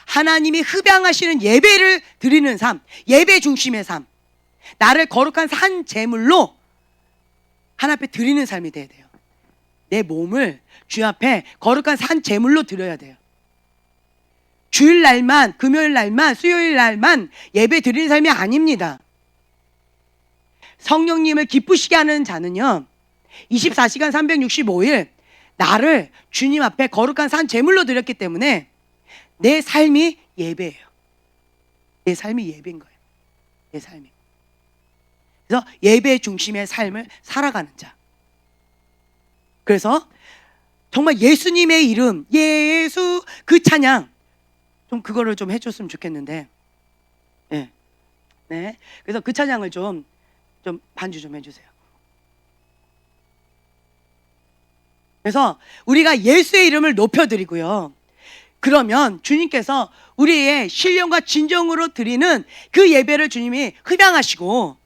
Speaker 1: 하나님이 흡양하시는 예배를 드리는 삶, 예배 중심의 삶, 나를 거룩한 산 제물로 하나님 앞에 드리는 삶이 돼야 돼요. 내 몸을 주님 앞에 거룩한 산 제물로 드려야 돼요. 주일날만, 금요일날만, 수요일날만 예배 드리는 삶이 아닙니다. 성령님을 기쁘시게 하는 자는요, 24시간 365일 나를 주님 앞에 거룩한 산 제물로 드렸기 때문에 내 삶이 예배예요. 내 삶이 예배인 거예요. 내 삶이. 그래서 예배 중심의 삶을 살아가는 자. 그래서 정말 예수님의 이름, 예수, 그 찬양 좀 그거를 좀 해줬으면 좋겠는데, 네. 네. 그래서 그 찬양을 좀 반주 좀 해주세요. 그래서 우리가 예수의 이름을 높여드리고요, 그러면 주님께서 우리의 신령과 진정으로 드리는 그 예배를 주님이 흡양하시고,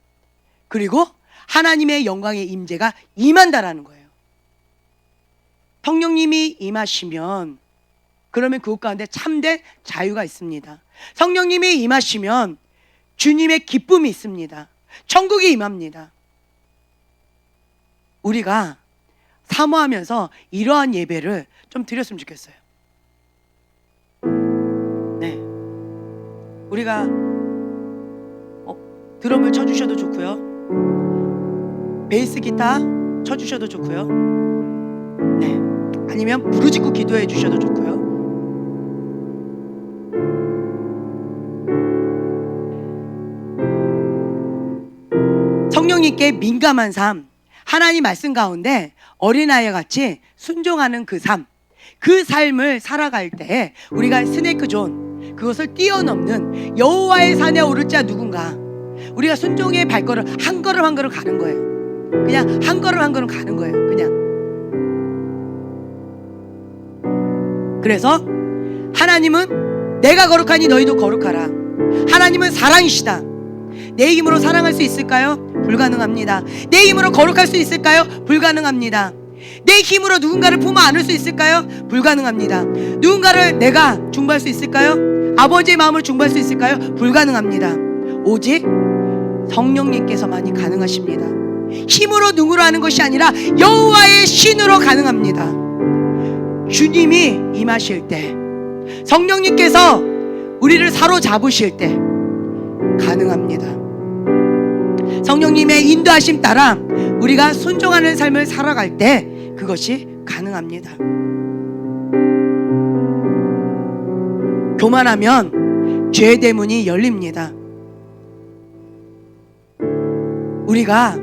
Speaker 1: 그리고 하나님의 영광의 임재가 임한다라는 거예요. 성령님이 임하시면 그러면 그것 가운데 참된 자유가 있습니다. 성령님이 임하시면 주님의 기쁨이 있습니다. 천국이 임합니다. 우리가 사모하면서 이러한 예배를 좀 드렸으면 좋겠어요. 네, 우리가 드럼을 쳐주셔도 좋고요, 베이스 기타 쳐주셔도 좋고요, 네, 아니면 부르짖고 기도해 주셔도 좋고요. 성령님께 민감한 삶, 하나님 말씀 가운데 어린아이 같이 순종하는 그 삶, 그 삶을 살아갈 때 우리가 스네이크 존, 그것을 뛰어넘는 여호와의 산에 오를 자 누군가, 우리가 순종의 발걸음 한 걸음 한 걸음 가는 거예요. 그냥 한 걸음 한 걸음 가는 거예요. 그냥. 그래서 하나님은 내가 거룩하니 너희도 거룩하라. 하나님은 사랑이시다. 내 힘으로 사랑할 수 있을까요? 불가능합니다. 내 힘으로 거룩할 수 있을까요? 불가능합니다. 내 힘으로 누군가를 품어 안을 수 있을까요? 불가능합니다. 누군가를 내가 중보할 수 있을까요? 아버지의 마음을 중보할 수 있을까요? 불가능합니다. 오직 성령님께서만이 가능하십니다. 힘으로 능으로 하는 것이 아니라 여호와의 신으로 가능합니다. 주님이 임하실 때, 성령님께서 우리를 사로잡으실 때 가능합니다. 성령님의 인도하심 따라 우리가 순종하는 삶을 살아갈 때 그것이 가능합니다. 교만하면 죄의 대문이 열립니다. 우리가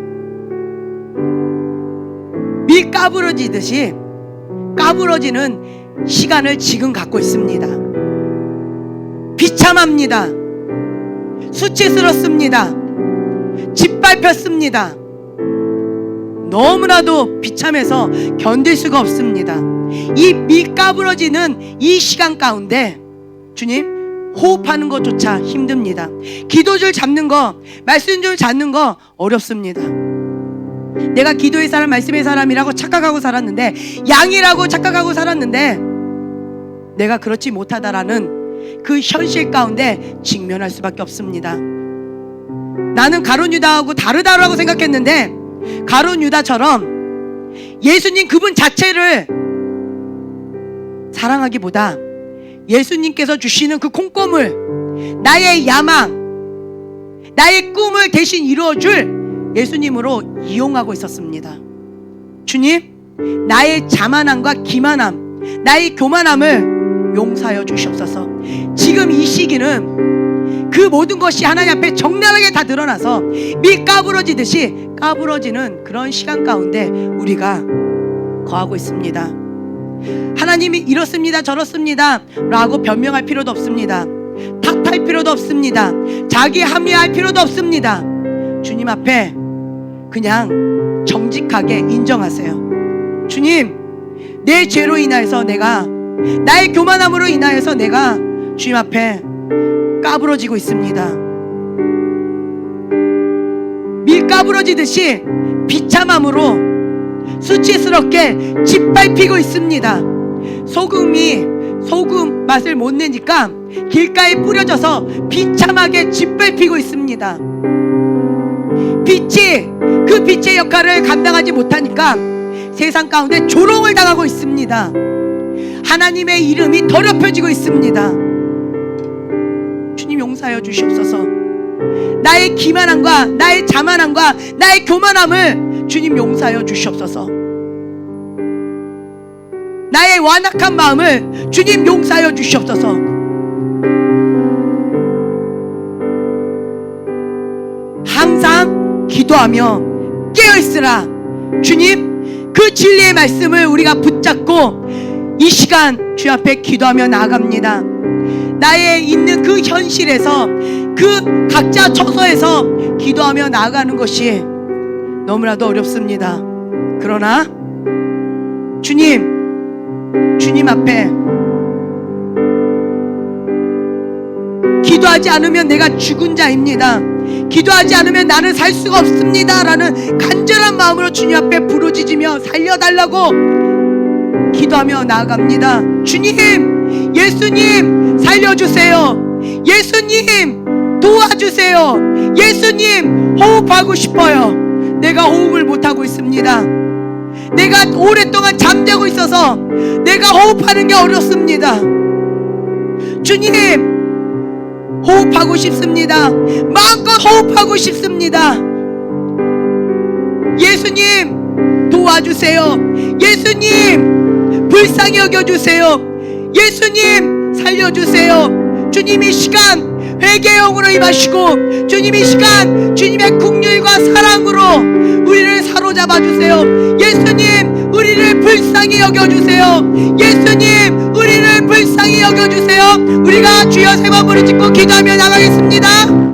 Speaker 1: 밀 까부러지듯이 까부러지는 시간을 지금 갖고 있습니다. 비참합니다. 수치스럽습니다. 짓밟혔습니다. 너무나도 비참해서 견딜 수가 없습니다. 이 밀가부러지는 이 시간 가운데 주님, 호흡하는 것조차 힘듭니다. 기도줄 잡는 거, 말씀줄 잡는 거 어렵습니다. 내가 기도의 사람, 말씀의 사람이라고 착각하고 살았는데, 양이라고 착각하고 살았는데 내가 그렇지 못하다라는 그 현실 가운데 직면할 수밖에 없습니다. 나는 가룟 유다하고 다르다라고 생각했는데, 가룟 유다처럼 예수님 그분 자체를 사랑하기보다 예수님께서 주시는 그 콩고물, 나의 야망, 나의 꿈을 대신 이루어줄 예수님으로 이용하고 있었습니다. 주님, 나의 자만함과 기만함, 나의 교만함을 용서하여 주시옵소서. 지금 이 시기는 그 모든 것이 하나님 앞에 적나라하게 다 드러나서 밀 까부러지듯이 까부러지는 그런 시간 가운데 우리가 거하고 있습니다. 하나님이 이렇습니다, 저렇습니다 라고 변명할 필요도 없습니다. 탓할 필요도 없습니다. 자기 합리화할 필요도 없습니다. 주님 앞에 그냥 정직하게 인정하세요. 주님, 내 죄로 인하여서 내가, 나의 교만함으로 인하여서 내가 주님 앞에 까부러지고 있습니다. 밀 까부러지듯이 비참함으로 수치스럽게 짓밟히고 있습니다. 소금 맛을 못 내니까 길가에 뿌려져서 비참하게 짓밟히고 있습니다. 그 빛의 역할을 감당하지 못하니까 세상 가운데 조롱을 당하고 있습니다. 하나님의 이름이 더럽혀지고 있습니다. 주님, 용서하여 주시옵소서. 나의 기만함과 나의 자만함과 나의 교만함을 주님 용서하여 주시옵소서. 나의 완악한 마음을 주님 용서하여 주시옵소서. 항상 기도하며 깨어있으라. 주님, 그 진리의 말씀을 우리가 붙잡고 이 시간 주 앞에 기도하며 나아갑니다. 나의 있는 그 현실에서, 그 각자 처소에서 기도하며 나아가는 것이 너무나도 어렵습니다. 그러나 주님 앞에 기도하지 않으면 내가 죽은 자입니다. 기도하지 않으면 나는 살 수가 없습니다 라는 간절한 마음으로 주님 앞에 부르짖으며 살려달라고 기도하며 나아갑니다. 주님, 예수님 살려주세요. 예수님 도와주세요. 예수님 호흡하고 싶어요. 내가 호흡을 못하고 있습니다. 내가 오랫동안 잠자고 있어서 내가 호흡하는 게 어렵습니다. 주님, 호흡하고 싶습니다. 마음껏 호흡하고 싶습니다. 예수님 도와주세요. 예수님 불쌍히 여겨주세요. 예수님 살려주세요. 주님, 이 시간 회개의 영으로 임하시고 주님 이 시간 주님의 긍휼과 사랑으로 우리를 사로잡아 주세요. 예수님 우리를 불쌍히 여겨주세요. 예수님 우리를 불쌍히 여겨주세요. 우리가 주여 세 번 부르짖고 기도하며 나가겠습니다.